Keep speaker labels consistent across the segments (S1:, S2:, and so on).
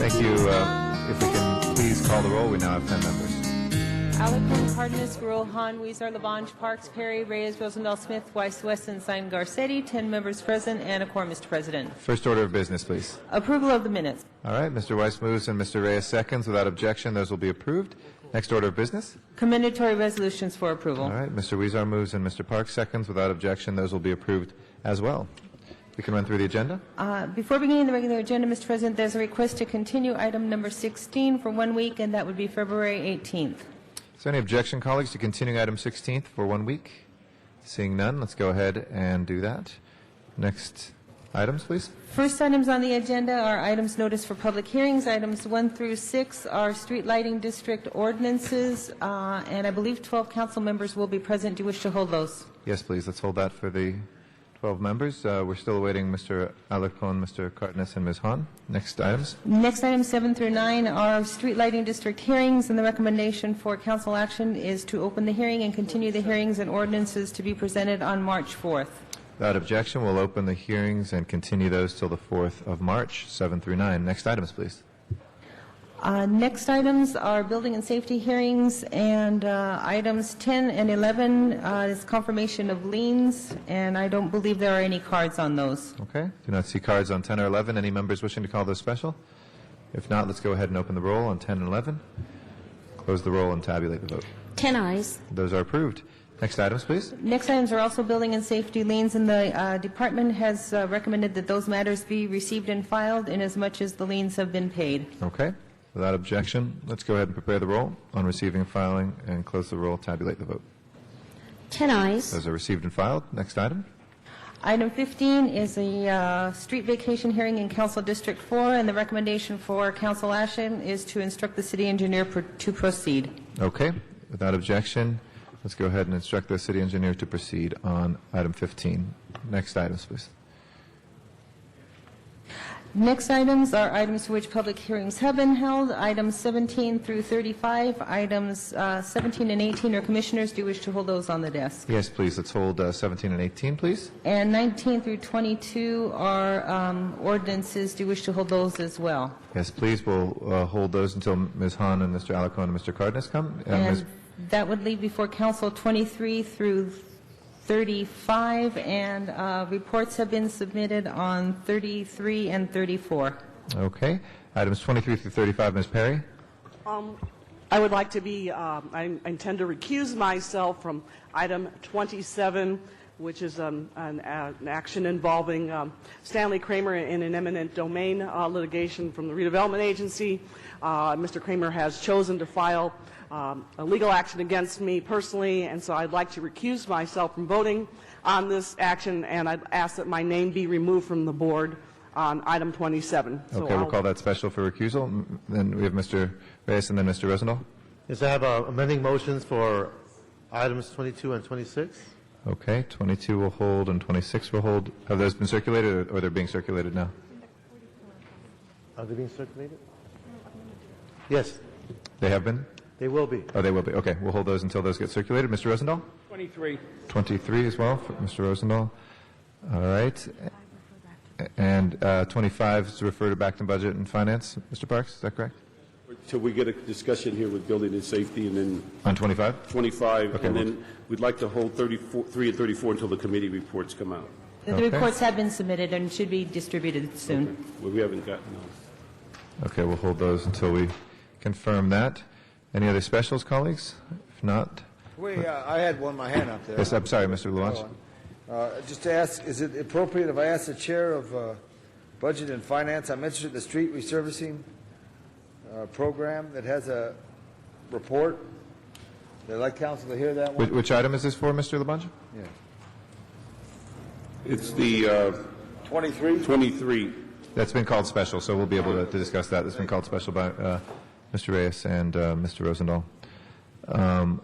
S1: Thank you. If we can please call the roll, we now have 10 members.
S2: Alarcon, Cardenas, Gruel, Han, Weezer, Labange, Parks, Perry, Reyes, Rosendahl, Smith, Weiss, Weston, Sine, Garcetti. 10 members present and a quorum, Mr. President.
S1: First order of business, please.
S2: Approval of the minutes.
S1: All right, Mr. Weiss moves and Mr. Reyes seconds. Without objection, those will be approved. Next order of business.
S2: Commendatory resolutions for approval.
S1: All right, Mr. Weezer moves and Mr. Parks seconds. Without objection, those will be approved as well. We can run through the agenda.
S2: Before beginning the regular agenda, Mr. President, there's a request to continue item number 16 for 1 week, and that would be February 18th.
S1: Is there any objection, colleagues, to continuing item 16th for 1 week? Seeing none, let's go ahead and do that. Next items, please.
S2: First items on the agenda are items noticed for public hearings. Items 1 through 6 are street lighting district ordinances, and I believe 12 council members will be present. Do you wish to hold those?
S1: Yes, please. Let's hold that for the 12 members. We're still awaiting Mr. Alarcon, Mr. Cardenas, and Ms. Han. Next items.
S2: Next items 7 through 9 are street lighting district hearings, and the recommendation for council action is to open the hearing and continue the hearings and ordinances to be presented on March 4th.
S1: Without objection, we'll open the hearings and continue those till the 4th of March, 7 through 9. Next items, please.
S2: Next items are building and safety hearings, and items 10 and 11 is confirmation of liens, and I don't believe there are any cards on those.
S1: Okay. Do not see cards on 10 or 11. Any members wishing to call those special? If not, let's go ahead and open the roll on 10 and 11. Close the roll and tabulate the vote.
S3: 10 ayes.
S1: Those are approved. Next items, please.
S2: Next items are also building and safety liens, and the department has recommended that those matters be received and filed inasmuch as the liens have been paid.
S1: Okay. Without objection, let's go ahead and prepare the roll on receiving and filing and close the roll, tabulate the vote.
S3: 10 ayes.
S1: Those are received and filed. Next item.
S2: Item 15 is a street vacation hearing in Council District 4, and the recommendation for council action is to instruct the city engineer to proceed.
S1: Okay. Without objection, let's go ahead and instruct the city engineer to proceed on item 15. Next items, please.
S2: Next items are items for which public hearings have been held. Items 17 through 35. Items 17 and 18 are commissioners. Do you wish to hold those on the desk?
S1: Yes, please. Let's hold 17 and 18, please.
S2: And 19 through 22 are ordinances. Do you wish to hold those as well?
S1: Yes, please. We'll hold those until Ms. Han and Mr. Alarcon and Mr. Cardenas come.
S2: And that would leave before council 23 through 35, and reports have been submitted on 33 and 34.
S1: Okay. Items 23 through 35, Ms. Perry.
S4: I would like to be, I intend to recuse myself from item 27, which is an action involving Stanley Kramer in an eminent domain litigation from the redevelopment agency. Mr. Kramer has chosen to file a legal action against me personally, and so I'd like to recuse myself from voting on this action, and I'd ask that my name be removed from the board on item 27.
S1: Okay, we'll call that special for recusal. Then we have Mr. Reyes and then Mr. Rosendahl.
S5: Yes, I have amending motions for items 22 and 26.
S1: Okay, 22 will hold and 26 will hold. Have those been circulated or they're being circulated now?
S5: Are they being circulated? Yes,
S1: They have been?
S5: they will be.
S1: Oh, they will be. Okay, we'll hold those until those get circulated. Mr. Rosendahl?
S4: 23.
S1: 23 as well for Mr. Rosendahl. All right. And 25 is to refer to back to budget and finance. Mr. Parks, is that correct?
S6: Till we get a discussion here with building and safety, and then
S1: On 25?
S6: 25,
S1: Okay,
S6: and then we'd like to hold 33 and 34 until the committee reports come out.
S2: The
S1: Okay.
S2: reports have been submitted and should be distributed soon.
S6: Well, we haven't gotten those.
S1: Okay, we'll hold those until we confirm that. Any other specials, colleagues? If not,
S7: I had my hand up there.
S1: yes, I'm sorry, Mr. Luanch.
S7: Just to ask, is it appropriate if I ask the chair of Budget and Finance, I'm interested in the street resurfacing program that has a report. I'd like council to hear that one.
S1: Which item is this for, Mr. Labange?
S7: Yeah.
S6: It's the
S7: 23?
S6: 23.
S1: That's been called special, so we'll be able to discuss that. That's been called special by Mr. Reyes and Mr. Rosendahl.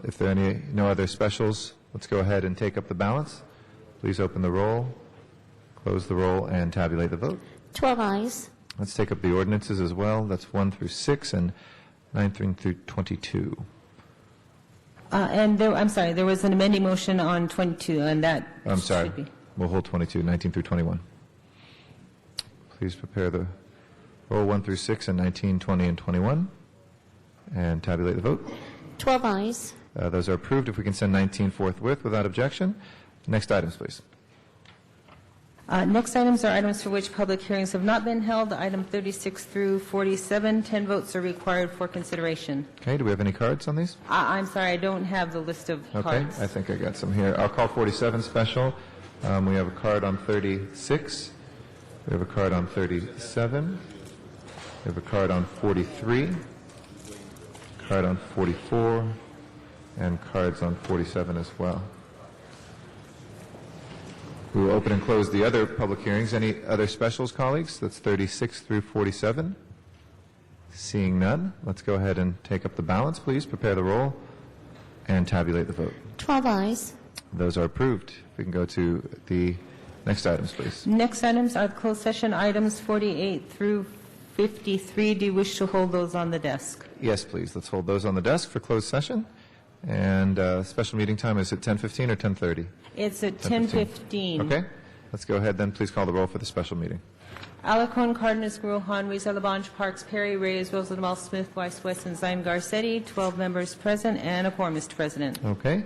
S1: If there are no other specials, let's go ahead and take up the balance. Please open the roll, close the roll, and tabulate the vote.
S3: 12 ayes.
S1: Let's take up the ordinances as well. That's 1 through 6 and 9 through 22.
S2: And I'm sorry, there was an amending motion on 22, and that
S1: I'm sorry.
S2: should be.
S1: We'll hold 22, 19 through 21. Please prepare the Roll 1 through 6 and 19, 20, and 21. And tabulate the vote.
S3: 12 eyes.
S1: Those are approved. If we can send 19 forthwith without objection. Next items, please.
S2: Next items are items for which public hearings have not been held. Item 36 through 47, 10 votes are required for consideration.
S1: Okay, do we have any cards on these?
S2: I'm sorry, I don't have the list of
S1: Okay,
S2: cards.
S1: I think I got some here. I'll call 47 special. We have a card on 36. We have a card on 37. We have a card on 43. Card on 44. And cards on 47 as well. We will open and close the other public hearings. Any other specials, colleagues? That's 36 through 47. Seeing none, let's go ahead and take up the balance, please. Prepare the roll and tabulate the vote.
S3: 12 eyes.
S1: Those are approved. If we can go to the next items, please.
S2: Next items are closed session items 48 through 53. Do you wish to hold those on the desk?
S1: Yes, please. Let's hold those on the desk for closed session. And special meeting time is at 10:15 or 10:30?
S2: It's at 10:15.
S1: Okay. Let's go ahead then. Please call the roll for the special meeting.
S2: Alarcon, Cardenas, Grujalhan, Riza Labange, Parks, Perry, Reyes, Rosendahl, Smith, Weiss, West, and Zine Garcetti. 12 members present and a quorum, Mr. President.
S1: Okay.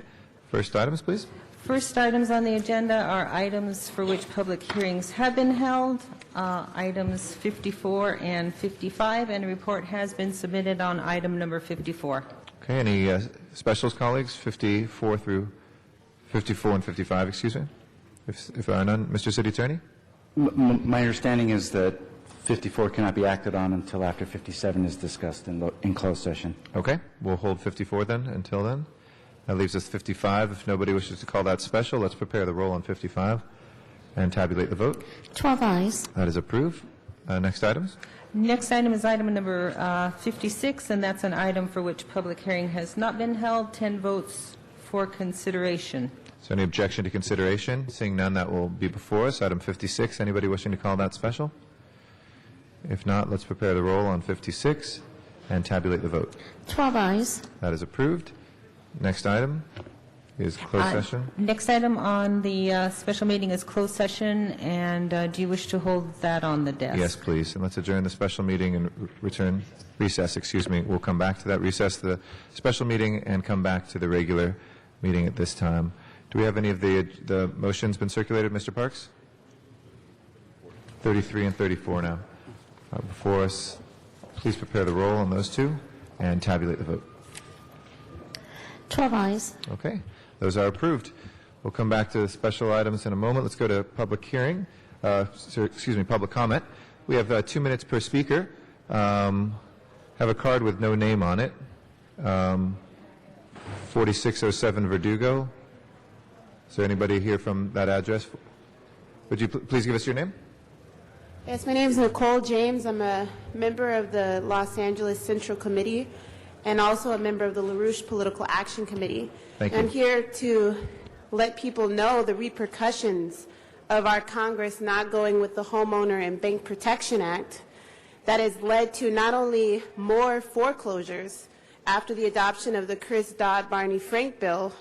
S1: First items, please.
S2: First items on the agenda are items for which public hearings have been held, items 54 and 55, and a report has been submitted on item number 54.
S1: Okay. Any specials, colleagues? 54 and 55, excuse me? If there are none, Mr. City Attorney?
S8: My understanding is that 54 cannot be acted on until after 57 is discussed in closed session.
S1: Okay. We'll hold 54 then until then. That leaves us 55. If nobody wishes to call that special, let's prepare the roll on 55 and tabulate the vote.
S3: 12 eyes.
S1: That is approved. Next items?
S2: Next item is item number 56, and that's an item for which public hearing has not been held. 10 votes for consideration.
S1: Is there any objection to consideration? Seeing none, that will be before us. Item 56, anybody wishing to call that special? If not, let's prepare the roll on 56 and tabulate the vote.
S3: 12 eyes.
S1: That is approved. Next item is closed session.
S2: Next item on the special meeting is closed session, and do you wish to hold that on the desk?
S1: Yes, please. And let's adjourn the special meeting and recess, excuse me. We'll come back to that, recess the special meeting and come back to the regular meeting at this time. Do we have any of the motions been circulated, Mr. Parks? 33 and 34 now. Before us, please prepare the roll on those two and tabulate the vote.
S3: 12 eyes.
S1: Okay, those are approved. We'll come back to special items in a moment. Let's go to public hearing, public comment. We have 2 minutes per speaker. Have a card with no name on it. 4607 Verdugo. Is there anybody here from that address? Would you please give us your name?
S9: Yes, my name is Nicole James. I'm a member of the Los Angeles Central Committee and also a member of the LaRouche Political Action Committee.
S1: Thank you.
S9: I'm here to let people know the repercussions of our Congress not going with the Homeowner and Bank Protection Act that has led to not only more foreclosures after the adoption of the Chris Dodd-Barney Frank bill,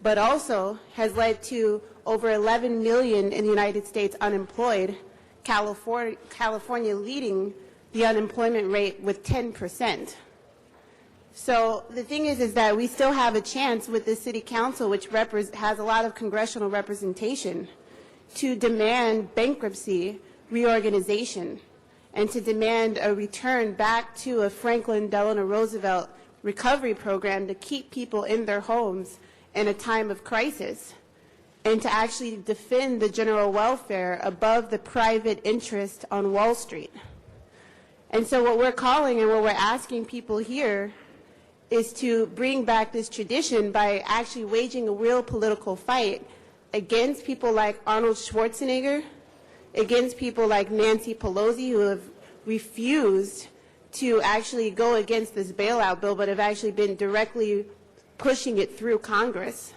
S9: but also has led to over 11 million in the United States unemployed, California leading the unemployment rate with 10%. So the thing is that we still have a chance with the City Council, which has a lot of congressional representation, to demand bankruptcy reorganization and to demand a return back to a Franklin Delano Roosevelt recovery program to keep people in their homes in a time of crisis, and to actually defend the general welfare above the private interest on Wall Street. And so what we're calling and what we're asking people here is to bring back this tradition by actually waging a real political fight against people like Arnold Schwarzenegger, against people like Nancy Pelosi, who have refused to actually go against this bailout bill, but have actually been directly pushing it through Congress,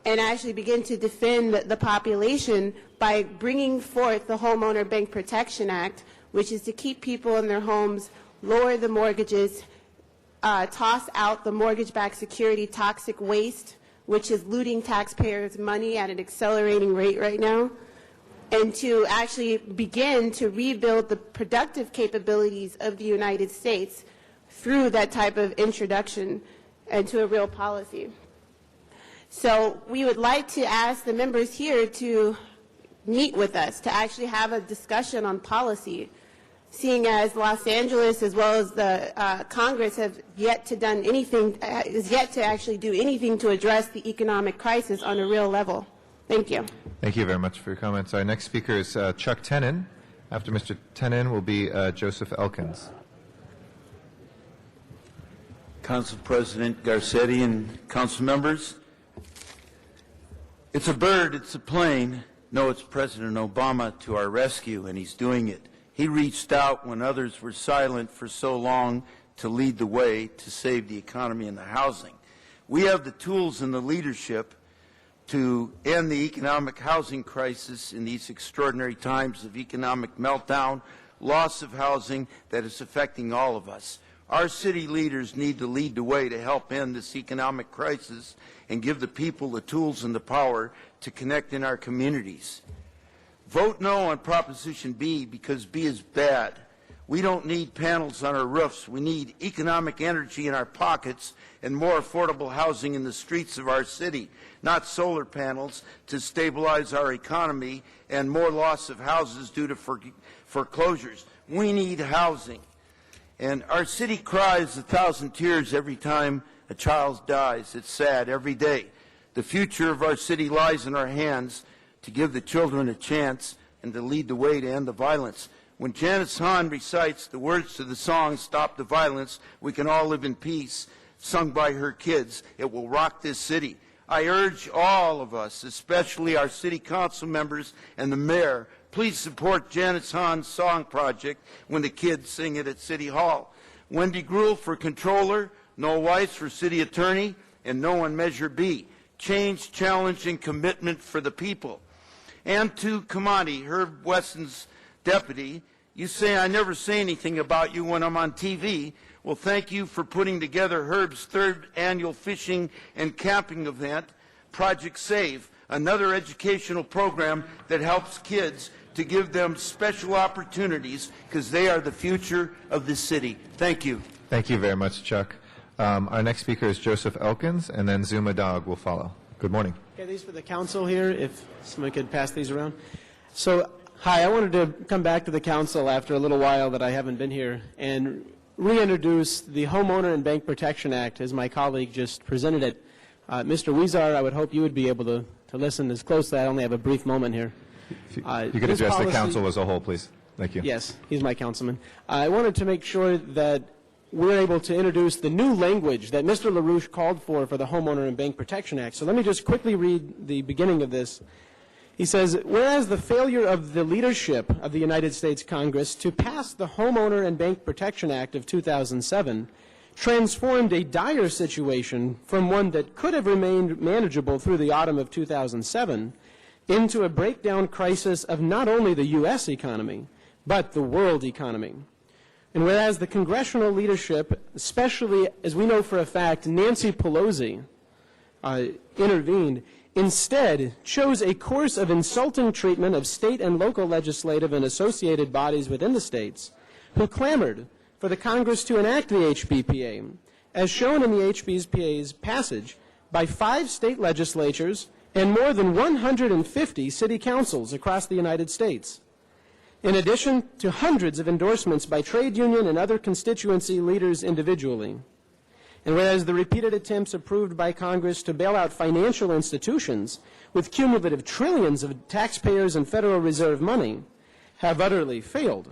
S9: and actually begin to defend the population by bringing forth the Homeowner Bank Protection Act, which is to keep people in their homes, lower the mortgages, toss out the mortgage-backed security toxic waste, which is looting taxpayers' money at an accelerating rate right now, and to actually begin to rebuild the productive capabilities of the United States through that type of introduction and to a real policy. So we would like to ask the members here to meet with us, to actually have a discussion on policy, seeing as Los Angeles as well as the Congress have yet to actually do anything to address the economic crisis on a real level. Thank you.
S1: Thank you very much for your comments. Our next speaker is Chuck Tenon. After Mr. Tenon will be Joseph Elkins.
S10: Council President Garcetti and council members, it's a bird, it's a plane. No, it's President Obama to our rescue, and he's doing it. He reached out when others were silent for so long to lead the way to save the economy and the housing. We have the tools and the leadership to end the economic housing crisis in these extraordinary times of economic meltdown, loss of housing that is affecting all of us. Our city leaders need to lead the way to help end this economic crisis and give the people the tools and the power to connect in our communities. Vote no on Proposition B because B is bad. We don't need panels on our roofs. We need economic energy in our pockets and more affordable housing in the streets of our city, not solar panels to stabilize our economy and more loss of houses due to foreclosures. We need housing. And our city cries 1,000 tears every time a child dies. It's sad every day. The future of our city lies in our hands to give the children a chance and to lead the way to end the violence. When Janice Hahn recites the words to the song, Stop the Violence, We Can All Live in Peace, sung by her kids, it will rock this city. I urge all of us, especially our city council members and the mayor, please support Janice Hahn's song project when the kids sing it at City Hall. Wendy Gruhl for controller, Noel Weiss for city attorney, and no on Measure B. Change, challenge, and commitment for the people. And to Kamani, Herb Wesson's deputy, you say I never say anything about you when I'm on TV. Well, thank you for putting together Herb's third annual fishing and camping event, Project Save, another educational program that helps kids to give them special opportunities because they are the future of this city. Thank you.
S1: Thank you very much, Chuck. Our next speaker is Joseph Elkins, and then Zuma Dog will follow. Good morning.
S11: Okay, these for the council here, if someone could pass these around. So, hi, I wanted to come back to the council after a little while that I haven't been here and reintroduce the Homeowner and Bank Protection Act as my colleague just presented it. Mr. Weezar, I would hope you would be able to listen as closely. I only have a brief moment here.
S1: If you could address the council as a whole, please. Thank you.
S11: Yes, he's my councilman. I wanted to make sure that we're able to introduce the new language that Mr. LaRouche called for the Homeowner and Bank Protection Act. So let me just quickly read the beginning of this. He says, whereas the failure of the leadership of the United States Congress to pass the Homeowner and Bank Protection Act of 2007 transformed a dire situation from one that could have remained manageable through the autumn of 2007 into a breakdown crisis of not only the U.S. economy, but the world economy. And whereas the congressional leadership, especially, as we know for a fact, Nancy Pelosi, intervened, instead chose a course of insulting treatment of state and local legislative and associated bodies within the states who clamored for the Congress to enact the HBPA, as shown in the HBPA's passage by 5 state legislatures and more than 150 city councils across the United States, in addition to hundreds of endorsements by trade union and other constituency leaders individually. And whereas the repeated attempts approved by Congress to bail out financial institutions with cumulative trillions of taxpayers and Federal Reserve money have utterly failed,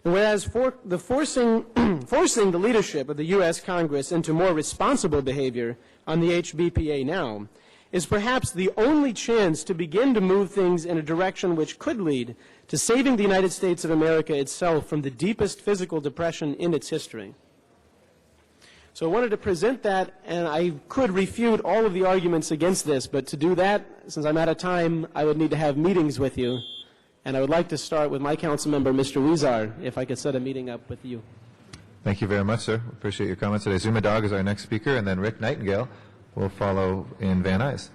S11: and whereas forcing the leadership of the U.S. Congress into more responsible behavior on the HBPA now is perhaps the only chance to begin to move things in a direction which could lead to saving the United States of America itself from the deepest physical depression in its history. So I wanted to present that, and I could refute all of the arguments against this, but to do that, since I'm out of time, I would need to have meetings with you. And I would like to start with my council member, Mr. Weezar, if I could set a meeting up with you.
S1: Thank you very much, sir. Appreciate your comments today. Zuma Dog is our next speaker, and then Rick Nightingale will follow in Van Nuys.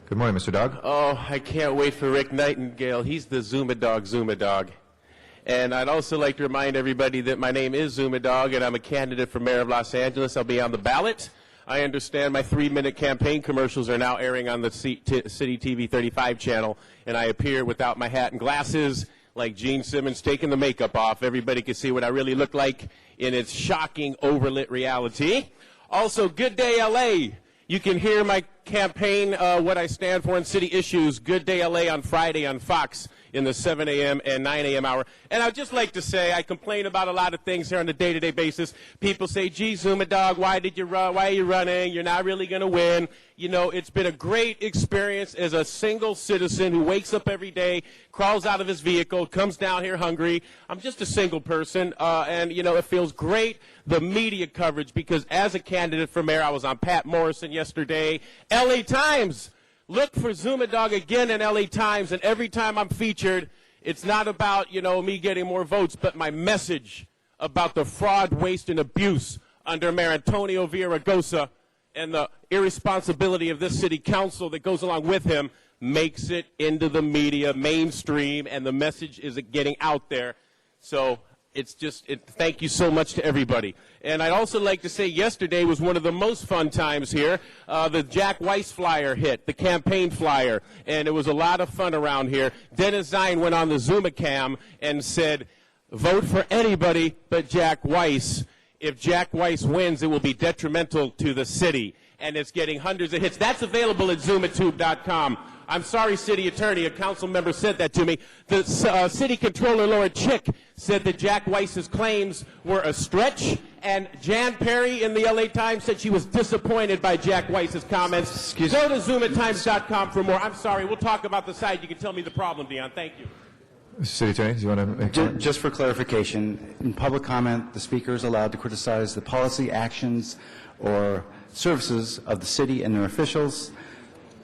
S1: Good morning, Mr. Dog.
S12: Oh, I can't wait for Rick Nightingale. He's the Zuma Dog. And I'd also like to remind everybody that my name is Zuma Dog, and I'm a candidate for mayor of Los Angeles. I'll be on the ballot. I understand my 3-minute campaign commercials are now airing on the City TV 35 channel, and I appear without my hat and glasses, like Gene Simmons taking the makeup off. Everybody can see what I really look like in its shocking, overlit reality. Also, Good Day LA. You can hear my campaign, what I stand for in city issues, Good Day LA on Friday on Fox in the 7 a.m. and 9 a.m. hour. And I'd just like to say, I complain about a lot of things here on a day-to-day basis. People say, gee, Zuma Dog, why did you run? Why are you running? You're not really going to win. You know, it's been a great experience as a single citizen who wakes up every day, crawls out of his vehicle, comes down here hungry. I'm just a single person, and, you know, it feels great, the media coverage, because as a candidate for mayor, I was on Pat Morrison yesterday. LA Times. Look for Zuma Dog again in LA Times, and every time I'm featured, it's not about, you know, me getting more votes, but my message about the fraud, waste, and abuse under Mayor Antonio Villaraigosa and the irresponsibility of this city council that goes along with him makes it into the media mainstream, and the message is getting out there. So it's just, thank you so much to everybody. And I'd also like to say yesterday was one of the most fun times here. The Jack Weiss flyer hit, the campaign flyer, and it was a lot of fun around here. Dennis Zine went on the Zuma cam and said, vote for anybody but Jack Weiss. If Jack Weiss wins, it will be detrimental to the city. And it's getting hundreds of hits. That's available at ZumaTube.com. I'm sorry, city attorney, a council member said that to me. The city controller, Laura Chick, said that Jack Weiss's claims were a stretch, and Jan Perry in the LA Times said she was disappointed by Jack Weiss's comments. Go to ZumaTimes.com for more. I'm sorry, we'll talk about the side. You can tell me the problem, Dion. Thank you.
S1: Mr. City Attorney, do you want to make a comment?
S8: Just for clarification, in public comment, the speaker is allowed to criticize the policy, actions, or services of the city and their officials,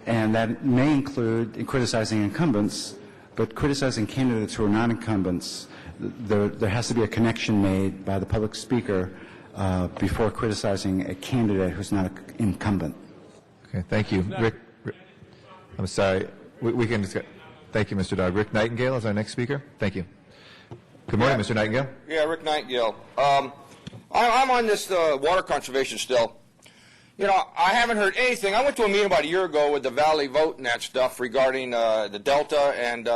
S8: and that may include criticizing incumbents, but criticizing candidates who are not incumbents, there has to be a connection made by the public speaker before criticizing a candidate who's not an incumbent.
S1: Okay, thank you. Rick, I'm sorry. We can discuss. Thank you, Mr. Dog. Rick Nightingale is our next speaker. Thank you. Good morning, Mr. Nightingale.
S13: Yeah, Rick Nightingale. I'm on this water conservation still. You know, I haven't heard anything. I went to a meeting about a year ago with the Valley Vote and that stuff regarding the Delta, and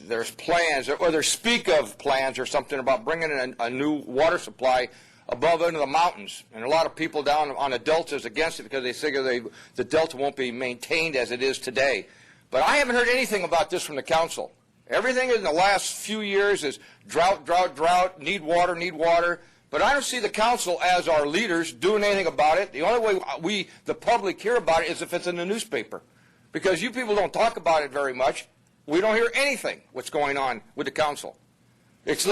S13: there's plans, or there's speak of plans or something about bringing in a new water supply above into the mountains. And a lot of people down on the Delta is against it because they figure the Delta won't be maintained as it is today. But I haven't heard anything about this from the council. Everything in the last few years is drought, drought, drought, need water, need water. But I don't see the council as our leaders doing anything about it. The only way we, the public, hear about it is if it's in the newspaper. Because you people don't talk about it very much. We don't hear anything what's going on with the council. It's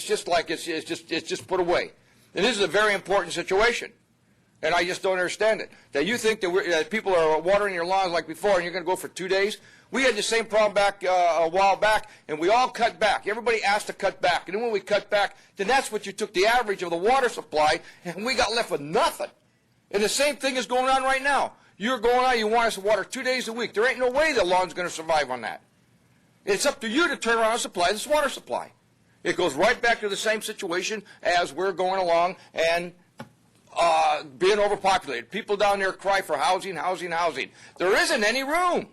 S13: just like it's just put away. And this is a very important situation. And I just don't understand it. That you think that people are watering your lawns like before and you're going to go for 2 days? We had the same problem back a while back, and we all cut back. Everybody asked to cut back. And then when we cut back, then that's what you took the average of the water supply, and we got left with nothing. And the same thing is going on right now. You're going out, you want us to water 2 days a week. There ain't no way the lawn's going to survive on that. It's up to you to turn around and supply this water supply. It goes right back to the same situation as we're going along and being overpopulated. People down there cry for housing, housing, housing. There isn't any room.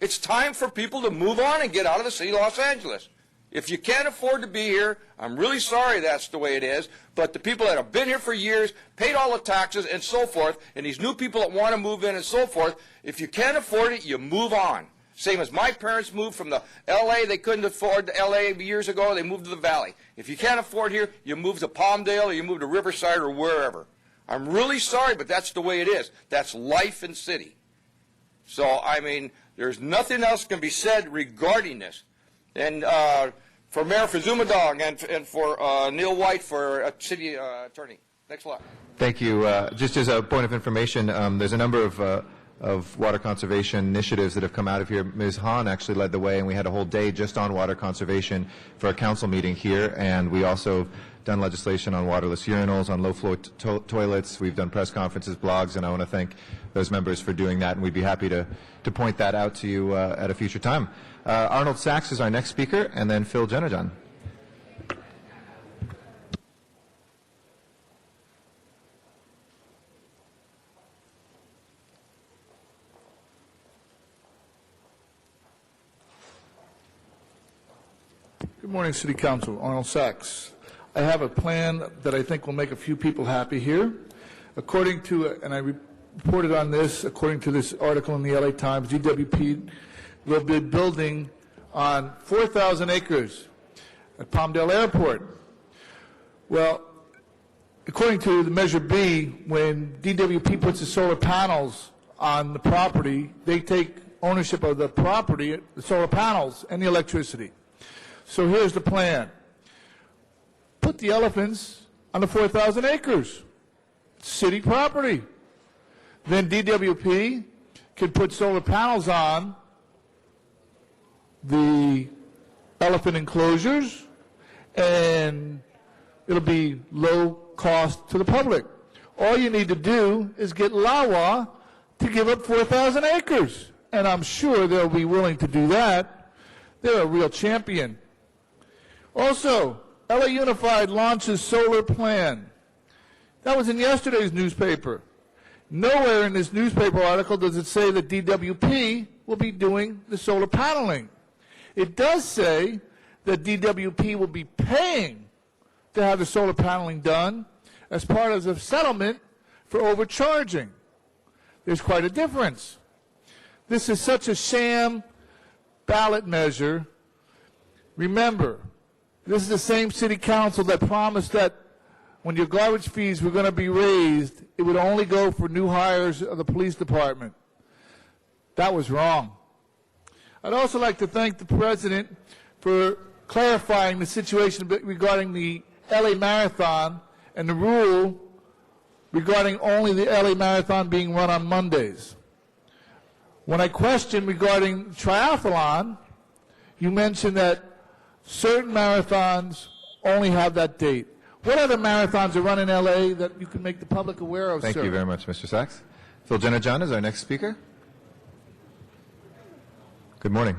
S13: It's time for people to move on and get out of the city of Los Angeles. If you can't afford to be here, I'm really sorry that's the way it is, but the people that have been here for years, paid all the taxes and so forth, and these new people that want to move in and so forth, if you can't afford it, you move on. Same as my parents moved from the L.A., they couldn't afford L.A. years ago, they moved to the Valley. If you can't afford here, you move to Palmdale or you move to Riverside or wherever. I'm really sorry, but that's the way it is. That's life in city. So, I mean, there's nothing else can be said regarding this. And for Mayor for Zuma Dog and for Neil White for city attorney. Thanks a lot.
S1: Thank you. Just as a point of information, there's a number of water conservation initiatives that have come out of here. Ms. Hahn actually led the way, and we had a whole day just on water conservation for a council meeting here, and we also done legislation on waterless urinals, on low-flow toilets. We've done press conferences, blogs, and I want to thank those members for doing that, and we'd be happy to point that out to you at a future time. Arnold Sachs is our next speaker, and then Phil Jennerjohn.
S14: Good morning, City Council. Arnold Sachs. I have a plan that I think will make a few people happy here. According to, and I reported on this, according to this article in the LA Times, DWP will be building on 4,000 acres at Palmdale Airport. Well, according to the Measure B, when DWP puts the solar panels on the property, they take ownership of the property, the solar panels, and the electricity. So here's the plan. Put the elephants on the 4,000 acres. City property. Then DWP can put solar panels on the elephant enclosures, and it'll be low cost to the public. All you need to do is get LAWA to give up 4,000 acres, and I'm sure they'll be willing to do that. They're a real champion. Also, LA Unified launches solar plan. That was in yesterday's newspaper. Nowhere in this newspaper article does it say that DWP will be doing the solar paneling. It does say that DWP will be paying to have the solar paneling done as part of the settlement for overcharging. There's quite a difference. This is such a sham ballot measure. Remember, this is the same city council that promised that when your garbage fees were going to be raised, it would only go for new hires of the police department. That was wrong. I'd also like to thank the president for clarifying the situation regarding the LA Marathon and the rule regarding only the LA Marathon being run on Mondays. When I questioned regarding triathlon, you mentioned that certain marathons only have that date. What other marathons are run in LA that you can make the public aware of,
S1: Thank
S14: sir?
S1: you very much, Mr. Sachs. Phil Jennerjohn is our next speaker. Good morning.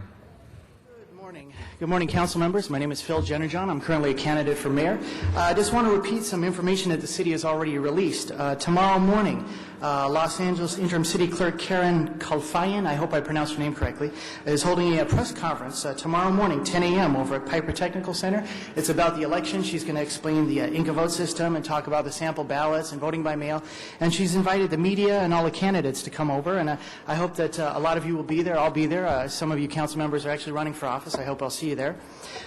S15: Good morning, council members. My name is Phil Jennerjohn. I'm currently a candidate for mayor. I just want to repeat some information that the city has already released. Tomorrow morning, Los Angeles Interim City Clerk Karen Kalfayan, I hope I pronounced her name correctly, is holding a press conference tomorrow morning, 10 a.m. over at Piper Technical Center. It's about the election. She's going to explain the Inca vote system and talk about the sample ballots and voting by mail. And she's invited the media and all the candidates to come over. And I hope that a lot of you will be there. I'll be there. Some of you council members are actually running for office. I hope I'll see you there.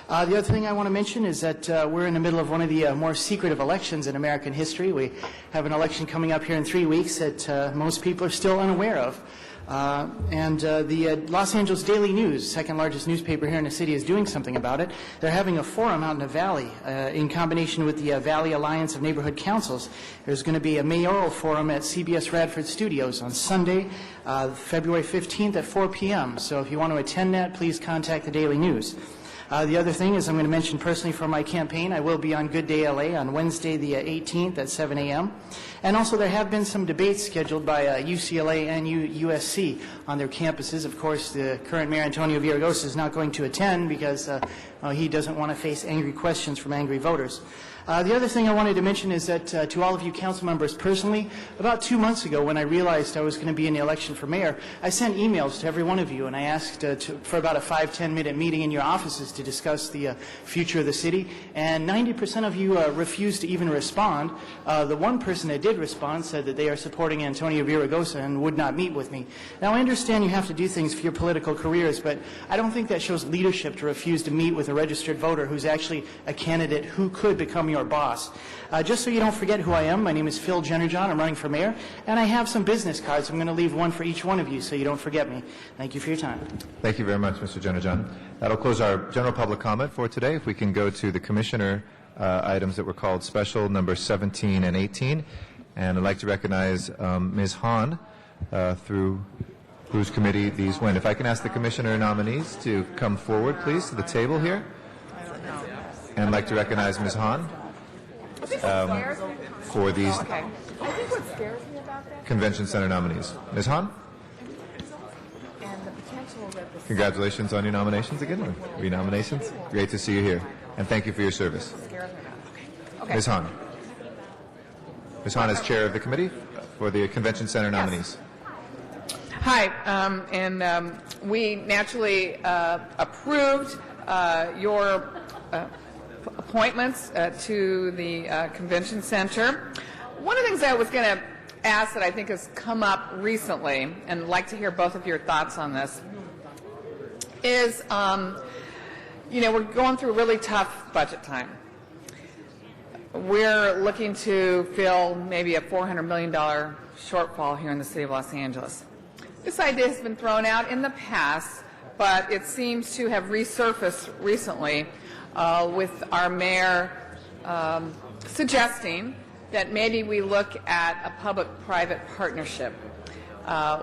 S15: The other thing I want to mention is that we're in the middle of one of the more secretive elections in American history. We have an election coming up here in 3 weeks that most people are still unaware of. The Los Angeles Daily News, second largest newspaper here in the city, is doing something about it. They're having a forum out in the Valley in combination with the Valley Alliance of Neighborhood Councils. There's going to be a mayoral forum at CBS Radford Studios on Sunday, February 15th at 4 p.m. So if you want to attend that, please contact the Daily News. The other thing is I'm going to mention personally for my campaign, I will be on Good Day LA on Wednesday the 18th at 7 a.m. And also there have been some debates scheduled by UCLA and USC on their campuses. Of course, the current mayor, Antonio Villaraigosa, is not going to attend because he doesn't want to face angry questions from angry voters. The other thing I wanted to mention is that to all of you council members personally, about 2 months ago when I realized I was going to be in the election for mayor, I sent emails to every one of you and I asked for about a 5-10 minute meeting in your offices to discuss the future of the city, and 90% of you refused to even respond. The one person that did respond said that they are supporting Antonio Villaraigosa and would not meet with me. Now I understand you have to do things for your political careers, but I don't think that shows leadership to refuse to meet with a registered voter who's actually a candidate who could become your boss. Just so you don't forget who I am, my name is Phil Jennerjohn. I'm running for mayor, and I have some business cards. I'm going to leave one for each one of you so you don't forget me. Thank you for your time.
S1: Thank you very much, Mr. Jennerjohn. That'll close our general public comment for today. If we can go to the commissioner items that were called special, number 17 and 18. And I'd like to recognize Ms. Hahn, through whose committee these went. If I can ask the commissioner nominees to come forward, please, to the table here. And I'd like to recognize Ms. Hahn. for these
S16: Okay. I think what scares me about that
S1: convention center nominees. Ms. Hahn,
S16: and the potential that the
S1: congratulations on your nominations again. Renominations. Great to see you here. And thank you for your service.
S16: scares me about. Okay.
S1: Ms. Hahn. Ms. Hahn is chair of the committee for the convention center nominees.
S16: Hi, we naturally approved your appointments to the convention center. One of the things I was going to ask that I think has come up recently, and I'd like to hear both of your thoughts on this, is, we're going through a really tough budget time. We're looking to fill maybe a $400 million shortfall here in the city of Los Angeles. This idea has been thrown out in the past, but it seems to have resurfaced recently with our mayor suggesting that maybe we look at a public-private partnership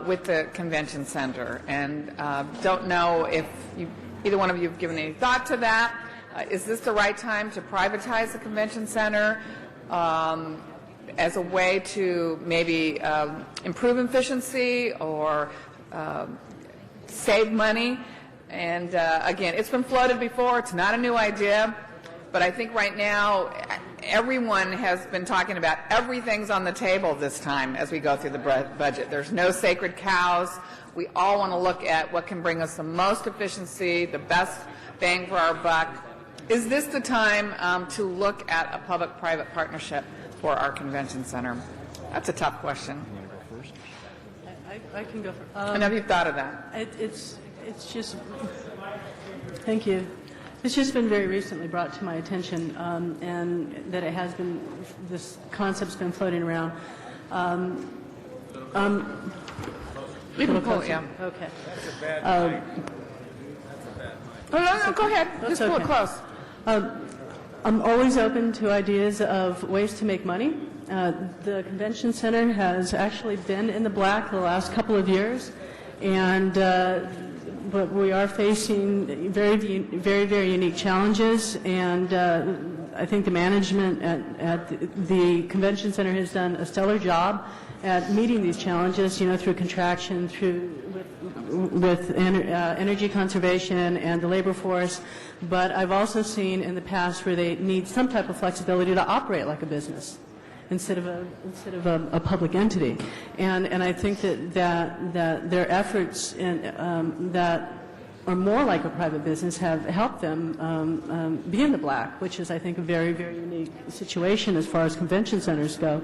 S16: with the convention center. And don't know if either one of you have given any thought to that. Is this the right time to privatize the convention center as a way to maybe improve efficiency or save money? And again, it's been floated before. It's not a new idea. But I think right now everyone has been talking about everything's on the table this time as we go through the budget. There's no sacred cows. We all want to look at what can bring us the most efficiency, the best bang for our buck. Is this the time to look at a public-private partnership for our convention center? That's a tough question.
S17: I can go first.
S16: I know you've thought of that.
S17: It's just, thank you. It's just been very recently brought to my attention, and that it has been, this concept's been floating around.
S16: You can pull it, yeah.
S17: Okay.
S7: That's a bad mic.
S16: No, go ahead. Just pull it close.
S17: I'm always open to ideas of ways to make money. The convention center has actually been in the black the last couple of years, and but we are facing very, very unique challenges, and I think the management at the convention center has done a stellar job at meeting these challenges, through contraction, with energy conservation and the labor force. But I've also seen in the past where they need some type of flexibility to operate like a business instead of a public entity. And I think that their efforts that are more like a private business have helped them be in the black, which is, I think, a very, very unique situation as far as convention centers go.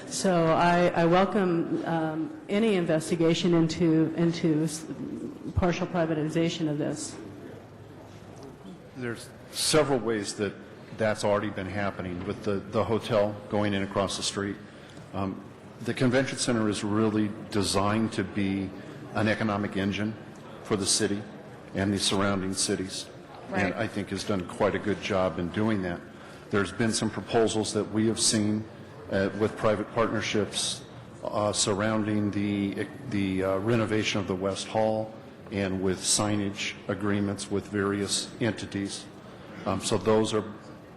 S17: So I welcome any investigation into partial privatization of this.
S18: There's several ways that that's already been happening with the hotel going in across the street. The convention center is really designed to be an economic engine for the city and the surrounding cities, and I think has done quite a good job in doing that. There's been some proposals that we have seen with private partnerships surrounding the renovation of the West Hall and with signage agreements with various entities. So those are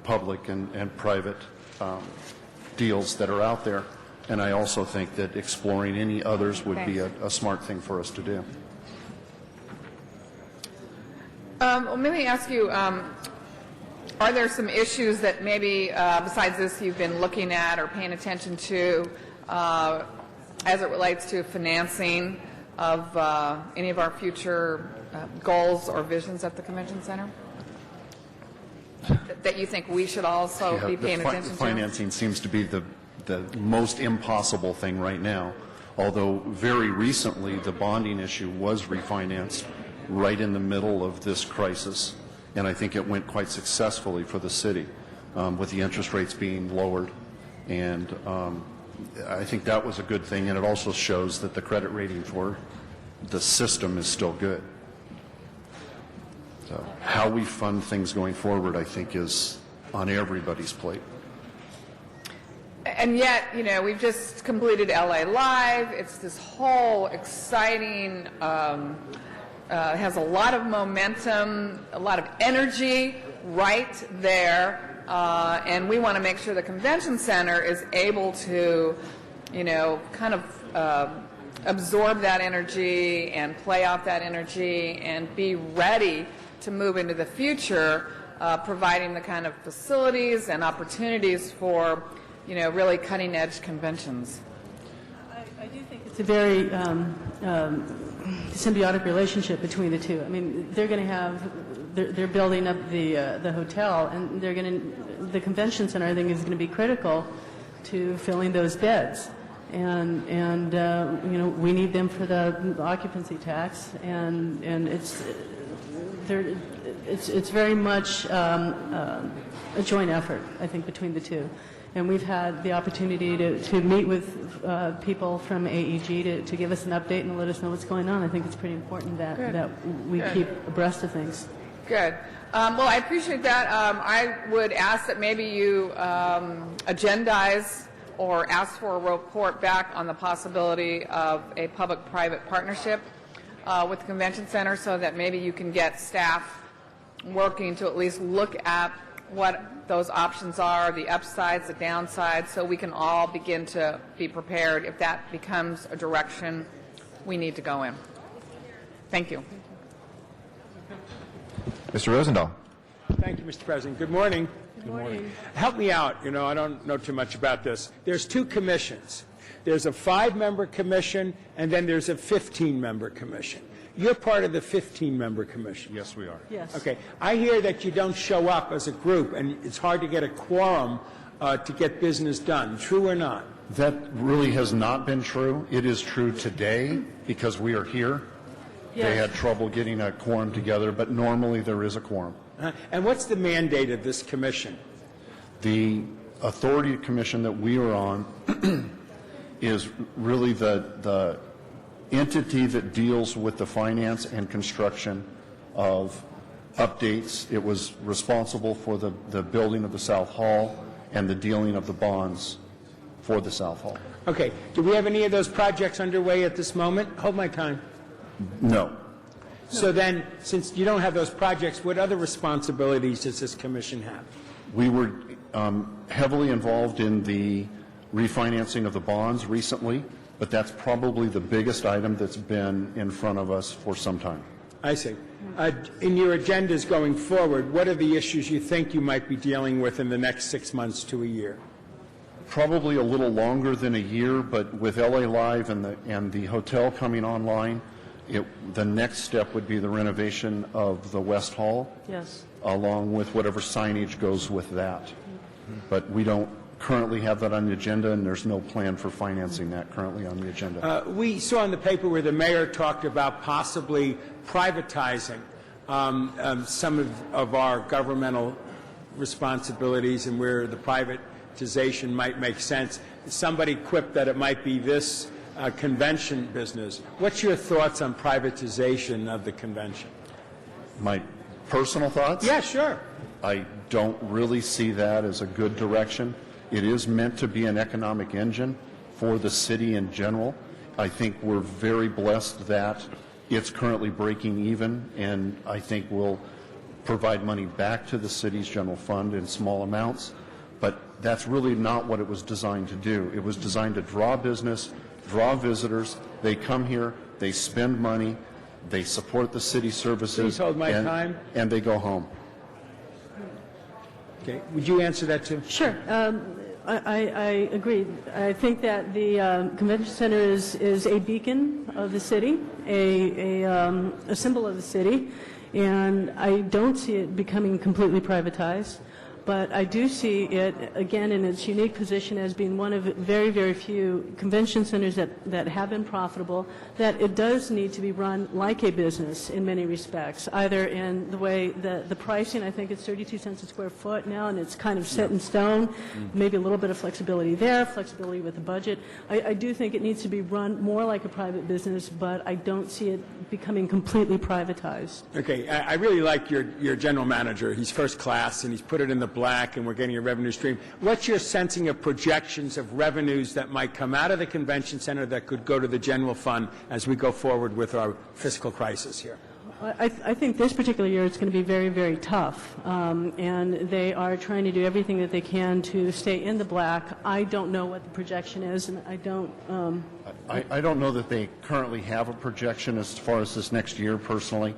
S18: public and private deals that are out there. And I also think that exploring any others would be a smart thing for us to do.
S16: Well, let me ask you, are there some issues that maybe besides this you've been looking at or paying attention to as it relates to financing of any of our future goals or visions at the convention center that you think we should also be paying attention to?
S18: Financing seems to be the most impossible thing right now, although very recently the bonding issue was refinanced right in the middle of this crisis, and I think it went quite successfully for the city with the interest rates being lowered, and I think that was a good thing, and it also shows that the credit rating for the system is still good. So how we fund things going forward, I think, is on everybody's plate.
S16: And yet, we've just completed LA Live. It's this whole exciting, has a lot of momentum, a lot of energy right there and we want to make sure the convention center is able to, kind of absorb that energy and play off that energy and be ready to move into the future, providing the kind of facilities and opportunities for, really cutting-edge conventions.
S17: I do think it's a very symbiotic relationship between the two. I mean, they're going to have, they're building up the hotel, and the convention center, I think, is going to be critical to filling those beds. And we need them for the occupancy tax, and it's very much a joint effort, I think, between the two. And we've had the opportunity to meet with people from AEG to give us an update and let us know what's going on. I think it's pretty important that we keep abreast of things.
S16: Good. Well, I appreciate that. I would ask that maybe you agendize or ask for a report back on the possibility of a public-private partnership with the convention center, so that maybe you can get staff working to at least look at what those options are, the upsides, the downsides, so we can all begin to be prepared if that becomes a direction we need to go in. Thank you.
S1: Mr. Rosendahl.
S19: Thank you, Mr. President. Good morning.
S17: Good morning.
S19: Help me out. I don't know too much about this. There's two commissions. There's a 5-member commission, and then there's a 15-member commission. You're part of the 15-member commission.
S18: Yes, we are.
S17: Yes.
S19: Okay. I hear that you don't show up as a group, and it's hard to get a quorum to get business done. True or not?
S18: That really has not been true. It is true today because we are here.
S17: Yes.
S18: They had trouble getting a quorum together, but normally there is a quorum.
S19: And what's the mandate of this commission?
S18: The authority commission that we are on is really the entity that deals with the finance and construction of updates. It was responsible for the building of the South Hall and the dealing of the bonds for the South Hall.
S19: Okay. Do we have any of those projects underway at this moment? Hold my time.
S18: No.
S19: So then, since you don't have those projects, what other responsibilities does this commission have?
S18: We were heavily involved in the refinancing of the bonds recently, but that's probably the biggest item that's been in front of us for some time.
S19: I see. In your agendas going forward, what are the issues you think you might be dealing with in the next 6 months to a year?
S18: Probably a little longer than a year, but with LA Live and the hotel coming online, the next step would be the renovation of the West Hall.
S17: Yes.
S18: Along with whatever signage goes with that. But we don't currently have that on the agenda, and there's no plan for financing that currently on the agenda.
S19: We saw in the paper where the mayor talked about possibly privatizing some of our governmental responsibilities and where the privatization might make sense. Somebody quipped that it might be this convention business. What's your thoughts on privatization of the convention?
S18: My personal thoughts?
S19: Yeah, sure.
S18: I don't really see that as a good direction. It is meant to be an economic engine for the city in general. I think we're very blessed that it's currently breaking even, and I think will provide money back to the city's general fund in small amounts. But that's really not what it was designed to do. It was designed to draw business, draw visitors. They come here, they spend money, they support the city services.
S19: Please hold my time.
S18: And they go home.
S19: Okay. Would you answer that too?
S17: Sure. I agree. I think that the convention center is a beacon of the city, a symbol of the city, and I don't see it becoming completely privatized. But I do see it, again, in its unique position as being one of very, very few convention centers that have been profitable, that it does need to be run like a business in many respects, either in the way the pricing, I think it's 32 cents a square foot now, and it's kind of set in stone, maybe a little bit of flexibility there, flexibility with the budget. I do think it needs to be run more like a private business, but I don't see it becoming completely privatized.
S19: Okay. I really like your general manager. He's first class, and he's put it in the black, and we're getting a revenue stream. What's your sensing of projections of revenues that might come out of the convention center that could go to the general fund as we go forward with our fiscal crisis here?
S17: I think this particular year it's going to be very, very tough, and they are trying to do everything that they can to stay in the black. I don't know what the projection is, and I don't...
S18: I don't know that they currently have a projection as far as this next year personally,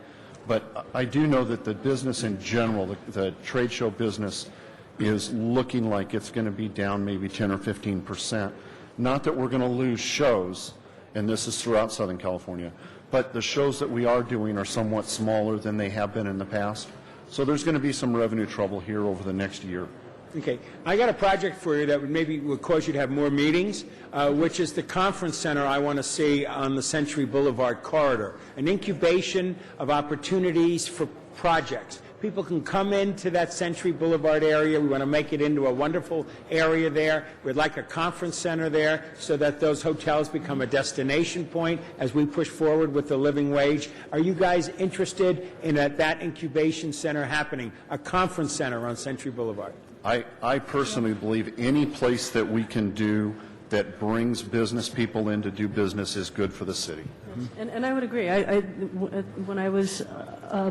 S18: but I do know that the business in general, the trade show business, is looking like it's going to be down maybe 10 or 15%. Not that we're going to lose shows, and this is throughout Southern California, but the shows that we are doing are somewhat smaller than they have been in the past. So there's going to be some revenue trouble here over the next year.
S19: Okay, I got a project for you that would cause you to have more meetings, which is the conference center I want to see on the Century Boulevard corridor, an incubation of opportunities for projects. People can come into that Century Boulevard area. We want to make it into a wonderful area there. We'd like a conference center there so that those hotels become a destination point as we push forward with the living wage. Are you guys interested in that incubation center happening, a conference center on Century Boulevard?
S18: I personally believe any place that we can do that brings business people in to do business is good for the city.
S17: And I would agree. When I was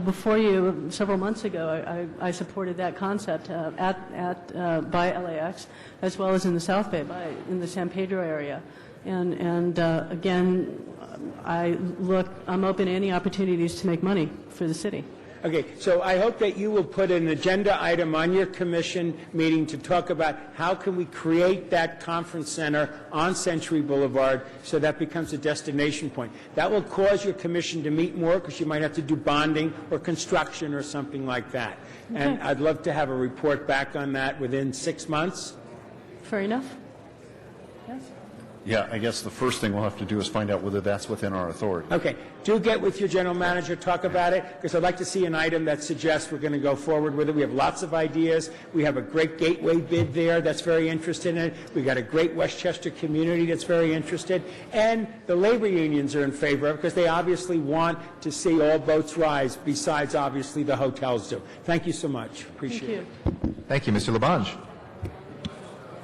S17: before you several months ago, I supported that concept by LAX, as well as in the South Bay, in the San Pedro area. And again, I'm open to any opportunities to make money for the city.
S19: Okay, so I hope that you will put an agenda item on your commission meeting to talk about how can we create that conference center on Century Boulevard so that becomes a destination point. That will cause your commission to meet more because you might have to do bonding or construction or something like that. Okay. And I'd love to have a report back on that within 6 months.
S17: Fair enough. Yes.
S18: Yeah, I guess the first thing we'll have to do is find out whether that's within our authority.
S19: Okay. Do get with your general manager, talk about it, because I'd like to see an item that suggests we're going to go forward with it. We have lots of ideas. We have a great gateway bid there that's very interested in it. We've got a great Westchester community that's very interested. And the labor unions are in favor of it because they obviously want to see all boats rise, besides obviously the hotels do. Thank you so much. Appreciate it.
S1: Thank you, Mr. Labange.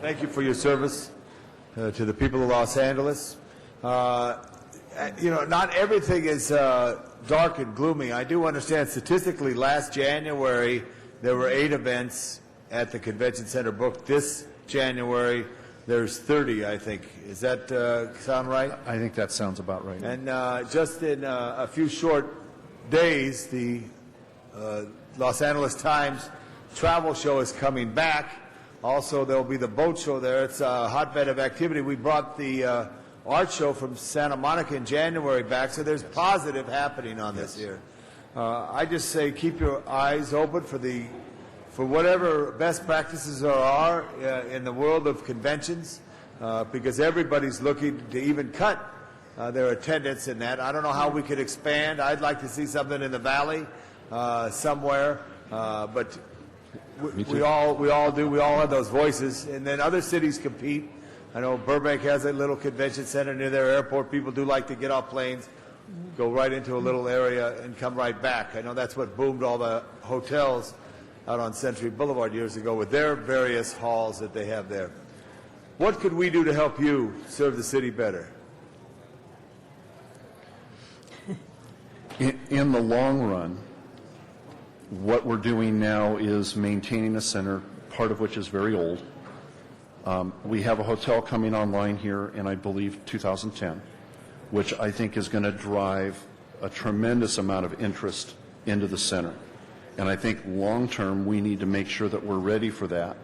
S7: Thank you for your service to the people of Los Angeles. Not everything is dark and gloomy. I do understand statistically last January there were 8 events at the convention center booked. This January there's 30, I think. Does that sound right?
S18: I think that sounds about right.
S7: And just in a few short days, the Los Angeles Times travel show is coming back. Also, there will be the boat show there. It's a hotbed of activity. We brought the art show from Santa Monica in January back, so there's positive happening on this here. I just say keep your eyes open for whatever best practices there are in the world of conventions, because everybody's looking to even cut their attendance in that. I don't know how we could expand. I'd like to see something in the Valley somewhere, but we all do. We all have those voices, and then other cities compete. I know Burbank has a little convention center near their airport. People do like to get off planes, go right into a little area, and come right back. I know that's what boomed all the hotels out on Century Boulevard years ago with their various halls that they have there. What could we do to help you serve the city better?
S18: In the long run, what we're doing now is maintaining a center, part of which is very old. We have a hotel coming online here in, I believe, 2010, which I think is going to drive a tremendous amount of interest into the center. And I think long-term, we need to make sure that we're ready for that.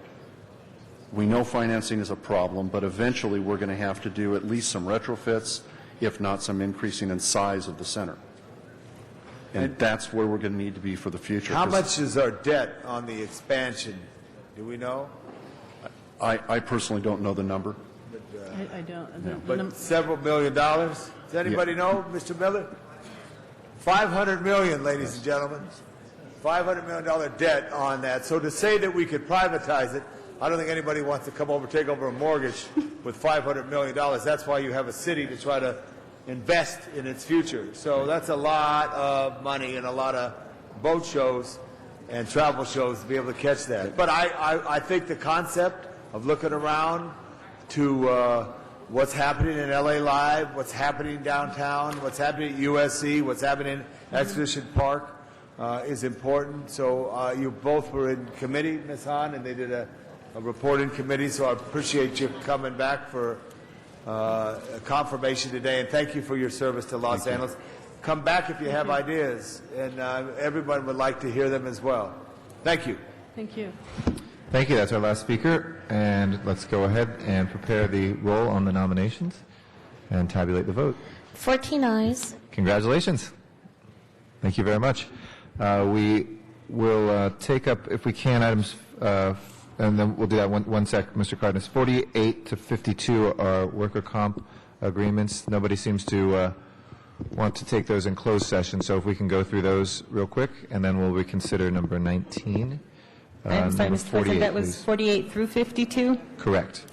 S18: We know financing is a problem, but eventually we're going to have to do at least some retrofits, if not some increasing in size of the center. And that's where we're going to need to be for the future.
S7: How much is our debt on the expansion? Do we know?
S18: I personally don't know the number.
S17: I don't.
S7: But several $1 million? Does anybody know, Mr. Miller? $500 million, ladies and gentlemen. $500 million debt on that. So to say that we could privatize it, I don't think anybody wants to come over, take over a mortgage with $500 million. That's why you have a city to try to invest in its future. So that's a lot of money and a lot of boat shows and travel shows to be able to catch that. But I think the concept of looking around to what's happening in LA Live, what's happening downtown, what's happening at USC, what's happening at Exhibition Park is important. So you both were in committee, Ms. Hahn, and they did a report in committee, so I appreciate you coming back for a confirmation today, and thank you for your service to Los Angeles. Come back if you have ideas, and everyone would like to hear them as well. Thank you.
S17: Thank you.
S1: Thank you. That's our last speaker. And let's go ahead and prepare the roll on the nominations and tabulate the vote.
S3: 14 ayes.
S1: Congratulations. Thank you very much. We will take up, if we can, items, and then we'll do that one sec, Mr. Cardenas. 48 to 52 are worker comp agreements. Nobody seems to want to take those in closed session, so if we can go through those real quick, and then we'll reconsider number 19.
S2: I'm sorry,
S1: Number
S2: Mr. President, that was 48 through 52?
S1: Correct.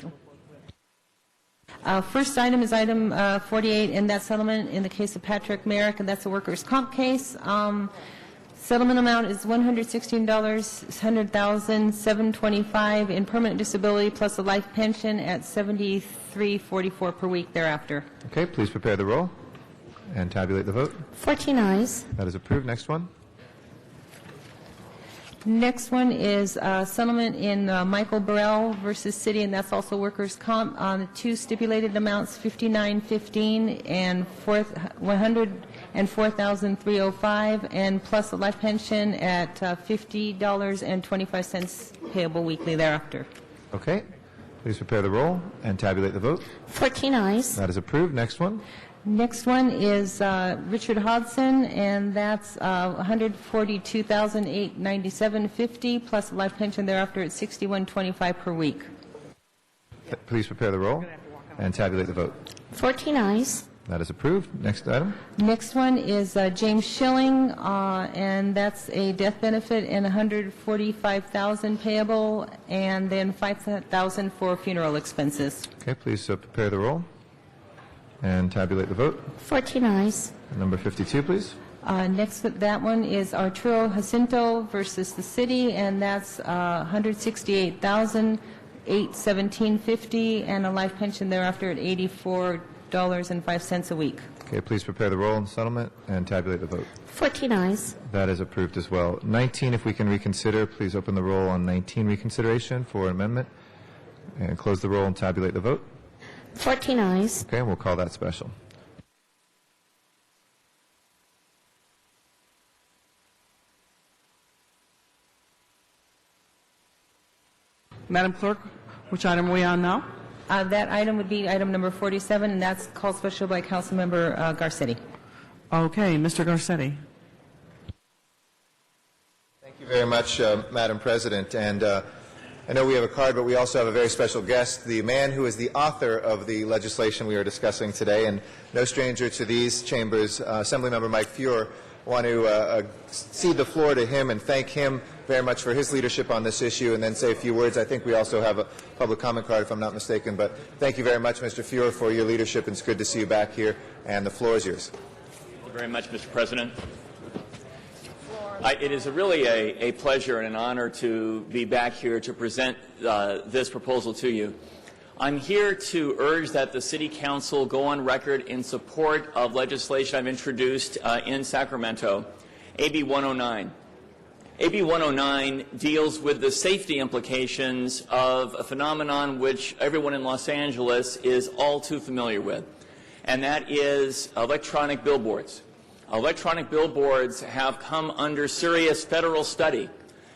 S2: First item is item 48, and that's settlement in the case of Patrick Merrick, and that's a workers' comp case. Settlement amount is $116, $100,725 in permanent disability plus a life pension at $73.44 per week thereafter.
S1: Okay, please prepare the roll and tabulate the vote.
S3: 14 ayes.
S1: That is approved. Next one.
S2: Next one is settlement in Michael Burrell versus City, and that's also workers' comp on the two stipulated amounts, $59.15 and $104,305, and plus a life pension at $50.25 payable weekly thereafter.
S1: Okay, please prepare the roll and tabulate the vote.
S3: 14 ayes.
S1: That is approved. Next one.
S2: Next one is Richard Hodson, and that's $142,897.50 plus a life pension thereafter at $61.25 per week.
S1: Please prepare the roll and tabulate the vote.
S3: 14 ayes.
S1: That is approved. Next item.
S2: Next one is James Schilling, and that's a death benefit and $145,000 payable, and then $5,000 for funeral expenses.
S1: Okay, please prepare the roll and tabulate the vote.
S3: 14 ayes.
S1: Number 52, please.
S2: Next, that one is Arturo Jacinto versus the City, and that's $168,817.50 and a life pension thereafter at $84.05 a week.
S1: Okay, please prepare the roll and settlement and tabulate the vote.
S3: 14 ayes.
S1: That is approved as well. 19, if we can reconsider, please open the roll on 19 reconsideration for amendment and close the roll and tabulate the vote.
S3: 14 ayes.
S1: Okay, we'll call that special.
S20: Madam Clerk, which item are we on now?
S2: That item would be item number 47, and that's called special by Councilmember Garcetti.
S20: Okay, Mr. Garcetti.
S1: Thank you very much, Madam President. And I know we have a card, but we also have a very special guest, the man who is the author of the legislation we are discussing today, and no stranger to these chambers, Assemblymember Mike Feuer. I want to cede the floor to him and thank him very much for his leadership on this issue, and then say a few words. I think we also have a public comment card, if I'm not mistaken. But thank you very much, Mr. Feuer, for your leadership. It's good to see you back here, and the floor is yours.
S21: Thank you very much, Mr. President. It is really a pleasure and an honor to be back here to present this proposal to you. I'm here to urge that the City Council go on record in support of legislation I've introduced in Sacramento, AB 109. AB 109 deals with the safety implications of a phenomenon which everyone in Los Angeles is all too familiar with, and that is electronic billboards. Electronic billboards have come under serious federal study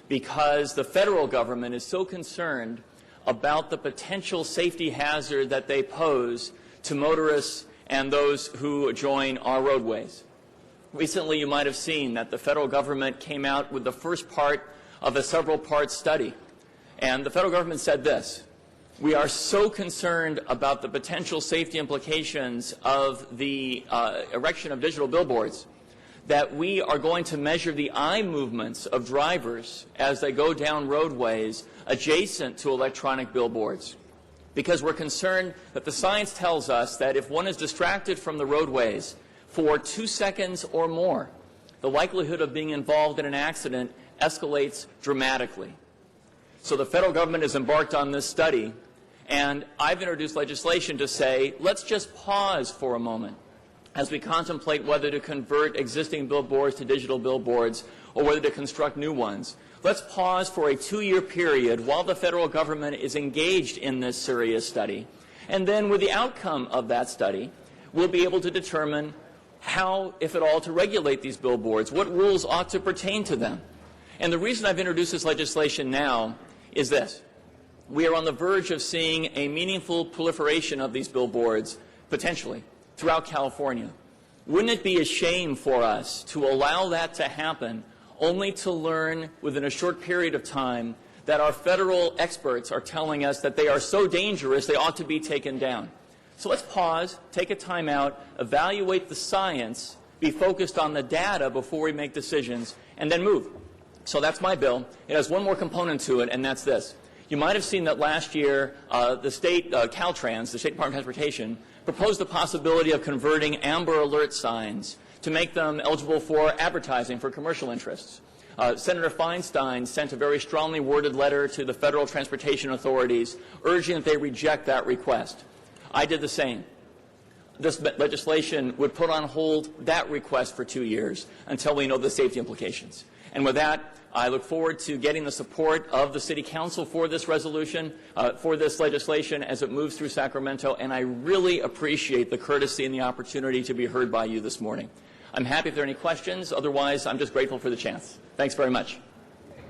S21: because the federal government is so concerned about the potential safety hazard that they pose to motorists and those who join our roadways. Recently, you might have seen that the federal government came out with the first part of a several-part study. And the federal government said this: we are so concerned about the potential safety implications of the erection of digital billboards that we are going to measure the eye movements of drivers as they go down roadways adjacent to electronic billboards, because we're concerned that the science tells us that if one is distracted from the roadways for 2 seconds or more, the likelihood of being involved in an accident escalates dramatically. So the federal government has embarked on this study, And I've introduced legislation to say, let's just pause for a moment as we contemplate whether to convert existing billboards to digital billboards or whether to construct new ones. Let's pause for a 2-year period while the federal government is engaged in this serious study. And then with the outcome of that study, we'll be able to determine how, if at all, to regulate these billboards, what rules ought to pertain to them. And the reason I've introduced this legislation now is this. We are on the verge of seeing a meaningful proliferation of these billboards, potentially, throughout California. Wouldn't it be a shame for us to allow that to happen only to learn within a short period of time that our federal experts are telling us that they are so dangerous they ought to be taken down? So let's pause, take a time out, evaluate the science, be focused on the data before we make decisions, and then move. So that's my bill. It has one more component to it, and that's this. You might have seen that last year the state, Caltrans, the State Department of Transportation, proposed the possibility of converting Amber Alert signs to make them eligible for advertising for commercial interests. Senator Feinstein sent a very strongly worded letter to the federal transportation authorities urging that they reject that request. I did the same. This legislation would put on hold that request for 2 years until we know the safety implications. And with that, I look forward to getting the support of the City Council for this resolution, for this legislation as it moves through Sacramento, and I really appreciate the courtesy and the opportunity to be heard by you this morning. I'm happy if there are any questions. Otherwise, I'm just grateful for the chance. Thanks very much.
S1: Thank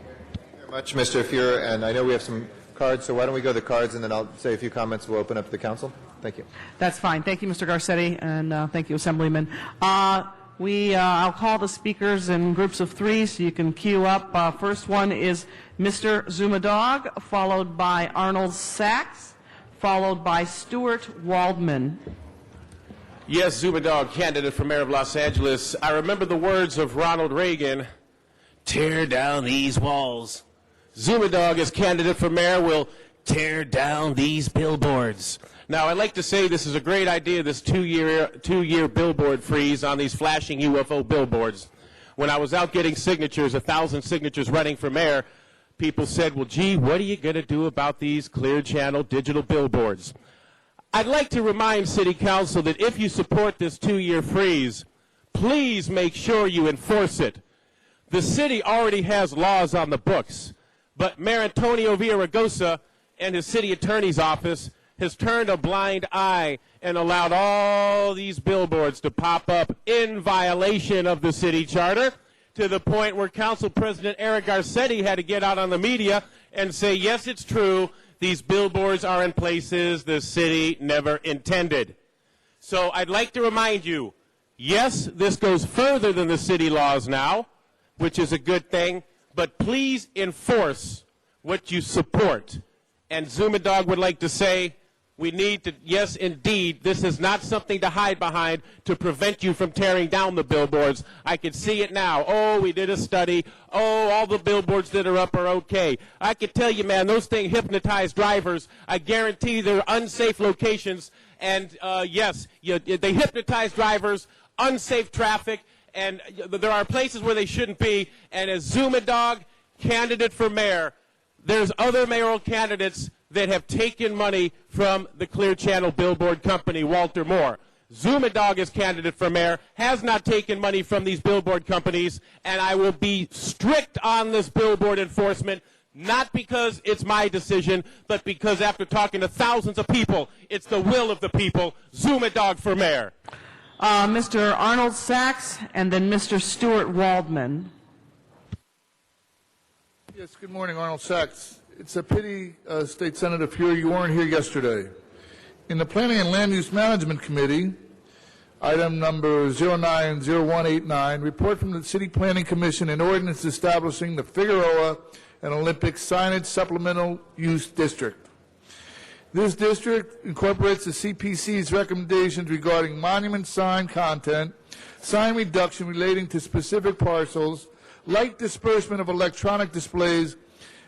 S1: you very much, Mr. Fuhrer, and I know we have some cards, so why don't we go to the cards, and then I'll say a few comments. We'll open up to the council. Thank you.
S20: That's fine. Thank you, Mr. Garcetti, and thank you, Assemblyman. I'll call the speakers in groups of 3, so you can queue up. First one is Mr. Zumadog, followed by Arnold Sachs, followed by Stuart Waldman.
S12: Yes, Zumadog, candidate for mayor of Los Angeles. I remember the words of Ronald Reagan, tear down these walls. Zumadog, as candidate for mayor, will tear down these billboards. Now, I'd like to say this is a great idea, this two-year billboard freeze on these flashing UFO billboards. When I was out getting signatures, 1,000 signatures running for mayor, people said, well, gee, what are you going to do about these Clear Channel digital billboards? I'd like to remind City Council that if you support this 2-year freeze, please make sure you enforce it. The city already has laws on the books, but Mayor Antonio Villaraigosa and his city attorney's office has turned a blind eye and allowed all these billboards to pop up in violation of the city charter, to the point where Council President Eric Garcetti had to get out on the media and say, yes, it's true, these billboards are in places the city never intended. So I'd like to remind you, yes, this goes further than the city laws now, which is a good thing, but please enforce what you support. And Zumadog would like to say, we need to, yes, indeed, this is not something to hide behind to prevent you from tearing down the billboards. I can see it now. Oh, we did a study. Oh, all the billboards that are up are okay. I can tell you, man, those things hypnotize drivers. I guarantee they're unsafe locations. And, yes, they hypnotize drivers, unsafe traffic, and there are places where they shouldn't be. And as Zumadog, candidate for mayor, there's other mayoral candidates that have taken money from the Clear Channel Billboard Company, Walter Moore. Zumadog, as candidate for mayor, has not taken money from these billboard companies, and I will be strict on this billboard enforcement, not because it's my decision, but because after talking to thousands of people, it's the will of the people. Zumadog for mayor.
S20: Mr. Arnold Sachs, and then Mr. Stuart Waldman.
S14: Yes, good morning, Arnold Sachs. It's a pity, State Senator Fuhrer, you weren't here yesterday. In the Planning and Land Use Management Committee, item number 090189, report from the City Planning Commission and ordinance establishing the Figueroa and Olympic Signage Supplemental Use District. This district incorporates the CPC's recommendations regarding monument sign content, sign reduction relating to specific parcels, light disbursement of electronic displays,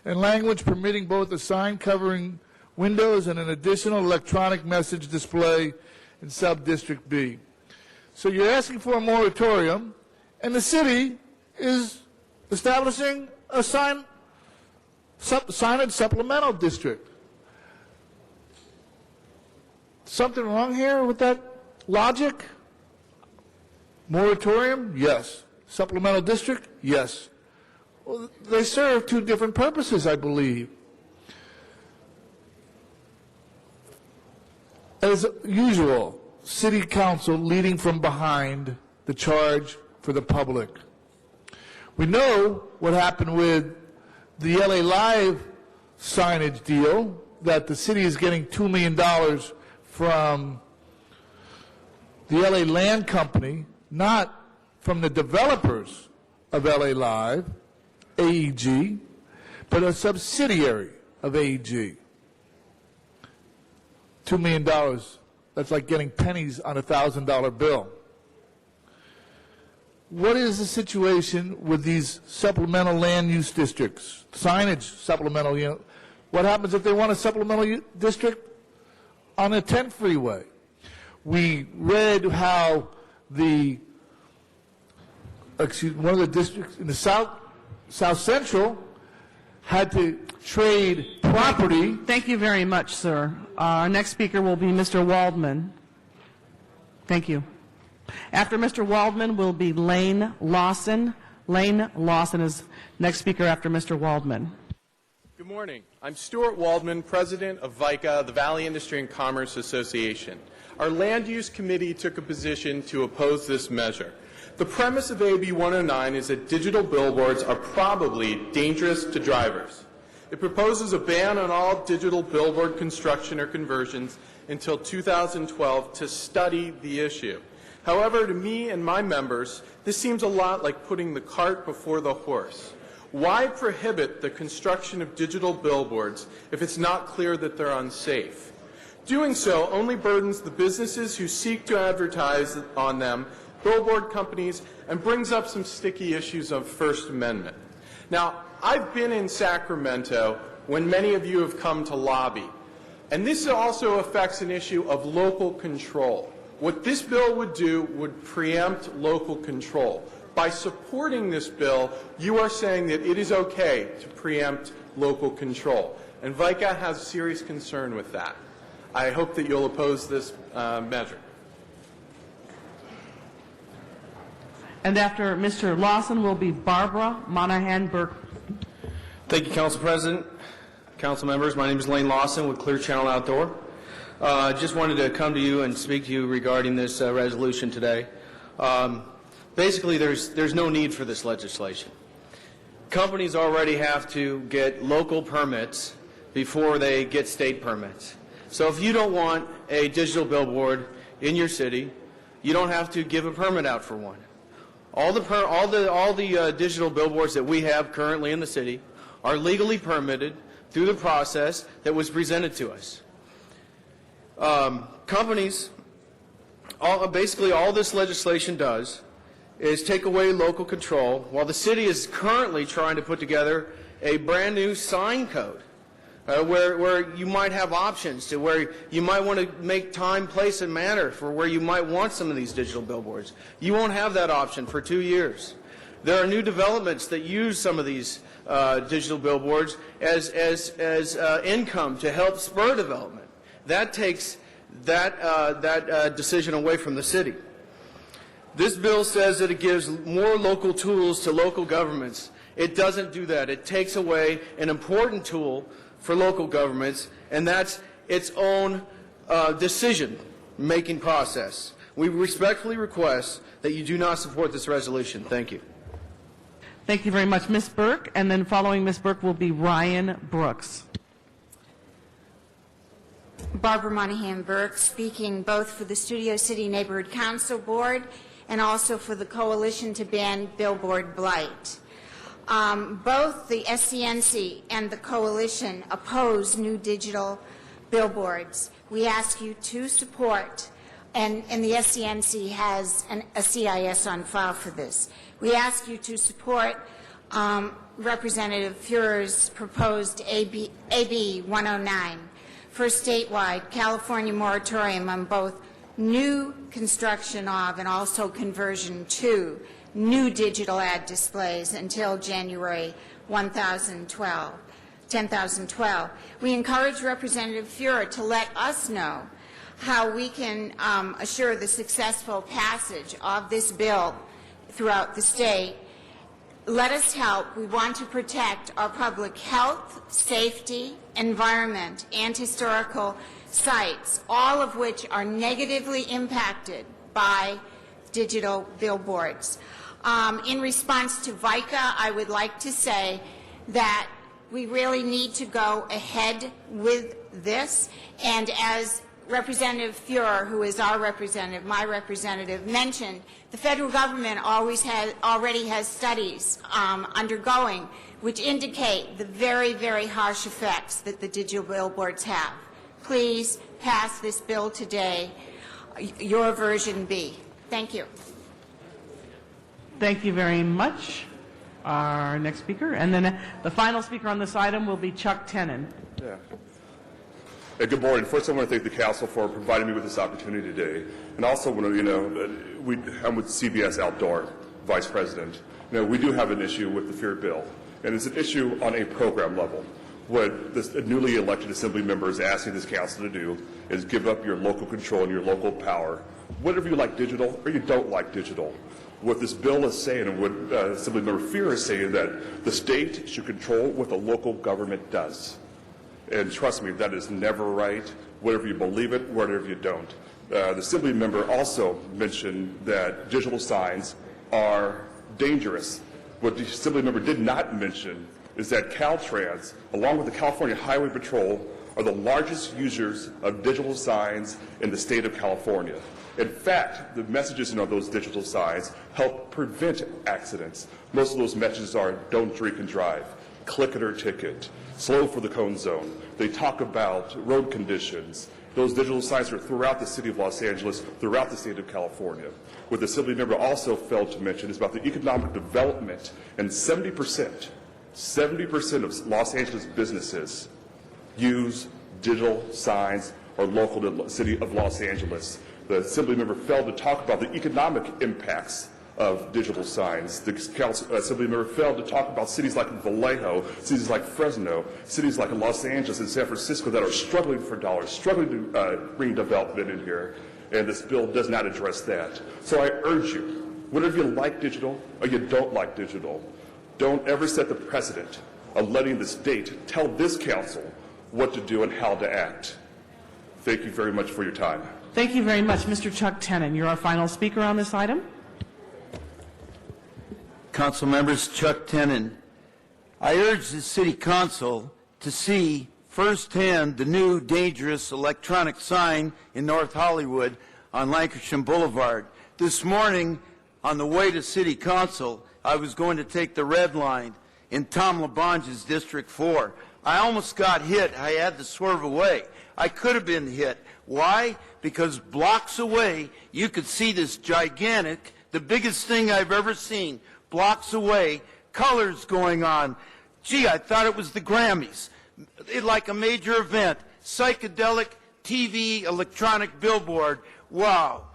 S14: and language permitting both a sign covering windows and an additional electronic message display in Sub-District B. So you're asking for a moratorium, and the city is establishing a signage supplemental district. something wrong here with that logic? Moratorium? Yes. Supplemental district? Yes. Well, they serve two different purposes, I believe. As usual, city council leading from behind the charge for the public. We know what happened with the LA Live signage deal, that the city is getting $2 million from the LA Land Company, not from the developers of LA Live, AEG, but a subsidiary of AEG. $2 million, that's like getting pennies on a $1,000 bill. What is the situation with these supplemental land use districts, signage supplemental, what happens if they want a supplemental district on a 10 freeway? We read how one of the districts in the South Central had to trade property.
S20: Thank you very much, sir. Our next speaker will be Mr. Waldman. Thank you. After Mr. Waldman will be Lane Lawson. Lane Lawson is next speaker after Mr. Waldman.
S5: Good morning. I'm Stuart Waldman, president of VICA, the Valley Industry and Commerce Association. Our Land Use Committee took a position to oppose this measure. The premise of AB 109 is that digital billboards are probably dangerous to drivers. It proposes a ban on all digital billboard construction or conversions until 2012 to study the issue. However, to me and my members, this seems a lot like putting the cart before the horse. Why prohibit the construction of digital billboards if it's not clear that they're unsafe? Doing so only burdens the businesses who seek to advertise on them, billboard companies, and brings up some sticky issues of First Amendment. Now, I've been in Sacramento when many of you have come to lobby, and this also affects an issue of local control. What this bill would do would preempt local control. By supporting this bill, you are saying that it is okay to preempt local control. And VICA has serious concern with that. I hope that you'll oppose this measure.
S20: And after Mr. Lawson will be Barbara Monahan Burke.
S22: Thank you, Council President. Council members, my name is Lane Lawson with Clear Channel Outdoor. I just wanted to come to you and speak to you regarding this resolution today. Basically, there's no need for this legislation. Companies already have to get local permits before they get state permits. So if you don't want a digital billboard in your city, you don't have to give a permit out for one. All the digital billboards that we have currently in the city are legally permitted through the process that was presented to us. Companies, basically all this legislation does is take away local control while the city is currently trying to put together a brand new sign code where you might have options to where you might want to make time, place, and manner for where you might want some of these digital billboards. You won't have that option for 2 years. There are new developments that use some of these digital billboards as income to help spur development. That takes that decision away from the city. This bill says that it gives more local tools to local governments. It doesn't do that. It takes away an important tool for local governments, and that's its own decision-making process. We respectfully request that you do not support this resolution. Thank you.
S20: Thank you very much, Ms. Burke. And then following Ms. Burke will be Ryan Brooks.
S23: Barbara Monahan Burke, speaking both for the Studio City Neighborhood Council Board and also for the Coalition to Ban Billboard Blight. Both the SCNC and the Coalition oppose new digital billboards. We ask you to support, and the SCNC has a CIS on file for this. We ask you to support Representative Furer's proposed AB 109 for a statewide California moratorium on both new construction of and also conversion to new digital ad displays until January 10,012. We encourage Representative Furer to let us know how we can assure the successful passage of this bill throughout the state, let us help. We want to protect our public health, safety, environment, and historical sites, all of which are negatively impacted by digital billboards. In response to VICA, I would like to say that we really need to go ahead with this, and as Representative Fuhrer, who is our representative, my representative, mentioned, the federal government already has studies undergoing which indicate the very, very harsh effects that the digital billboards have. Please pass this bill today, your version B. Thank you.
S20: Thank you very much. Our next speaker, and then the final speaker on this item will be Chuck Tenon.
S4: Yeah. Hey, good morning. First, I want to thank the council for providing me with this opportunity today, and also want to, I'm with CBS Outdoor, Vice President. We do have an issue with the FEAR bill, and it's an issue on a program level. What this newly elected assembly member is asking this council to do is give up your local control and your local power, whatever you like digital or you don't like digital. What this bill is saying, and what Assembly Member Fear is saying, that the state should control what the local government does. And trust me, that is never right, whatever you believe it, whatever you don't. The Assembly Member also mentioned that digital signs are dangerous. What the Assembly Member did not mention is that Caltrans, along with the California Highway Patrol, are the largest users of digital signs in the state of California. In fact, the messages in those digital signs help prevent accidents. Most of those messages are don't drink and drive, click it or ticket, slow for the cone zone. They talk about road conditions. Those digital signs are throughout the city of Los Angeles, throughout the state of California. What the Assembly Member also failed to mention is about the economic development, and 70% of Los Angeles businesses use digital signs are local to the city of Los Angeles. The Assembly Member failed to talk about the economic impacts of digital signs. The Assembly Member failed to talk about cities like Vallejo, cities like Fresno, cities like Los Angeles and San Francisco that are struggling for dollars, struggling to bring development in here, and this bill does not address that. So I urge you, whatever you like digital or you don't like digital, don't ever set the precedent of letting the state tell this council what to do and how to act. Thank you very much for your time.
S20: Thank you very much. Mr. Chuck Tenon, you're our final speaker on this item.
S10: Council members, Chuck Tenon. I urge the City Council to see firsthand the new dangerous electronic sign in North Hollywood on Lankershim Boulevard. This morning, on the way to City Council, I was going to take the red line in Tom LaBonge's District 4. I almost got hit. I had to swerve away. I could have been hit. Why? Because blocks away, you could see this gigantic, the biggest thing I've ever seen, blocks away, colors going on. Gee, I thought it was the Grammys. Like a major event, psychedelic TV, electronic billboard. Wow.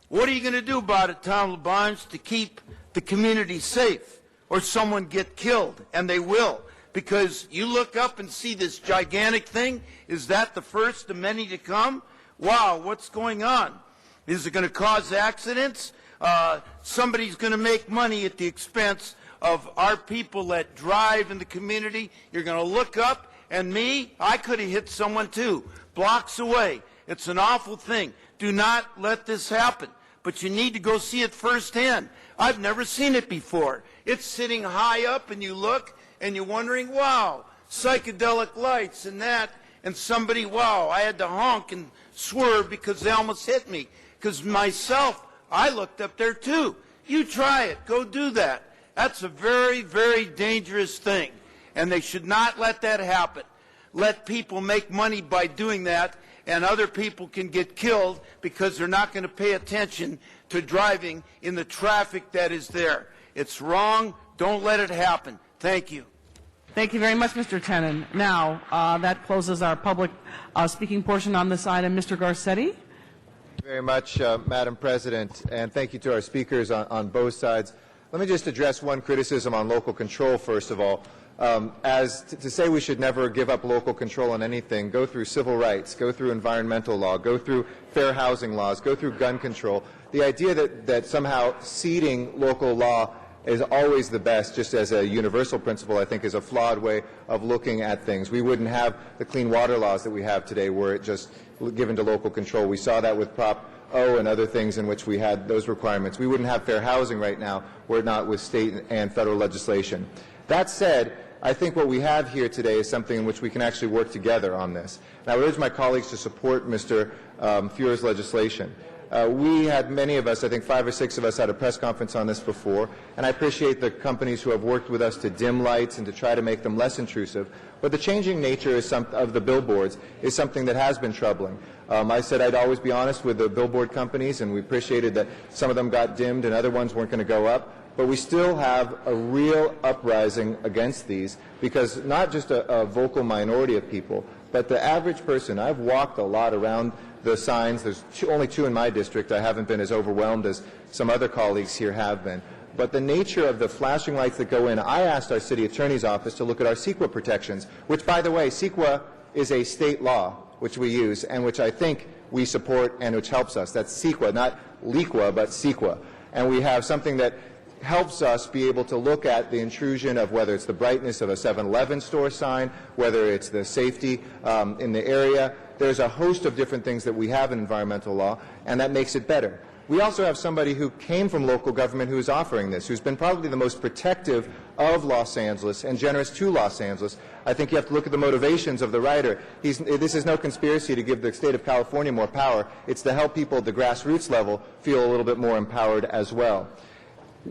S10: What are you going to do about it, Tom LaBonge, to keep the community safe or someone get killed? And they will. Because you look up and see this gigantic thing. Is that the first of many to come? Wow, what's going on? Is it going to cause accidents? Somebody's going to make money at the expense of our people that drive in the community. You're going to look up, and me, I could have hit someone too, blocks away. It's an awful thing. Do not let this happen. But you need to go see it firsthand. I've never seen it before. It's sitting high up, and you look, and you're wondering, wow, psychedelic lights and that, and somebody, wow, I had to honk and swerve because they almost hit me. Because myself, I looked up there too. You try it. Go do that. That's a very, very dangerous thing. And they should not let that happen. Let people make money by doing that, and other people can get killed because they're not going to pay attention to driving in the traffic that is there. It's wrong. Don't let it happen. Thank you.
S20: Thank you very much, Mr. Tenon. Now, that closes our public speaking portion on this item. Mr. Garcetti.
S1: Thank you very much, Madam President, and thank you to our speakers on both sides. Let me just address one criticism on local control, first of all. To say we should never give up local control on anything, go through civil rights, go through environmental law, go through fair housing laws, go through gun control. The idea that somehow ceding local law is always the best, just as a universal principle, I think is a flawed way of looking at things. We wouldn't have the clean water laws that we have today were it just given to local control. We saw that with Prop O and other things in which we had those requirements. We wouldn't have fair housing right now were it not with state and federal legislation. That said, I think what we have here today is something in which we can actually work together on this. And I would urge my colleagues to support Mr. Feuer's legislation. We had, many of us, I think 5 or 6 of us, had a press conference on this before, and I appreciate the companies who have worked with us to dim lights and to try to make them less intrusive. But the changing nature of the billboards is something that has been troubling. I said I'd always be honest with the billboard companies, and we appreciated that some of them got dimmed and other ones weren't going to go up. But we still have a real uprising against these, because not just a vocal minority of people, but the average person. I've walked a lot around the signs. There's only 2 in my district. I haven't been as overwhelmed as some other colleagues here have been. But the nature of the flashing lights that go in, I asked our city attorney's office to look at our CEQA protections, which, by the way, CEQA is a state law which we use and which I think we support and which helps us. That's CEQA, not LEQA, but CEQA. And we have something that helps us be able to look at the intrusion of whether it's the brightness of a 7-Eleven store sign, whether it's the safety in the area. There's a host of different things that we have in environmental law, and that makes it better. We also have somebody who came from local government who is offering this, who's been probably the most protective of Los Angeles and generous to Los Angeles. I think you have to look at the motivations of the writer. This is no conspiracy to give the state of California more power. It's to help people at the grassroots level feel a little bit more empowered as well.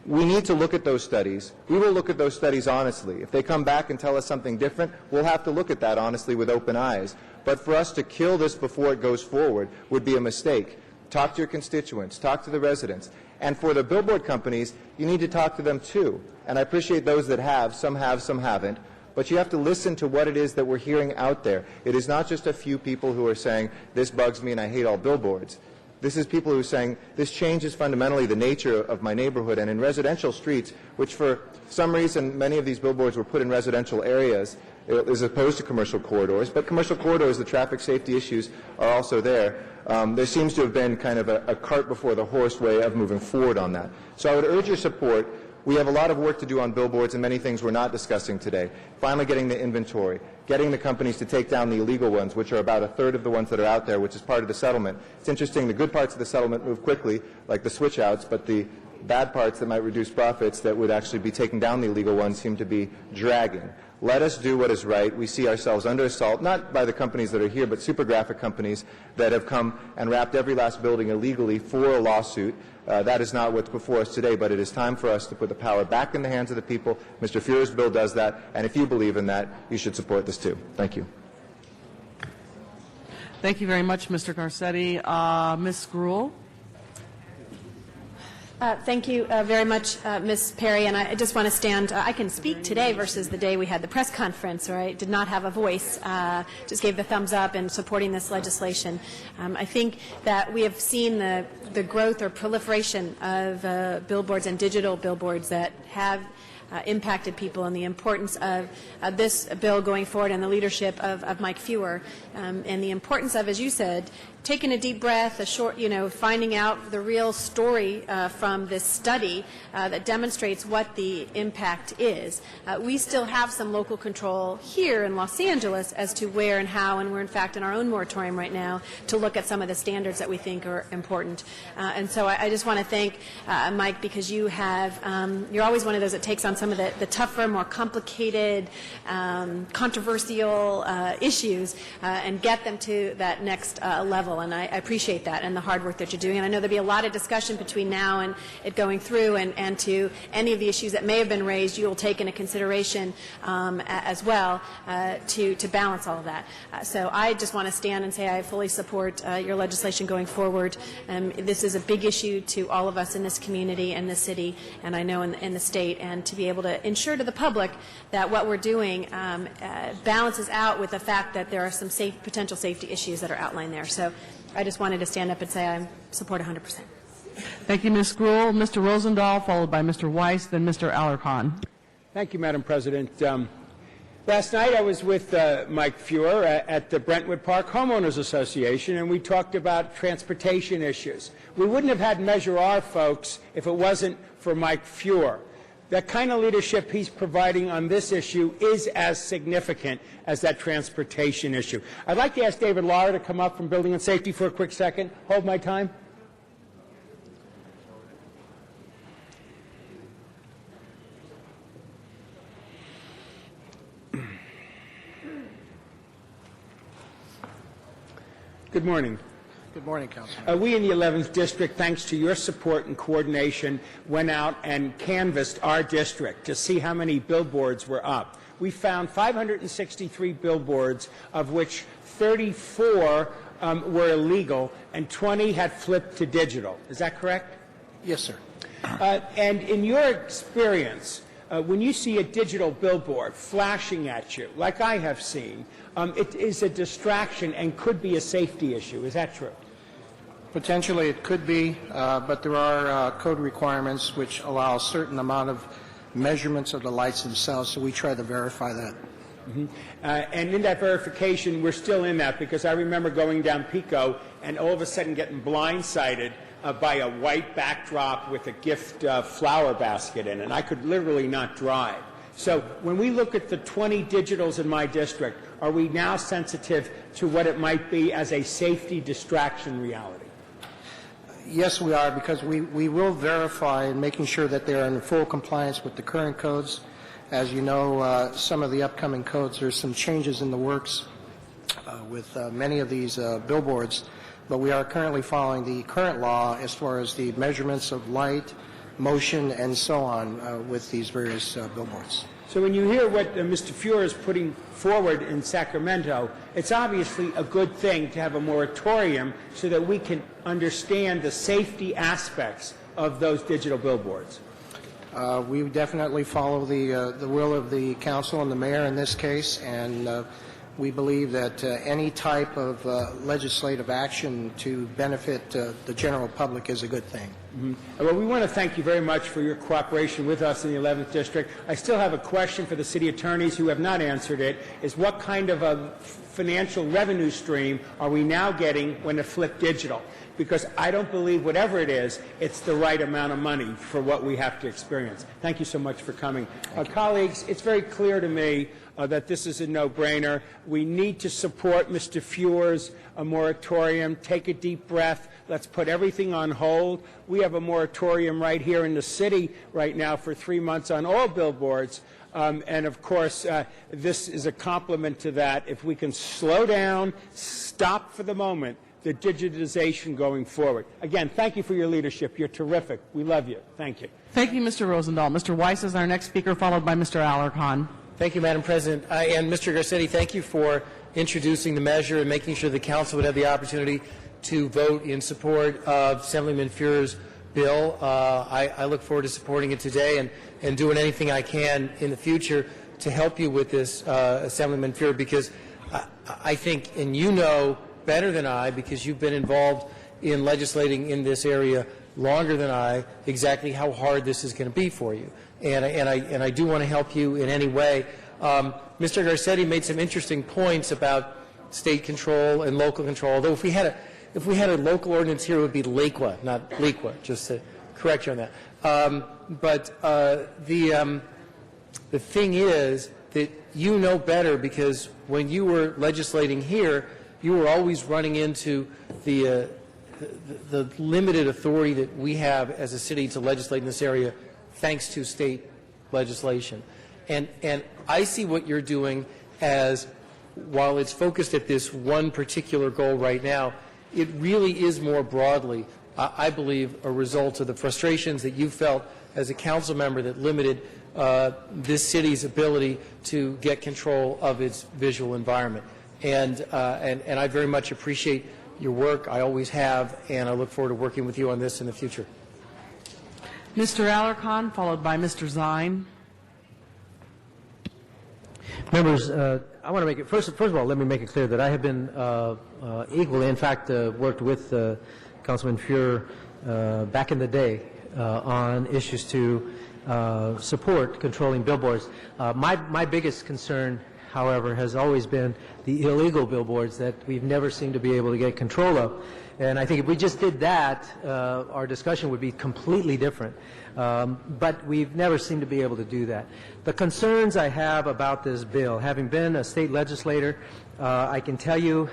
S1: We need to look at those studies. We will look at those studies honestly. If they come back and tell us something different, we'll have to look at that honestly with open eyes. But for us to kill this before it goes forward would be a mistake. Talk to your constituents. Talk to the residents. And for the billboard companies, you need to talk to them too. And I appreciate those that have, some haven't. But you have to listen to what it is that we're hearing out there. It is not just a few people who are saying, this bugs me and I hate all billboards. This is people who are saying, this changes fundamentally the nature of my neighborhood. And in residential streets, which for some reason many of these billboards were put in residential areas as opposed to commercial corridors, but commercial corridors, the traffic safety issues are also there. There seems to have been kind of a cart before the horse way of moving forward on that. So I would urge your support. We have a lot of work to do on billboards and many things we're not discussing today. Finally, getting the inventory, getting the companies to take down the illegal ones, which are about 1/3 of the ones that are out there, which is part of the settlement. It's interesting, the good parts of the settlement move quickly, like the switch outs, but the bad parts that might reduce profits that would actually be taking down the illegal ones seem to be dragging. Let us do what is right. We see ourselves under assault, not by the companies that are here, but super graphic companies that have come and wrapped every last building illegally for a lawsuit. That is not what's before us today, but it is time for us to put the power back in the hands of the people. Mr. Feuer's bill does that, and if you believe in that, you should support this too. Thank you.
S20: Thank you very much, Mr. Garcetti. Ms. Gruhl?
S6: Thank you very much, Ms. Perry, and I just want to stand, I can speak today versus the day we had the press conference, where I did not have a voice, just gave the thumbs up in supporting this legislation. I think that we have seen the growth or proliferation of billboards and digital billboards that have impacted people, and the importance of this bill going forward and the leadership of Mike Feuer, and the importance of, as you said, taking a deep breath, finding out the real story from this study that demonstrates what the impact is. We still have some local control here in Los Angeles as to where and how, and we're in fact in our own moratorium right now to look at some of the standards that we think are important. And so I just want to thank Mike, because you have, you're always one of those that takes on some of the tougher, more complicated, controversial issues and get them to that next level. And I appreciate that and the hard work that you're doing. And I know there'll be a lot of discussion between now and it going through, and to any of the issues that may have been raised, you will take into consideration as well to balance all of that. So I just want to stand and say I fully support your legislation going forward. This is a big issue to all of us in this community and this city, and I know in the state, and to be able to ensure to the public that what we're doing balances out with the fact that there are some potential safety issues that are outlined there. So I just wanted to stand up and say I support 100%.
S20: Thank you, Ms. Gruhl. Mr. Rosendahl, followed by Mr. Weiss, then Mr. Alarcon.
S19: Thank you, Madam President. Last night I was with Mike Fuhr at the Brentwood Park Homeowners Association, and we talked about transportation issues. We wouldn't have had Measure R, folks, if it wasn't for Mike Fuhr. The kind of leadership he's providing on this issue is as significant as that transportation issue. I'd like to ask David Lara to come up from Building and Safety for a quick second. Hold my time. Good morning.
S22: Good morning, Councilman.
S19: We in the 11th District, thanks to your support and coordination, went out and canvassed our district to see how many billboards were up. We found 563 billboards, of which 34 were illegal and 20 had flipped to digital. Is that correct?
S22: Yes, sir.
S19: And in your experience, when you see a digital billboard flashing at you, like I have seen, it is a distraction and could be a safety issue. Is that true?
S22: Potentially it could be, but there are code requirements which allow a certain amount of measurements of the lights themselves, so we try to verify that.
S19: Mm-hmm. And in that verification, we're still in that, because I remember going down Pico and all of a sudden getting blindsided by a white backdrop with a gift flower basket in it, and I could literally not drive. So when we look at the 20 digitals in my district, are we now sensitive to what it might be as a safety distraction reality?
S22: Yes, we are, because we will verify in making sure that they are in full compliance with the current codes. As you know, some of the upcoming codes, there's some changes in the works with many of these billboards, but we are currently following the current law as far as the measurements of light, motion, and so on with these various billboards.
S19: So when you hear what Mr. Fuhr is putting forward in Sacramento, it's obviously a good thing to have a moratorium so that we can understand the safety aspects of those digital billboards.
S22: We definitely follow the will of the council and the mayor in this case, and we believe that any type of legislative action to benefit the general public is a good thing.
S19: Mm-hmm. Well, we want to thank you very much for your cooperation with us in the 11th District. I still have a question for the city attorneys who have not answered it, is what kind of a financial revenue stream are we now getting when it flipped digital? Because I don't believe, whatever it is, it's the right amount of money for what we have to experience. Thank you so much for coming. Colleagues, it's very clear to me that this is a no-brainer. We need to support Mr. Fuhr's moratorium. Take a deep breath. Let's put everything on hold. We have a moratorium right here in the city right now for 3 months on all billboards. And of course, this is a complement to that. If we can slow down, stop for the moment the digitization going forward. Again, thank you for your leadership. You're terrific. We love you. Thank you.
S20: Thank you, Mr. Rosendahl. Mr. Weiss is our next speaker, followed by Mr. Alarcon.
S8: Thank you, Madam President. And Mr. Garcetti, thank you for introducing the measure and making sure the council would have the opportunity to vote in support of Assemblyman Fuhr's bill. I look forward to supporting it today and doing anything I can in the future to help you with this, Assemblyman Fuhr, because I think, and you know better than I, because you've been involved in legislating in this area longer than I, exactly how hard this is going to be for you. And I do want to help you in any way. Mr. Garcetti made some interesting points about state control and local control. Although if we had a local ordinance here, it would be LAQUA, not LEQUA, just to correct you on that. But the thing is that you know better, because when you were legislating here, you were always running into the limited authority that we have as a city to legislate in this area, thanks to state legislation. And I see what you're doing as, while it's focused at this one particular goal right now, it really is more broadly, I believe, a result of the frustrations that you felt as a council member that limited this city's ability to get control of its visual environment. And I very much appreciate your work. I always have, and I look forward to working with you on this in the future.
S20: Mr. Alarcon, followed by Mr. Zine.
S9: Members, I want to make it, first of all, let me make it clear that I have been equally, in fact, worked with Councilman Fuhr back in the day on issues to support controlling billboards. My biggest concern, however, has always been the illegal billboards that we've never seemed to be able to get control of. And I think if we just did that, our discussion would be completely different. But we've never seemed to be able to do that. The concerns I have about this bill, having been a state legislator, I can tell you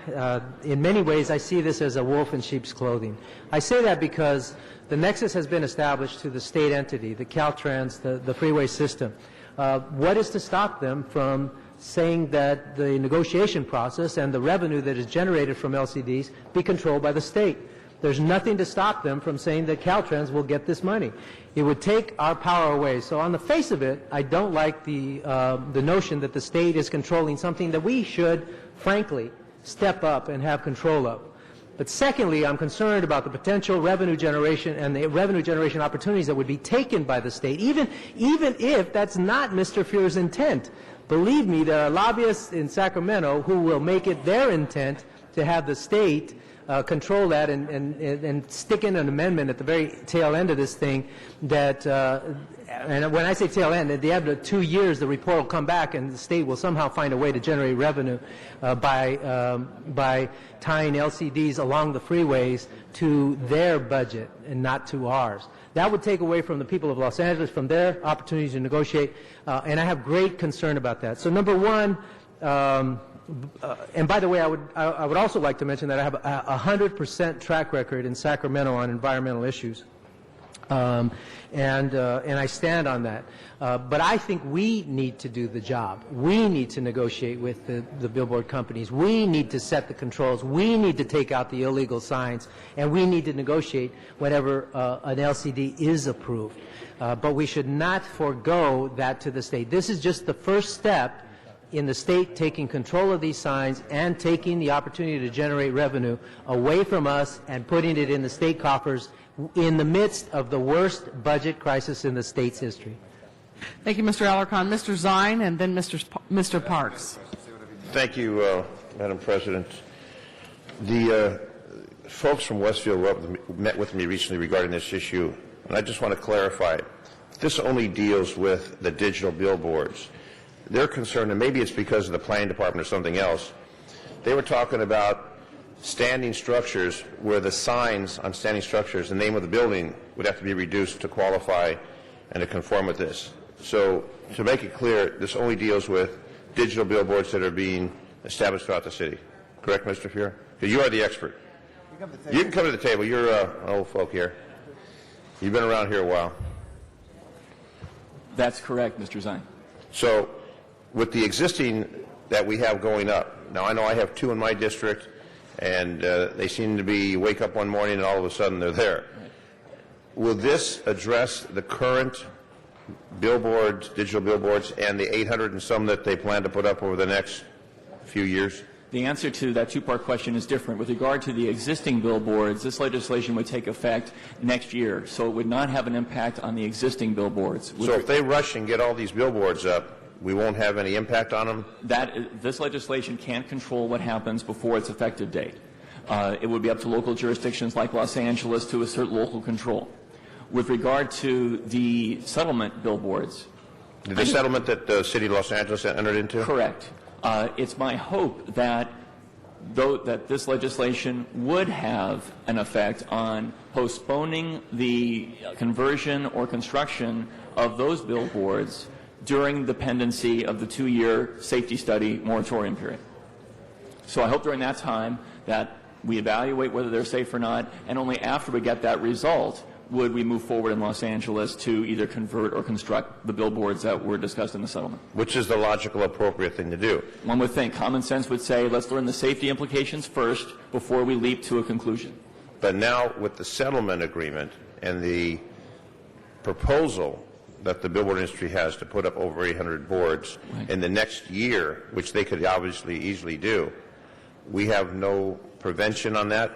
S9: in many ways I see this as a wolf in sheep's clothing. I say that because the nexus has been established to the state entity, the Caltrans, the freeway system. What is to stop them from saying that the negotiation process and the revenue that is generated from LCDs be controlled by the state? There's nothing to stop them from saying that Caltrans will get this money. It would take our power away. So on the face of it, I don't like the notion that the state is controlling something that we should, frankly, step up and have control of. But secondly, I'm concerned about the potential revenue generation and the revenue generation opportunities that would be taken by the state, even if that's not Mr. Fuhr's intent. Believe me, there are lobbyists in Sacramento who will make it their intent to have the state control that and stick in an amendment at the very tail end of this thing that, and when I say tail end, at the end of 2 years, the report will come back and the state will somehow find a way to generate revenue by tying LCDs along the freeways to their budget and not to ours. That would take away from the people of Los Angeles, from their opportunities to negotiate, and I have great concern about that. So number one, and by the way, I would also like to mention that I have a 100% track record in Sacramento on environmental issues, and I stand on that. But I think we need to do the job. We need to negotiate with the billboard companies. We need to set the controls. We need to take out the illegal signs, and we need to negotiate whenever an LCD is approved. But we should not forego that to the state. This is just the first step in the state taking control of these signs and taking the opportunity to generate revenue away from us and putting it in the state coffers in the midst of the worst budget crisis in the state's history.
S20: Thank you, Mr. Alarcon. Mr. Zine, and then Mr. Parks.
S11: Thank you, Madam President. The folks from Westfield met with me recently regarding this issue, and I just want to clarify. This only deals with the digital billboards. They're concerned, and maybe it's because of the planning department or something else, they were talking about standing structures where the signs on standing structures, the name of the building, would have to be reduced to qualify and to conform with this. So to make it clear, this only deals with digital billboards that are being established throughout the city. Correct, Mr. Fuhr? Because you are the expert. You can come to the table. You're an old folk here. You've been around here a while.
S21: That's correct, Mr. Zine.
S11: So with the existing that we have going up, now I know I have 2 in my district, and they seem to be wake up one morning and all of a sudden they're there. Right. Will this address the current billboards, digital billboards, and the 800 and some that they plan to put up over the next few years?
S21: The answer to that two-part question is different. With regard to the existing billboards, this legislation would take effect next year, so it would not have an impact on the existing billboards.
S11: So if they rush and get all these billboards up, we won't have any impact on them?
S21: This legislation can't control what happens before its effective date. It would be up to local jurisdictions like Los Angeles to assert local control. With regard to the settlement billboards...
S11: The settlement that the city of Los Angeles entered into?
S21: Correct. It's my hope that this legislation would have an effect on postponing the conversion or construction of those billboards during the pendency of the 2-year safety study moratorium period. So I hope during that time that we evaluate whether they're safe or not, and only after we get that result would we move forward in Los Angeles to either convert or construct the billboards that were discussed in the settlement.
S11: Which is the logical, appropriate thing to do?
S21: One would think common sense would say let's learn the safety implications first before we leap to a conclusion.
S11: But now with the settlement agreement and the proposal that the billboard industry has to put up over 800 boards in the next year, which they could obviously easily do, we have no prevention on that?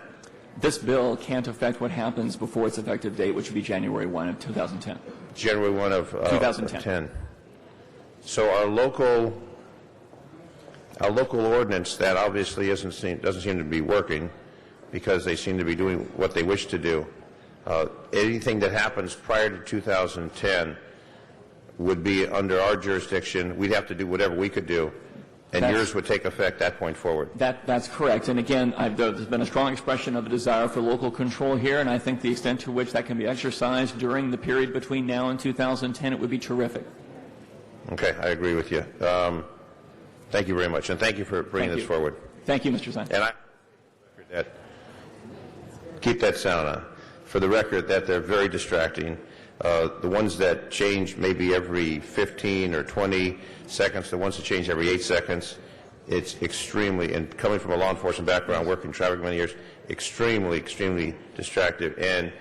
S21: This bill can't affect what happens before its effective date, which would be January 1 of 2010.
S11: January 1 of
S21: 2010.
S11: So our local ordinance that obviously doesn't seem to be working because they seem to be doing what they wish to do. Anything that happens prior to 2010 would be under our jurisdiction. We'd have to do whatever we could do, and yours would take effect that point forward.
S21: That's correct. And again, there's been a strong expression of a desire for local control here, and I think the extent to which that can be exercised during the period between now and 2010, it would be terrific.
S11: Okay, I agree with you. Thank you very much, and thank you for bringing this forward.
S21: Thank you, Mr. Zine.
S11: And keep that sound on. For the record, that they're very distracting. The ones that change maybe every 15 or 20 seconds, the ones that change every 8 seconds, it's extremely, and coming from a law enforcement background, working traffic for many years, extremely distractive. And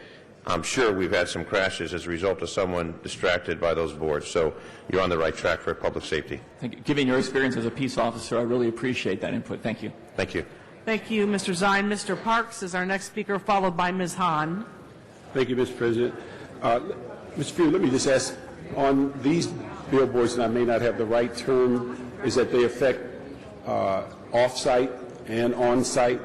S11: I'm sure we've had some crashes as a result of someone distracted by those boards. So you're on the right track for public safety.
S21: Thank you. Given your experience as a peace officer, I really appreciate that input. Thank you.
S11: Thank you.
S20: Thank you, Mr. Zine. Mr. Parks is our next speaker, followed by Ms. Hahn.
S19: Thank you, Mr. President. Mr. Few, let me just ask, on these billboards, and I may not have the right term, is that they affect off-site and on-site?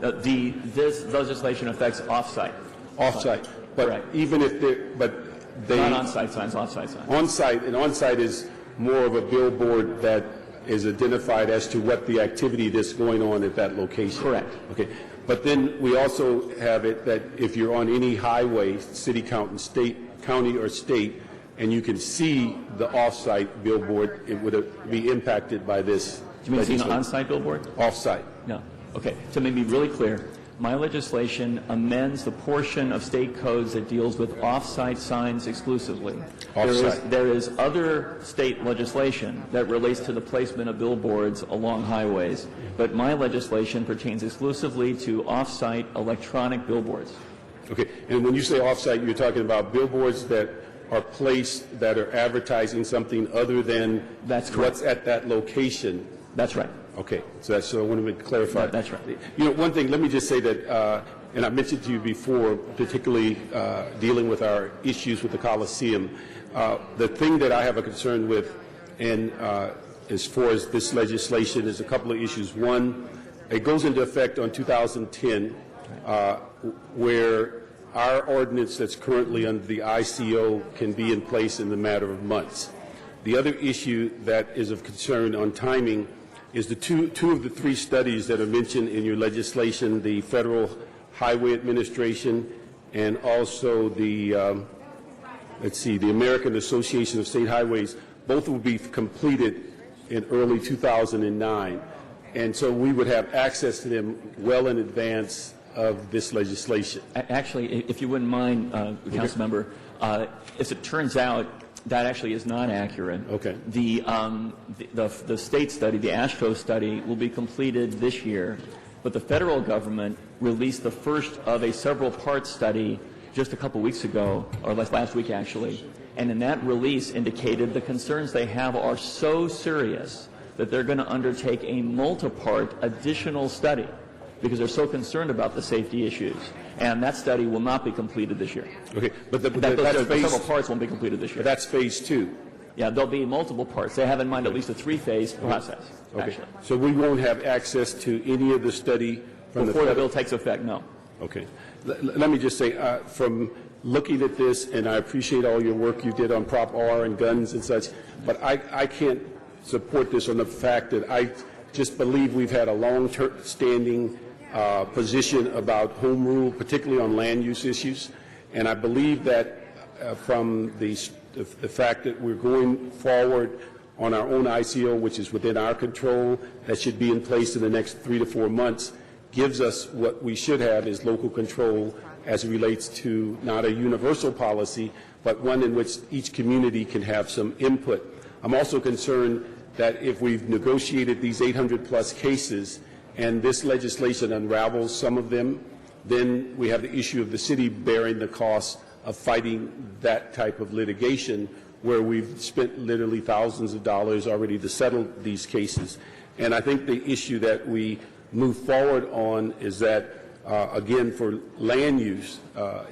S21: This legislation affects off-site.
S19: Off-site, but
S21: correct.
S19: Even if they
S21: not on-site signs, off-site signs.
S19: On-site, and on-site is more of a billboard that is identified as to what the activity that's going on at that location.
S21: Correct.
S19: Okay. But then we also have it that if you're on any highway, city, county, or state, and you can see the off-site billboard, it would be impacted by this.
S21: Do you mean see an on-site billboard?
S19: Off-site.
S21: No. Okay. To make me really clear, my legislation amends the portion of state codes that deals with off-site signs exclusively. There is other state legislation that relates to the placement of billboards along highways, but my legislation pertains exclusively to off-site electronic billboards.
S19: Okay. And when you say off-site, you're talking about billboards that are placed that are advertising something other than what's at that location.
S21: That's right.
S19: Okay, so I wanted to clarify.
S21: That's right.
S19: You know, one thing, let me just say that, and I mentioned to you before, particularly dealing with our issues with the Coliseum, the thing that I have a concern with, and as far as this legislation, is a couple of issues. One, it goes into effect on 2010, where our ordinance that's currently under the ICO can be in place in the matter of months. The other issue that is of concern on timing is the two of the three studies that are mentioned in your legislation, the Federal Highway Administration and also the, the American Association of State Highways. Both will be completed in early 2009. And so we would have access to them well in advance of this legislation.
S21: Actually, if you wouldn't mind, Council Member, as it turns out, that actually is not accurate.
S19: Okay.
S21: The state study, the AASHTO study, will be completed this year, but the federal government released the first of a several-part study just a couple weeks ago, or last week actually, and in that release indicated the concerns they have are so serious that they're going to undertake a multi-part additional study because they're so concerned about the safety issues. And that study will not be completed this year.
S19: Okay, but the
S21: several parts won't be completed this year.
S19: But that's phase 2.
S21: Yeah, there'll be multiple parts. They have in mind at least a 3-phase process, actually.
S19: So we won't have access to any of the study from
S21: before the bill takes effect, no.
S19: Okay. Let me just say, from looking at this, and I appreciate all your work you did on Prop R and guns and such, but I can't support this on the fact that I just believe we've had a long-standing position about home rule, particularly on land use issues. And I believe that from the fact that we're going forward on our own ICO, which is within our control, that should be in place in the next 3 to 4 months, gives us what we should have is local control as it relates to not a universal policy, but one in which each community can have some input. I'm also concerned that if we've negotiated these 800-plus cases and this legislation unravels some of them, then we have the issue of the city bearing the cost of fighting that type of litigation where we've spent literally thousands of dollars already to settle these cases. And I think the issue that we move forward on is that, again, for land use,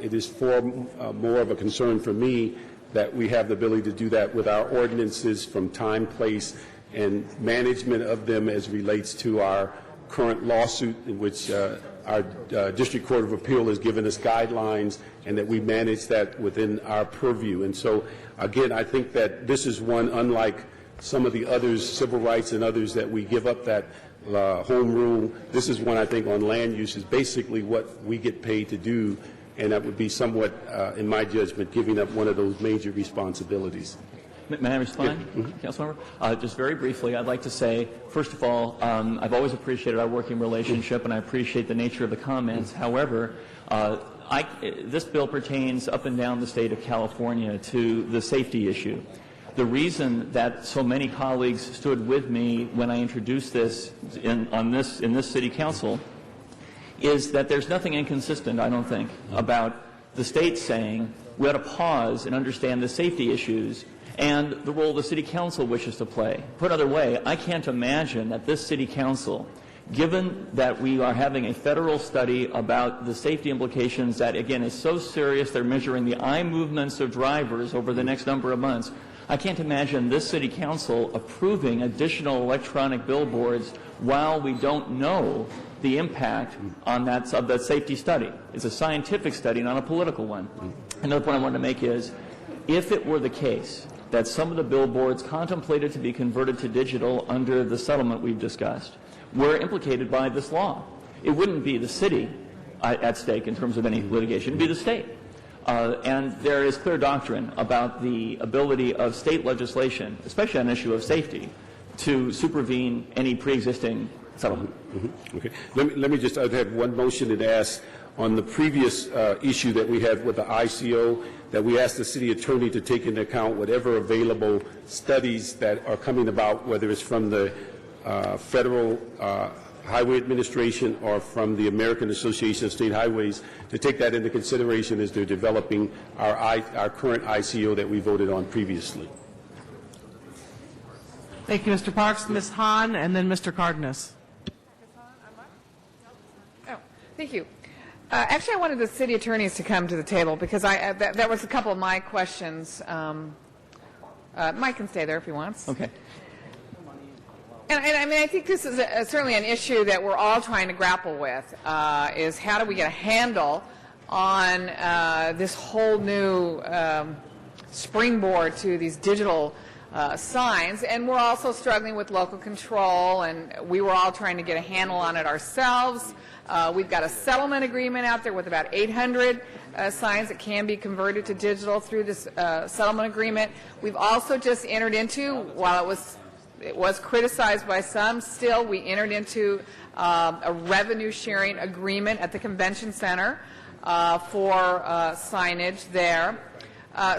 S19: it is far more of a concern for me that we have the ability to do that with our ordinances from time, place, and management of them as relates to our
S13: current lawsuit in which our District Court of Appeal has given us guidelines, and that we manage that within our purview. And so, again, I think that this is one, unlike some of the others, civil rights and others, that we give up that home rule. This is one, I think, on land use is basically what we get paid to do, and that would be somewhat, in my judgment, giving up one of those major responsibilities.
S21: May I respond, Councilmember? Just very briefly, I'd like to say, first of all, I've always appreciated our working relationship, and I appreciate the nature of the comments. However, this bill pertains up and down the state of California to the safety issue. The reason that so many colleagues stood with me when I introduced this in this city council is that there's nothing inconsistent, I don't think, about the state saying we ought to pause and understand the safety issues and the role the city council wishes to play. Put another way, I can't imagine that this city council, given that we are having a federal study about the safety implications that, again, is so serious, they're measuring the eye movements of drivers over the next number of months, I can't imagine this city council approving additional electronic billboards while we don't know the impact on of that safety study. It's a scientific study, not a political one. Another point I wanted to make is, if it were the case that some of the billboards contemplated to be converted to digital under the settlement we've discussed were implicated by this law, it wouldn't be the city at stake in terms of any litigation, it would be the state. And there is clear doctrine about the ability of state legislation, especially on an issue of safety, to supervene any pre-existing settlement.
S13: Okay. Let me just have one motion to ask on the previous issue that we had with the ICO, that we asked the city attorney to take into account whatever available studies that are coming about, whether it's from the Federal Highway Administration or from the American Association of State Highways, to take that into consideration as they're developing our current ICO that we voted on previously.
S20: Thank you, Mr. Parks. Ms. Hahn, and then Mr. Cardenas.
S15: Thank you. Actually, I wanted the city attorneys to come to the table because that was a couple of my questions. Mike can stay there if he wants.
S21: Okay.
S15: And I mean, I think this is certainly an issue that we're all trying to grapple with, is how do we get a handle on this whole new springboard to these digital signs. And we're also struggling with local control, and we were all trying to get a handle on it ourselves. We've got a settlement agreement out there with about 800 signs that can be converted to digital through this settlement agreement. We've also just entered into, while it was criticized by some, still we entered into a revenue sharing agreement at the convention center for signage there.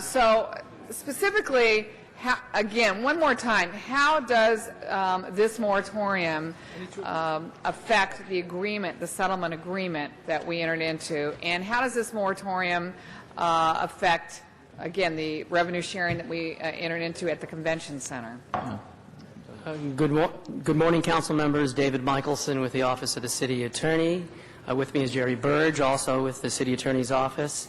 S15: So specifically, again, one more time, how does this moratorium affect the agreement, the settlement agreement that we entered into, and how does this moratorium affect, again, the revenue sharing that we entered into at the convention center?
S16: Good morning, council members. David Michelson with the Office of the City Attorney. With me is Jerry Burge, also with the City Attorney's Office.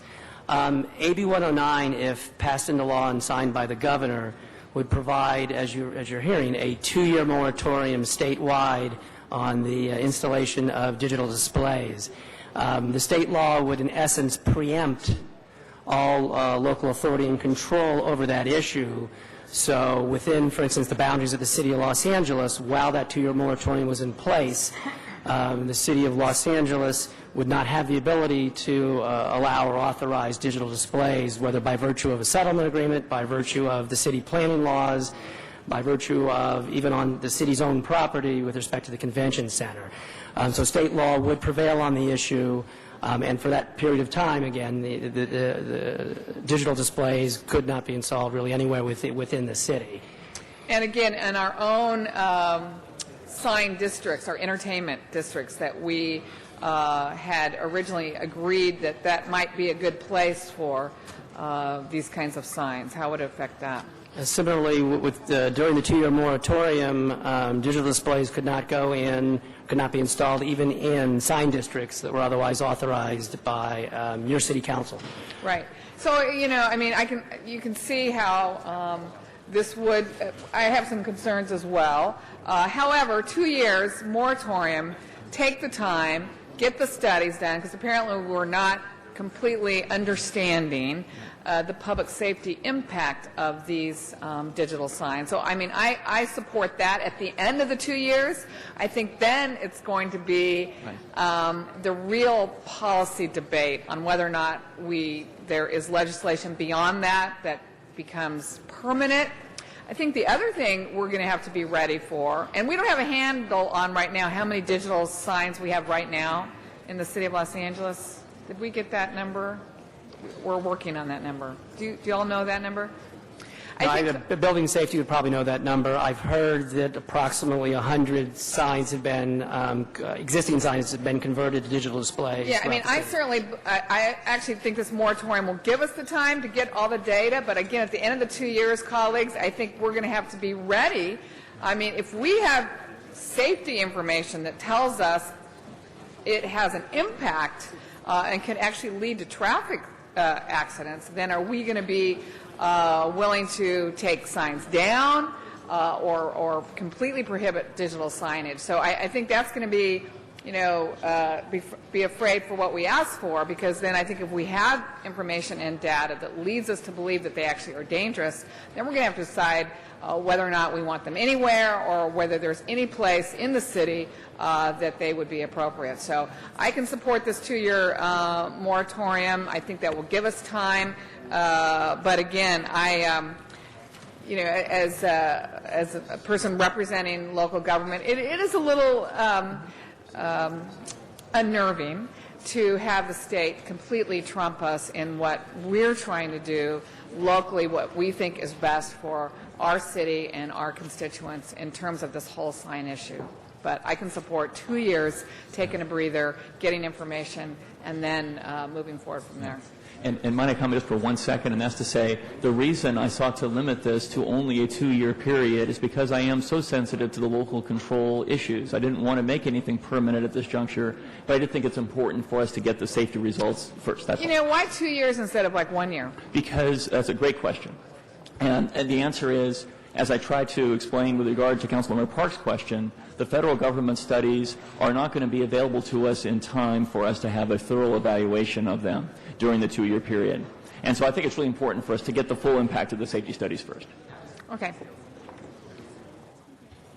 S16: AB 109, if passed into law and signed by the governor, would provide, as you're hearing, a 2-year moratorium statewide on the installation of digital displays. The state law would, in essence, preempt all local authority and control over that issue. So within, for instance, the boundaries of the City of Los Angeles, while that 2-year moratorium was in place, the City of Los Angeles would not have the ability to allow or authorize digital displays, whether by virtue of a settlement agreement, by virtue of the city planning laws, by virtue of even on the city's own property with respect to the convention center. So state law would prevail on the issue. And for that period of time, again, the digital displays could not be installed really anywhere within the city.
S15: And again, in our own sign districts, our entertainment districts, that we had originally agreed that might be a good place for these kinds of signs. How would it affect that?
S16: Similarly, during the 2-year moratorium, digital displays could not go in, could not be installed even in sign districts that were otherwise authorized by your city council.
S15: Right. So, you know, I mean, you can see how this would, I have some concerns as well. However, 2 years moratorium take the time, get the studies done, because apparently we're not completely understanding the public safety impact of these digital signs. So, I mean, I support that. At the end of the 2 years, I think then it's going to be the real policy debate on whether or not there is legislation beyond that becomes permanent. I think the other thing we're going to have to be ready for, and we don't have a handle on right now how many digital signs we have right now in the city of Los Angeles. Did we get that number? We're working on that number. Do you all know that number?
S16: The building safety would probably know that number. I've heard that approximately 100 signs have been, existing signs have been converted to digital displays.
S15: Yeah, I mean, I actually think this moratorium will give us the time to get all the data, but again, at the end of the 2 years, colleagues, I think we're going to have to be ready. I mean, if we have safety information that tells us it has an impact and can actually lead to traffic accidents, then are we going to be willing to take signs down or completely prohibit digital signage? So I think that's going to be, be afraid for what we ask for, because then I think if we have information and data that leads us to believe that they actually are dangerous, then we're going to have to decide whether or not we want them anywhere or whether there's any place in the city that they would be appropriate. So I can support this 2-year moratorium. I think that will give us time. But again, as a person representing local government, it is a little unnerving to have the state completely trump us in what we're trying to do locally, what we think is best for our city and our constituents in terms of this whole sign issue. But I can support 2 years, taking a breather, getting information, and then moving forward from there.
S7: And might I comment just for 1 second, and that's to say the reason I sought to limit this to only a 2-year period is because I am so sensitive to the local control issues. I didn't want to make anything permanent at this juncture, but I did think it's important for us to get the safety results first. That's
S15: why 2 years instead of like 1 year?
S7: Because that's a great question. And the answer is, as I tried to explain with regard to Councilmember Park's question, the federal government studies are not going to be available to us in time for us to have a thorough evaluation of them during the 2-year period. And so I think it's really important for us to get the full impact of the safety studies first.
S15: Okay.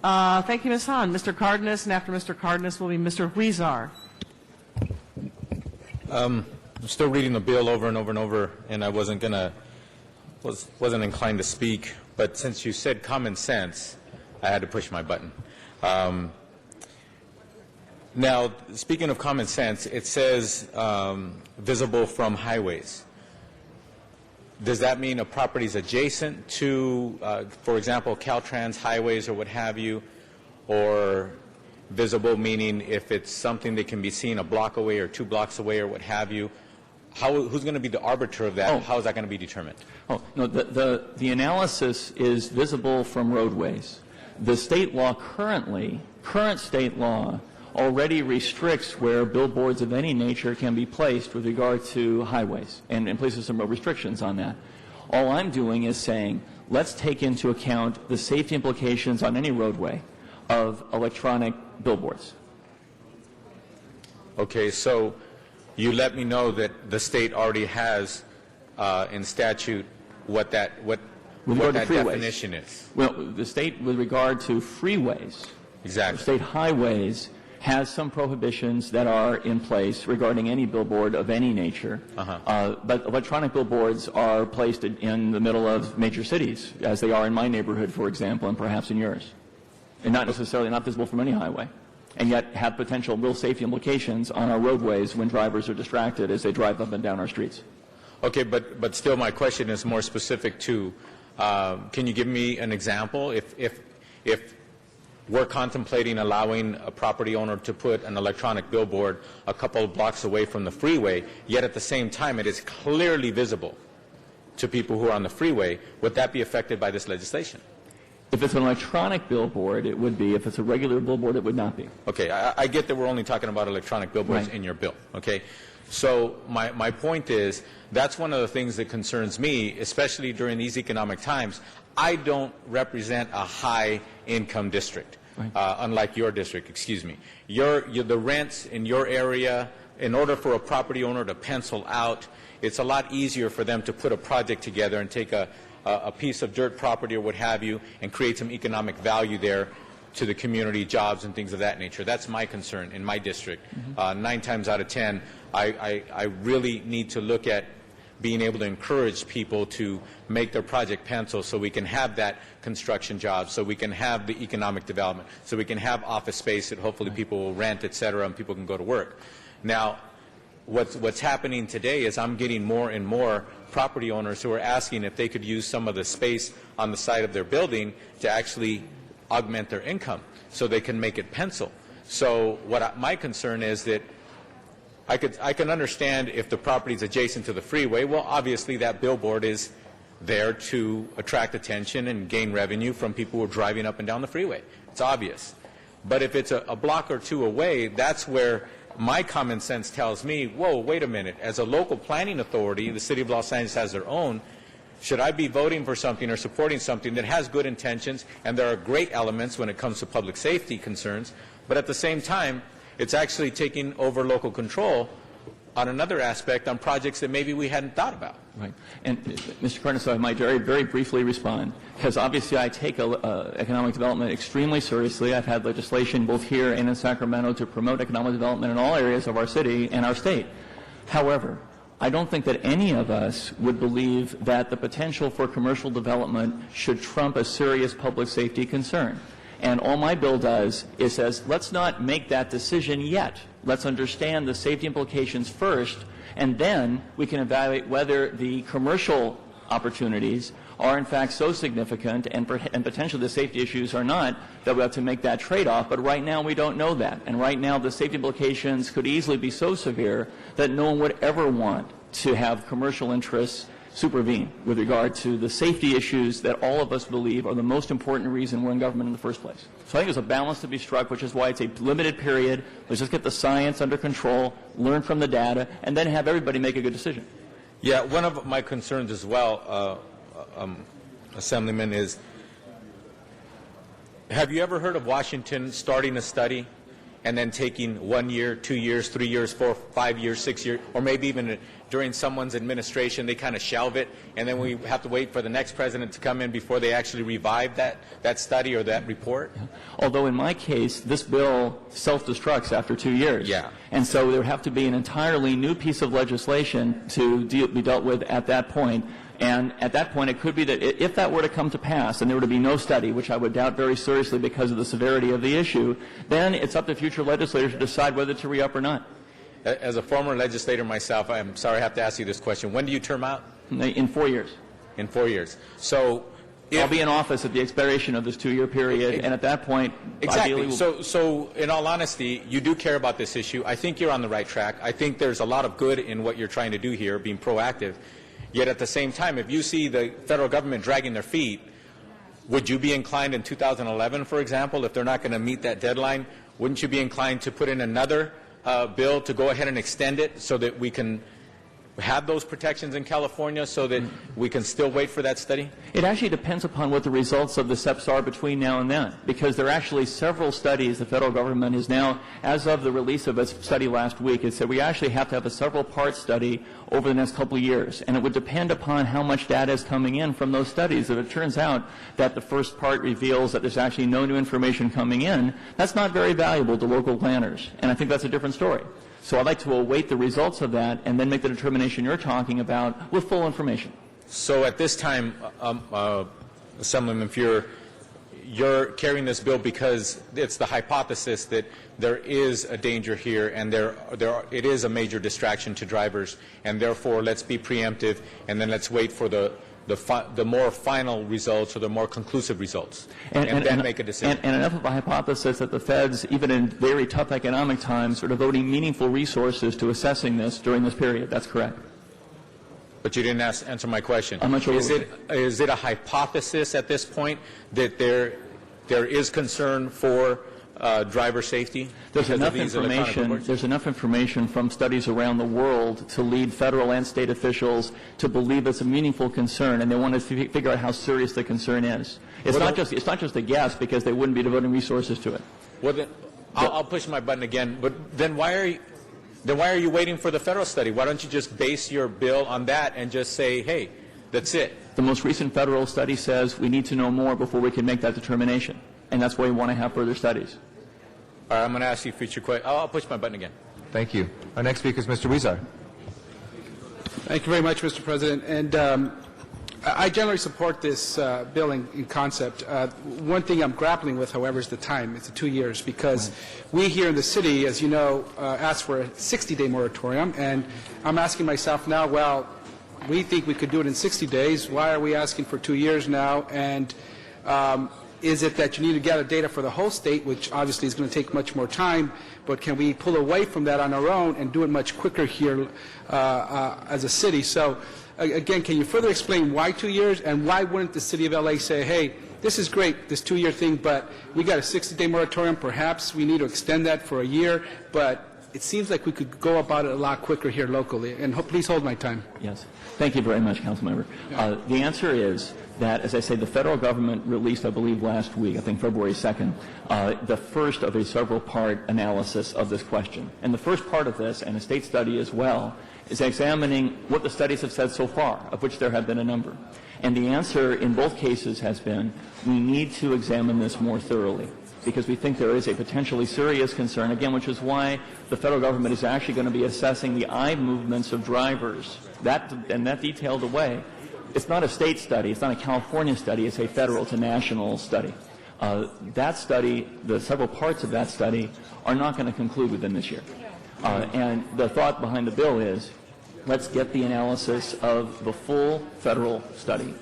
S20: Thank you, Ms. Hahn. Mr. Cardenas, and after Mr. Cardenas will be Mr. Huizar.
S17: I'm still reading the bill over and over and over, and I wasn't inclined to speak, but since you said common sense, I had to push my button. Now, speaking of common sense, it says visible from highways. Does that mean a property is adjacent to, for example, Caltrans highways or what have you, or visible meaning if it's something that can be seen a block away or 2 blocks away or what have you? Who's going to be the arbiter of that? How is that going to be determined?
S7: No, the analysis is visible from roadways. The state law current state law, already restricts where billboards of any nature can be placed with regard to highways and places some restrictions on that. All I'm doing is saying, let's take into account the safety implications on any roadway of electronic billboards.
S17: Okay, so you let me know that the state already has in statute what that definition is.
S7: Well, the state, with regard to freeways,
S17: exactly,
S7: state highways, has some prohibitions that are in place regarding any billboard of any nature. But electronic billboards are placed in the middle of major cities, as they are in my neighborhood, for example, and perhaps in yours, and not necessarily not visible from any highway, and yet have potential real safety implications on our roadways when drivers are distracted as they drive up and down our streets.
S17: Okay, but still my question is more specific to, can you give me an example? If we're contemplating allowing a property owner to put an electronic billboard a couple of blocks away from the freeway, yet at the same time it is clearly visible to people who are on the freeway, would that be affected by this legislation?
S7: If it's an electronic billboard, it would be. If it's a regular billboard, it would not be.
S17: Okay, I get that we're only talking about electronic billboards in your bill, okay? So my point is, that's one of the things that concerns me, especially during these economic times. I don't represent a high-income district. unlike your district, excuse me. The rents in your area, in order for a property owner to pencil out, it's a lot easier for them to put a project together and take a piece of dirt property or what have you and create some economic value there to the community, jobs and things of that nature. That's my concern in my district. 9 times out of 10, I really need to look at being able to encourage people to make their project pencil so we can have that construction job, so we can have the economic development, so we can have office space that hopefully people will rent, et cetera, and people can go to work. Now, what's happening today is I'm getting more and more property owners who are asking if they could use some of the space on the side of their building to actually augment their income so they can make it pencil. So my concern is that I can understand if the property is adjacent to the freeway. Well, obviously that billboard is there to attract attention and gain revenue from people who are driving up and down the freeway. It's obvious. But if it's a block or two away, that's where my common sense tells me, whoa, wait a minute. As a local planning authority, the City of Los Angeles has their own. Should I be voting for something or supporting something that has good intentions, and there are great elements when it comes to public safety concerns, but at the same time, it's actually taking over local control on another aspect on projects that maybe we hadn't thought about.
S7: Right. And Mr. Cardenas, I might very briefly respond, because obviously I take economic development extremely seriously. I've had legislation both here and in Sacramento to promote economic development in all areas of our city and our state. However, I don't think that any of us would believe that the potential for commercial development should trump a serious public safety concern. And all my bill does is says, let's not make that decision yet. Let's understand the safety implications first, and then we can evaluate whether the commercial opportunities are in fact so significant and potentially the safety issues are not, that we have to make that trade-off. But right now we don't know that. And right now the safety implications could easily be so severe that no one would ever want to have commercial interests supervene with regard to the safety issues that all of us believe are the most important reason we're in government in the first place. So I think there's a balance to be struck, which is why it's a limited period. Let's just get the science under control, learn from the data, and then have everybody make a good decision.
S17: Yeah, one of my concerns as well, Assemblyman, is have you ever heard of Washington starting a study and then taking 1 year, 2 years, 3 years, 4, 5 years, 6 years, or maybe even during someone's administration they kind of shelve it, and then we have to wait for the next president to come in before they actually revive that study or that report?
S7: Although in my case, this bill self-destructs after 2 years.
S17: Yeah.
S7: And so there would have to be an entirely new piece of legislation to be dealt with at that point. And at that point, it could be that if that were to come to pass and there were to be no study, which I would doubt very seriously because of the severity of the issue, then it's up to future legislators to decide whether to re-up or not.
S17: As a former legislator myself, I'm sorry I have to ask you this question. When do you term out?
S7: In 4 years.
S17: In 4 years. So
S7: I'll be in office at the expiration of this 2-year period, and at that point,
S17: exactly. So in all honesty, you do care about this issue. I think you're on the right track. I think there's a lot of good in what you're trying to do here, being proactive. Yet at the same time, if you see the federal government dragging their feet, would you be inclined in 2011, for example, if they're not going to meet that deadline, wouldn't you be inclined to put in another bill to go ahead and extend it so that we can have those protections in California so that we can still wait for that study?
S7: It actually depends upon what the results of the SEPs are between now and then, because there are actually several studies the federal government is now, as of the release of its study last week, it said we actually have to have a several-part study over the next couple of years, and it would depend upon how much data is coming in from those studies. If it turns out that the first part reveals that there's actually no new information coming in, that's not very valuable to local planners, and I think that's a different story. So I'd like to await the results of that and then make the determination you're talking about with full information.
S17: So at this time, Assemblyman Feuer, you're carrying this bill because it's the hypothesis that there is a danger here and it is a major distraction to drivers, and therefore let's be preemptive and then let's wait for the more final results or the more conclusive results and then make a decision.
S7: And enough of a hypothesis that the feds, even in very tough economic times, are devoting meaningful resources to assessing this during this period. That's correct.
S17: But you didn't answer my question.
S7: I'm not sure.
S17: Is it a hypothesis at this point that there is concern for driver safety?
S7: There's
S17: because of
S7: enough
S17: these electronic
S7: information.
S17: billboards?
S7: There's enough information from studies around the world to lead federal and state officials to believe it's a meaningful concern, and they want to figure out how serious the concern is. It's not just a guess because they wouldn't be devoting resources to it.
S17: Well, then, I'll push my button again. But then why are you waiting for the federal study? Why don't you just base your bill on that and just say, hey, that's it?
S7: The most recent federal study says we need to know more before we can make that determination, and that's why we want to have further studies.
S17: All right, I'm going to ask you future questions. I'll push my button again.
S1: Thank you. Our next speaker is Mr. Weezar.
S2: Thank you very much, Mr. President. And I generally support this bill in concept. One thing I'm grappling with, however, is the time. It's 2 years because we here in the city, as you know, asked for a 60-day moratorium. And I'm asking myself now, well, we think we could do it in 60 days. Why are we asking for 2 years now? And is it that you need to gather data for the whole state, which obviously is going to take much more time, but can we pull away from that on our own and do it much quicker here as a city? So, again, can you further explain why 2 years, and why wouldn't the city of L.A. say, hey, this is great, this 2-year thing, but we got a 60-day moratorium, perhaps we need to extend that for a year, but it seems like we could go about it a lot quicker here locally. And please hold my time.
S7: Yes. Thank you very much, Councilmember. The answer is that, as I say, the federal government released, I believe, last week, I think February 2nd, the first of a several-part analysis of this question. And the first part of this, and a state study as well, is examining what the studies have said so far, of which there have been a number. And the answer in both cases has been, we need to examine this more thoroughly, because we think there is a potentially serious concern, again, which is why the federal government is actually going to be assessing the eye movements of drivers, and that detailed away. It's not a state study, it's not a California study, it's a federal to national study. That study, the several parts of that study, are not going to conclude within this year. And the thought behind the bill is, let's get the analysis of the full federal study,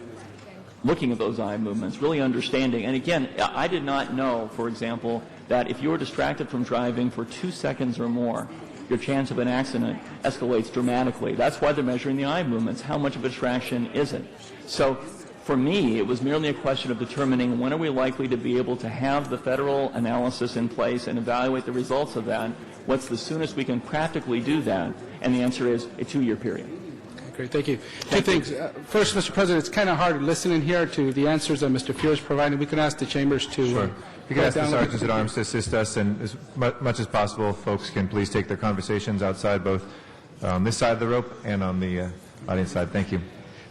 S7: looking at those eye movements, really understanding. And again, I did not know, for example, that if you were distracted from driving for 2 seconds or more, your chance of an accident escalates dramatically. That's why they're measuring the eye movements. How much of a distraction is it? So for me, it was merely a question of determining when are we likely to be able to have the federal analysis in place and evaluate the results of that. What's the soonest we can practically do that? And the answer is a 2-year period.
S2: Great, thank you. Two things. First, Mr. President, it's kind of hard listening here to the answers that Mr. Fuhrer provided. We can ask the chambers to...
S1: Sure. You can ask the sergeants at arms to assist us, and as much as possible, folks can please take their conversations outside, both on this side of the rope and on the audience side. Thank you.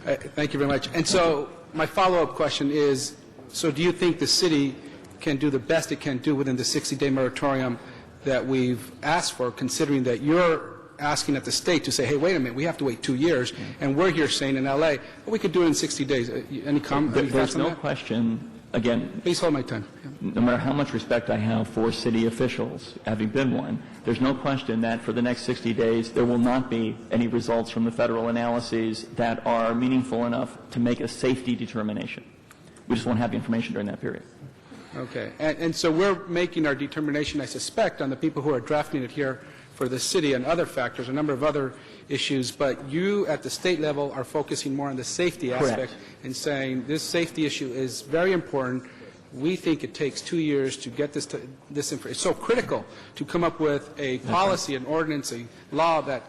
S2: Thank you very much. And so my follow-up question is, so do you think the city can do the best it can do within the 60-day moratorium that we've asked for, considering that you're asking at the state to say, hey, wait a minute, we have to wait 2 years, and we're here saying in L.A., well, we could do it in 60 days. Any comment?
S7: There's no question, again,
S2: please hold my time.
S7: No matter how much respect I have for city officials, having been one, there's no question that for the next 60 days there will not be any results from the federal analyses that are meaningful enough to make a safety determination. We just won't have the information during that period.
S2: Okay. And so we're making our determination, I suspect, on the people who are drafting it here for the city and other factors, a number of other issues, but you at the state level are focusing more on the safety aspect and saying this safety issue is very important. We think it takes 2 years to get this information. It's so critical to come up with a policy, an ordinance, a law that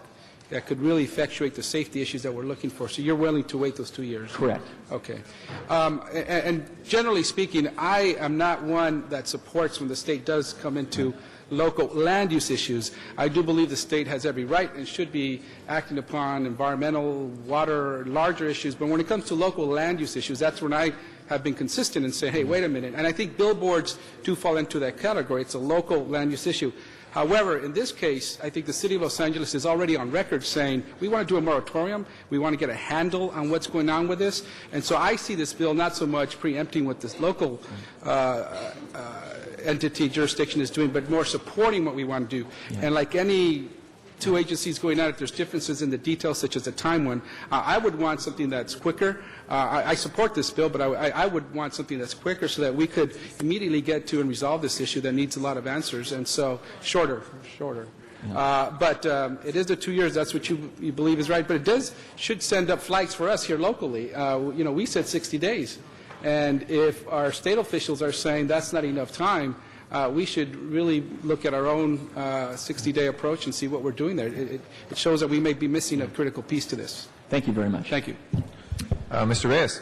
S2: could really effectuate the safety issues that we're looking for. So you're willing to wait those 2 years?
S7: Correct.
S2: Okay. And generally speaking, I am not one that supports when the state does come into local land use issues. I do believe the state has every right and should be acting upon environmental, water, larger issues. But when it comes to local land use issues, that's when I have been consistent and say, hey, wait a minute. And I think billboards do fall into that category. It's a local land use issue. However, in this case, I think the city of Los Angeles is already on record saying we want to do a moratorium. We want to get a handle on what's going on with this. And so I see this bill not so much preempting what this local entity jurisdiction is doing, but more supporting what we want to do. And like any two agencies going at it, there's differences in the details, such as the time one. I would want something that's quicker. I support this bill, but I would want something that's quicker so that we could immediately get to and resolve this issue that needs a lot of answers, and so shorter. But it is the 2 years. That's what you believe is right. But it should send up flags for us here locally. We said 60 days. And if our state officials are saying that's not enough time, we should really look at our own 60-day approach and see what we're doing there. It shows that we may be missing a critical piece to this.
S7: Thank you very much.
S2: Thank you.
S1: Mr. Reyes.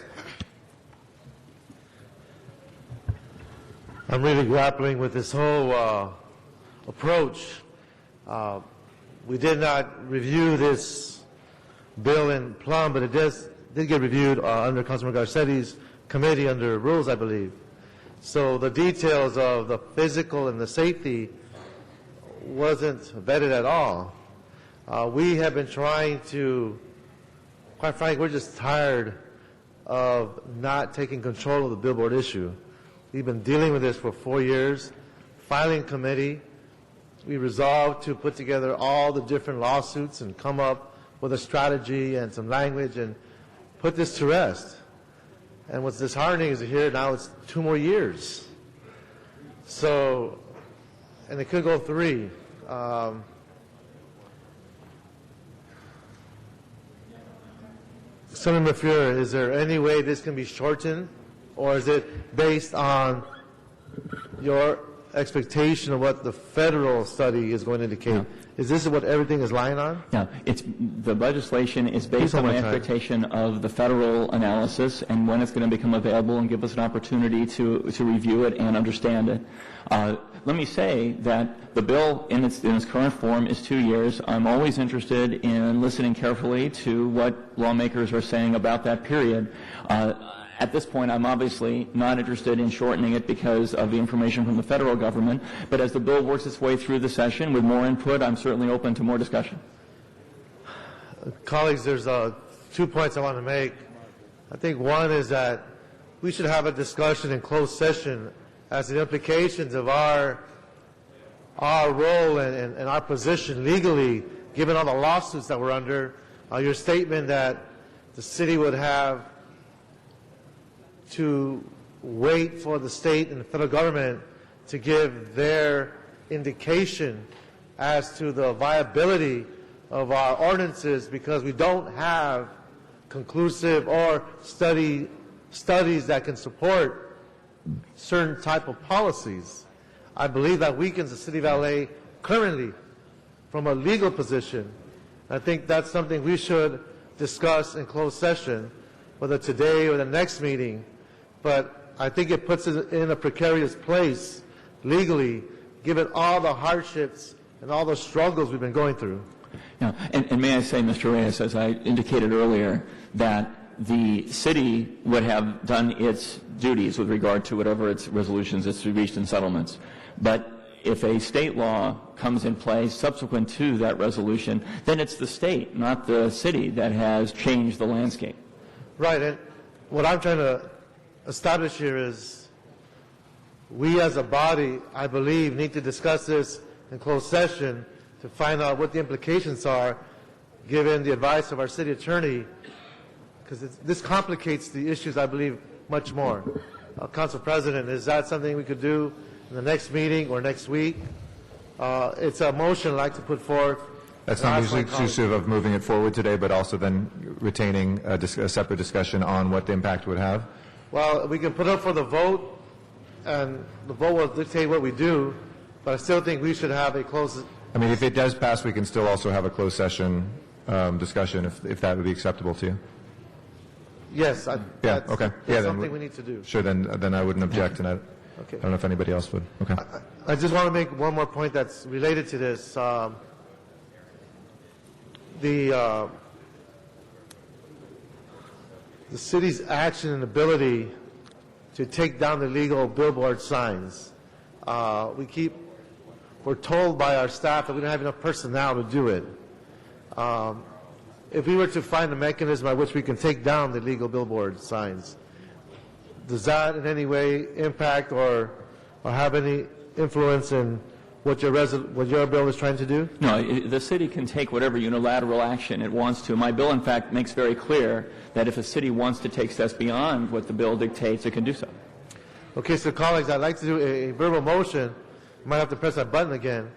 S3: I'm really grappling with this whole approach. We did not review this bill in plumb, but it did get reviewed under Councilman Garcetti's committee under rules, I believe. So the details of the physical and the safety wasn't vetted at all. We have been trying to, quite frankly, we're just tired of not taking control of the billboard issue. We've been dealing with this for 4 years, filing committee. We resolved to put together all the different lawsuits and come up with a strategy and some language and put this to rest. And what's disheartening is to hear now it's 2 more years. So, and it could go 3. Senator Fuhrer, is there any way this can be shortened, or is it based on your expectation of what the federal study is going to indicate? No. Is this what everything is lying on?
S7: No, the legislation is based on the expectation of the federal analysis and when it's going to become available and give us an opportunity to review it and understand it. Let me say that the bill in its current form is 2 years. I'm always interested in listening carefully to what lawmakers are saying about that period. At this point, I'm obviously not interested in shortening it because of the information from the federal government, but as the bill works its way through the session with more input, I'm certainly open to more discussion.
S3: Colleagues, there's 2 points I want to make. I think one is that we should have a discussion in closed session as to the implications of our role and our position legally, given all the lawsuits that we're under. Your statement that the city would have to wait for the state and the federal government to give their indication as to the viability of our ordinances because we don't have conclusive or studies that can support certain type of policies. I believe that weakens the City of LA currently from a legal position. I think that's something we should discuss in closed session, whether today or the next meeting. But I think it puts it in a precarious place legally, given all the hardships and all the struggles we've been going through.
S7: Yeah, and may I say, Mr. Reyes, as I indicated earlier, that the city would have done its duties with regard to whatever its resolutions it's reached in settlements. But if a state law comes in place subsequent to that resolution, then it's the state, not the city, that has changed the landscape.
S3: Right, and what I'm trying to establish here is we as a body, I believe, need to discuss this in closed session to find out what the implications are, given the advice of our city attorney, because this complicates the issues, I believe, much more. Council President, is that something we could do in the next meeting or next week? It's a motion I'd like to put forth.
S1: That's not usually exclusive of moving it forward today, but also then retaining a separate discussion on what the impact would have.
S3: Well, we can put up for the vote, and the vote will dictate what we do, but I still think we should have a closed...
S1: I mean, if it does pass, we can still also have a closed session discussion, if that would be acceptable to you.
S3: Yes,
S1: that's
S3: something we need to do.
S1: Sure, then I wouldn't object, and I don't know if anybody else would. Okay.
S3: I just want to make one more point that's related to this. The city's action and ability to take down the illegal billboard signs. We're told by our staff that we don't have enough personnel to do it. If we were to find a mechanism by which we can take down the illegal billboard signs, does that in any way impact or have any influence in what your bill is trying to do?
S7: No, the city can take whatever unilateral action it wants to. My bill, in fact, makes very clear that if a city wants to take steps beyond what the bill dictates, it can do so.
S3: Okay, so colleagues, I'd like to do a verbal motion. I might have to press that button again.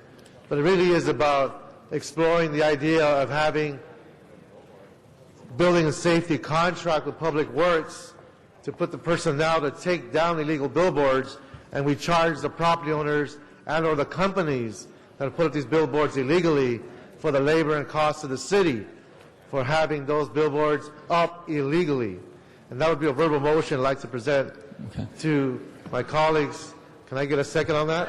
S3: But it really is about exploring the idea of having building and safety contract with Public Works to put the personnel to take down illegal billboards and we charge the property owners and or the companies that have put up these billboards illegally for the labor and costs of the city for having those billboards up illegally. And that would be a verbal motion I'd like to present to my colleagues. Can I get a second on that?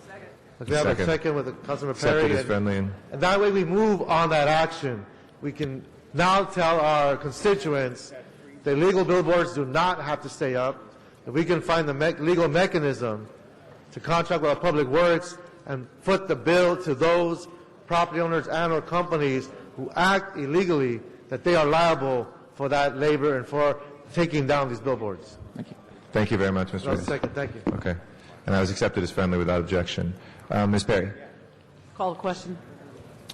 S3: Second. We have a second with Councilman Perry.
S1: Accepted as friendly.
S3: And that way we move on that action. We can now tell our constituents the illegal billboards do not have to stay up. If we can find the legal mechanism to contract with our public works and foot the bill to those property owners and or companies who act illegally, that they are liable for that labor and for taking down these billboards.
S1: Thank you very much, Mr. Reyes.
S3: Second, thank you.
S1: Okay. And that was accepted as friendly without objection. Ms. Perry.
S20: Call the question.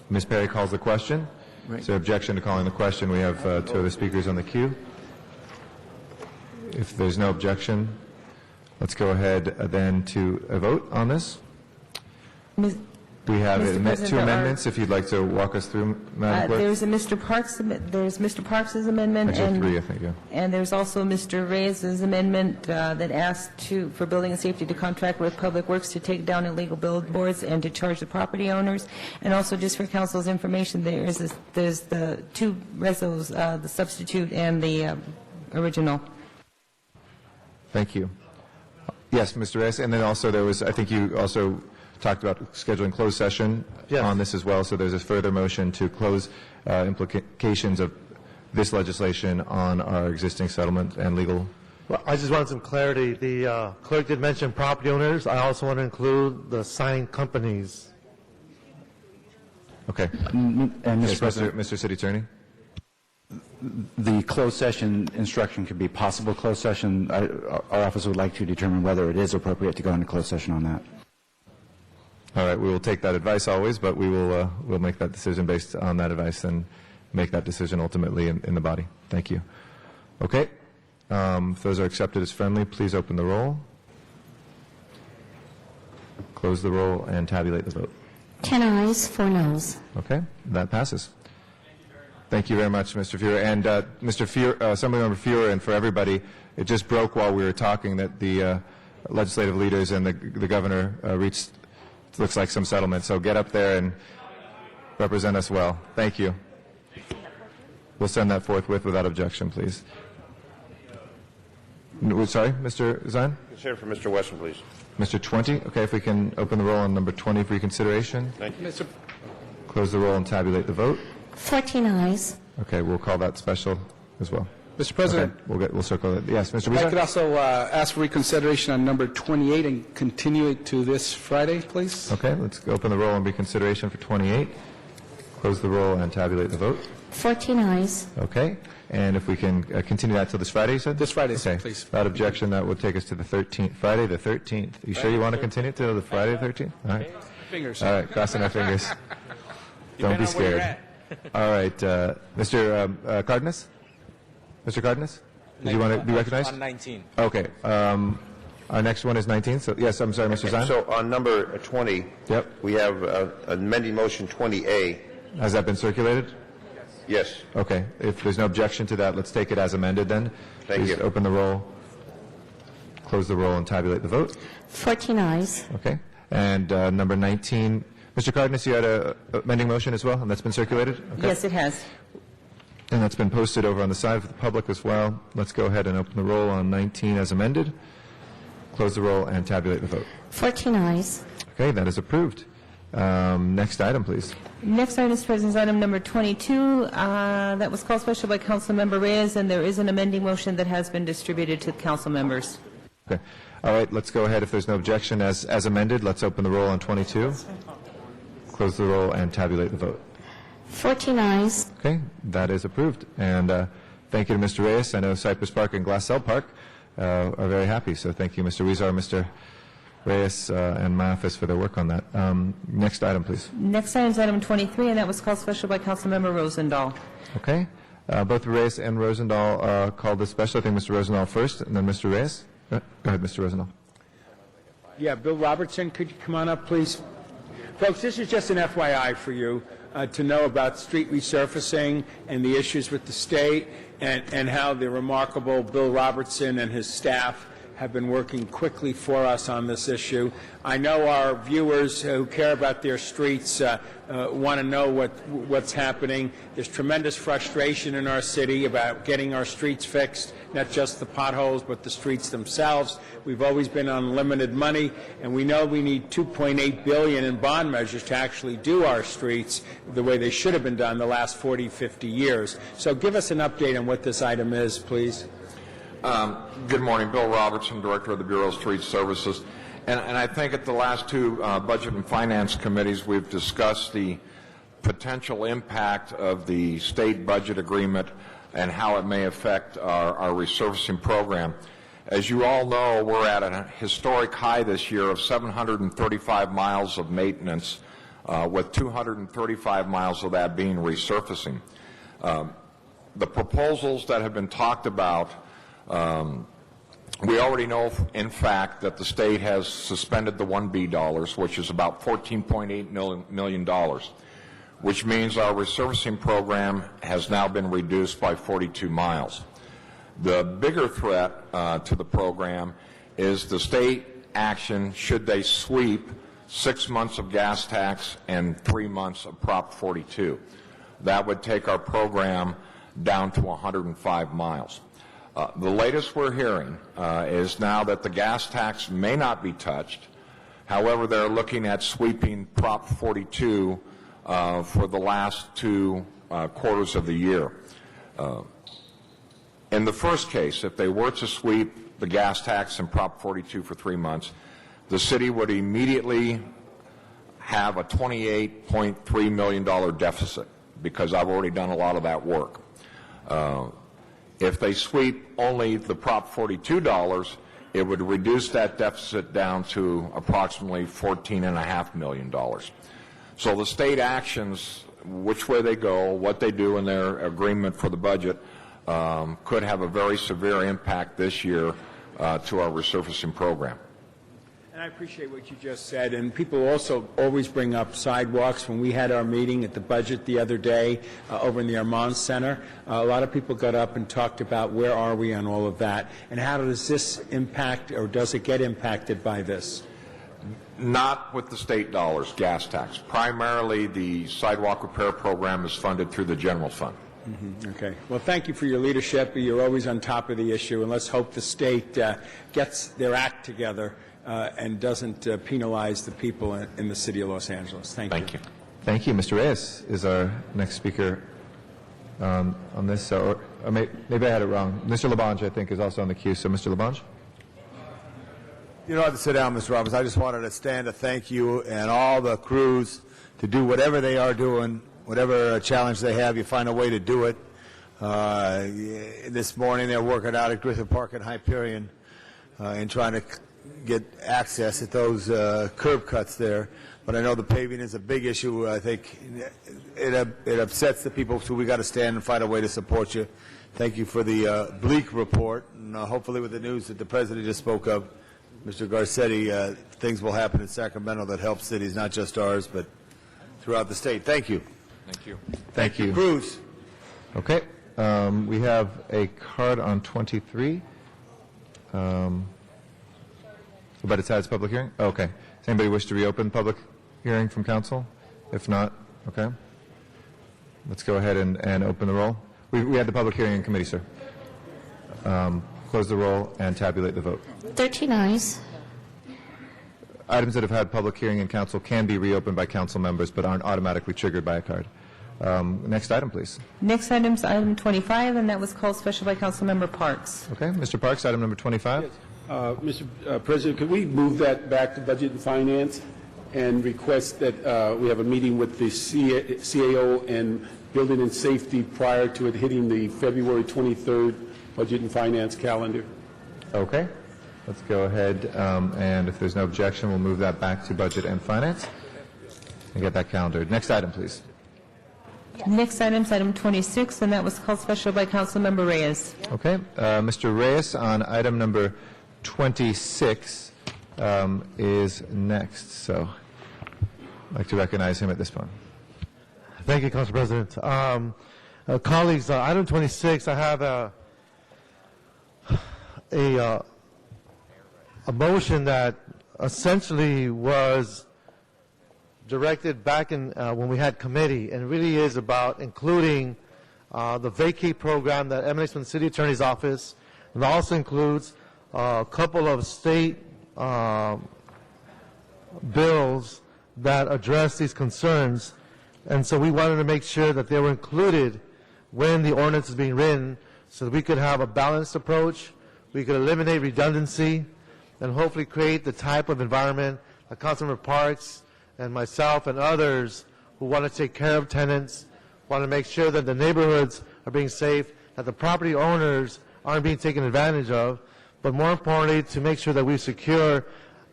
S1: Ms. Perry calls the question. Is there objection to calling the question? We have two other speakers on the queue. If there's no objection, let's go ahead then to a vote on this. We have two amendments. If you'd like to walk us through, Madam Clerk.
S12: There's Mr. Parks's amendment.
S1: Actually, three, I think, yeah.
S12: And there's also Mr. Reyes's amendment that asked for Building and Safety to contract with Public Works to take down illegal billboards and to charge the property owners. And also, just for council's information, there's the two rezos, the substitute and the original.
S1: Thank you. Yes, Mr. Reyes. And then also there was, I think you also talked about scheduling closed session on this as well. So there's a further motion to close implications of this legislation on our existing settlement and legal.
S3: Well, I just wanted some clarity. The clerk did mention property owners. I also want to include the sign companies.
S1: Okay.
S14: And
S1: Yes, Mr. City Attorney.
S14: The closed session instruction could be possible closed session. Our office would like to determine whether it is appropriate to go into closed session on that.
S1: All right, we will take that advice always, but we will we'll make that decision based on that advice and make that decision ultimately in the body. Thank you. Okay. If those are accepted as friendly, please open the roll, close the roll, and tabulate the vote.
S18: 10 ayes, 4 noes.
S1: Okay, that passes. Thank you very much, Mr. Fuhrer. And Mr. Fuhrer, Assemblymember Fuhrer, and for everybody, it just broke while we were talking that the legislative leaders and the governor reached, looks like, some settlement. So get up there and represent us well. Thank you. We'll send that forthwith without objection, please. Sorry, Mr. Zine?
S11: Consider for Mr. Wesson, please.
S1: Mr. 20? Okay, if we can open the roll on number 20 for reconsideration.
S11: Thank you.
S1: Close the roll and tabulate the vote.
S18: 14 ayes.
S1: Okay, we'll call that special as well.
S2: Mr. President.
S1: Okay, we'll circle it. Yes, Mr.
S2: I
S1: Weezer?
S2: could also ask for reconsideration on number 28 and continue it to this Friday, please.
S1: Okay, let's open the roll on reconsideration for 28. Close the roll and tabulate the vote.
S18: 14 ayes.
S1: Okay, and if we can continue that till this Friday, you said?
S2: This Friday,
S1: okay.
S2: please.
S1: Without objection, that will take us to the 13th, Friday the 13th. You sure you want to continue it till the Friday the 13th? All right.
S2: Fingers.
S1: All right, crossing our fingers. Don't be scared. All right, Mr. Cardenas? Mr. Cardenas? Did you want to be recognized?
S17: On 19.
S1: Okay. Our next one is 19. So, yes, I'm sorry, Mr. Zine.
S11: So on number 20, we have amending motion 20A.
S1: Has that been circulated?
S11: Yes.
S1: Okay. If there's no objection to that, let's take it as amended then.
S11: Thank you.
S1: Please open the roll, close the roll, and tabulate the vote.
S18: 14 ayes.
S1: Okay. And number 19, Mr. Cardenas, you had a amending motion as well, and that's been circulated? Okay.
S12: Yes, it has.
S1: And that's been posted over on the side for the public as well. Let's go ahead and open the roll on 19 as amended. Close the roll and tabulate the vote.
S18: 14 ayes.
S1: Okay, that is approved. Next item, please.
S12: Next item, Mr. President, is item number 22. That was called special by Councilmember Reyes, and there is an amending motion that has been distributed to the council members.
S1: Okay. All right, let's go ahead. If there's no objection as amended, let's open the roll on 22. Close the roll and tabulate the vote.
S18: 14 ayes.
S1: Okay, that is approved. And thank you to Mr. Reyes. I know Cypress Park and Glassell Park are very happy. So thank you, Mr. Weezer, Mr. Reyes, and my office for their work on that. Next item, please.
S12: Next item is item 23, and that was called special by Councilmember Rosendahl.
S1: Okay. Both Reyes and Rosendahl called this special. I think Mr. Rosendahl first, and then Mr. Reyes. Go ahead, Mr. Rosendahl.
S19: Yeah, Bill Robertson, could you come on up, please? Folks, this is just an FYI for you to know about street resurfacing and the issues with the state and how the remarkable Bill Robertson and his staff have been working quickly for us on this issue. I know our viewers who care about their streets want to know what's happening. There's tremendous frustration in our city about getting our streets fixed, not just the potholes, but the streets themselves. We've always been on limited money, and we know we need $2.8 billion in bond measures to actually do our streets the way they should have been done the last 40, 50 years. So give us an update on what this item is, please.
S4: Good morning. Bill Robertson, Director of the Bureau of Street Services. And I think at the last two Budget and Finance Committees, we've discussed the potential impact of the state budget agreement and how it may affect our resurfacing program. As you all know, we're at a historic high this year of 735 miles of maintenance, with 235 miles of that being resurfacing. The proposals that have been talked about, we already know, in fact, that the state has suspended the 1B dollars, which is about $14.8 million, which means our resurfacing program has now been reduced by 42 miles. The bigger threat to the program is the state action should they sweep 6 months of gas tax and 3 months of Prop 42. That would take our program down to 105 miles. The latest we're hearing is now that the gas tax may not be touched. However, they're looking at sweeping Prop 42 for the last two quarters of the year. In the first case, if they were to sweep the gas tax and Prop 42 for 3 months, the city would immediately have a $28.3 million deficit, because I've already done a lot of that work. If they sweep only the Prop 42 dollars, it would reduce that deficit down to approximately $14.5 million. So the state actions, which way they go, what they do in their agreement for the budget, could have a very severe impact this year to our resurfacing program.
S19: And I appreciate what you just said. And people also always bring up sidewalks. When we had our meeting at the budget the other day over in the Armand Center, a lot of people got up and talked about where are we on all of that, and how does this impact, or does it get impacted by this?
S4: Not with the state dollars, gas tax. Primarily, the sidewalk repair program is funded through the general fund.
S19: Okay. Well, thank you for your leadership. You're always on top of the issue, and let's hope the state gets their act together and doesn't penalize the people in the city of Los Angeles. Thank you.
S1: Thank you. Mr. Reyes is our next speaker on this. Or maybe I had it wrong. Mr. Labange, I think, is also on the queue. So, Mr. Labange?
S5: You don't have to sit down, Mr. Roberts. I just wanted to stand to thank you and all the crews to do whatever they are doing, whatever challenge they have, you find a way to do it. This morning they're working out at Griffith Park and Hyperion and trying to get access at those curb cuts there. But I know the paving is a big issue. I think it upsets the people, so we got to stand and find a way to support you. Thank you for the bleak report, and hopefully with the news that the President just spoke of, Mr. Garcetti, things will happen in Sacramento that help cities, not just ours, but throughout the state. Thank you.
S4: Thank you.
S1: Thank you.
S5: Cruz.
S1: Okay. We have a card on 23. But it's had its public hearing? Oh, okay. Does anybody wish to reopen public hearing from council? If not, okay. Let's go ahead and open the roll. We had the public hearing in committee, sir. Close the roll and tabulate the vote.
S18: 13 ayes.
S1: Items that have had public hearing in council can be reopened by council members but aren't automatically triggered by a card. Next item, please.
S12: Next item is item 25, and that was called special by Councilmember Parks.
S1: Okay. Mr. Parks, item number 25.
S13: Yes. Mr. President, could we move that back to Budget and Finance and request that we have a meeting with the CAO and Building and Safety prior to it hitting the February 23rd Budget and Finance calendar?
S1: Okay. Let's go ahead, and if there's no objection, we'll move that back to Budget and Finance and get that calendared. Next item, please.
S12: Next item is item 26, and that was called special by Councilmember Reyes.
S1: Okay. Mr. Reyes on item number 26 is next. So I'd like to recognize him at this point.
S3: Thank you, Council President. Colleagues, item 26, I have a motion that essentially was directed back in when we had committee, and really is about including the vacate program that emanates from the city attorney's office, and also includes a couple of state bills that address these concerns. And so we wanted to make sure that they were included when the ordinance is being written, so that we could have a balanced approach, we could eliminate redundancy, and hopefully create the type of environment that Councilmember Parks and myself and others who want to take care of tenants, want to make sure that the neighborhoods are being safe, that the property owners aren't being taken advantage of, but more importantly, to make sure that we secure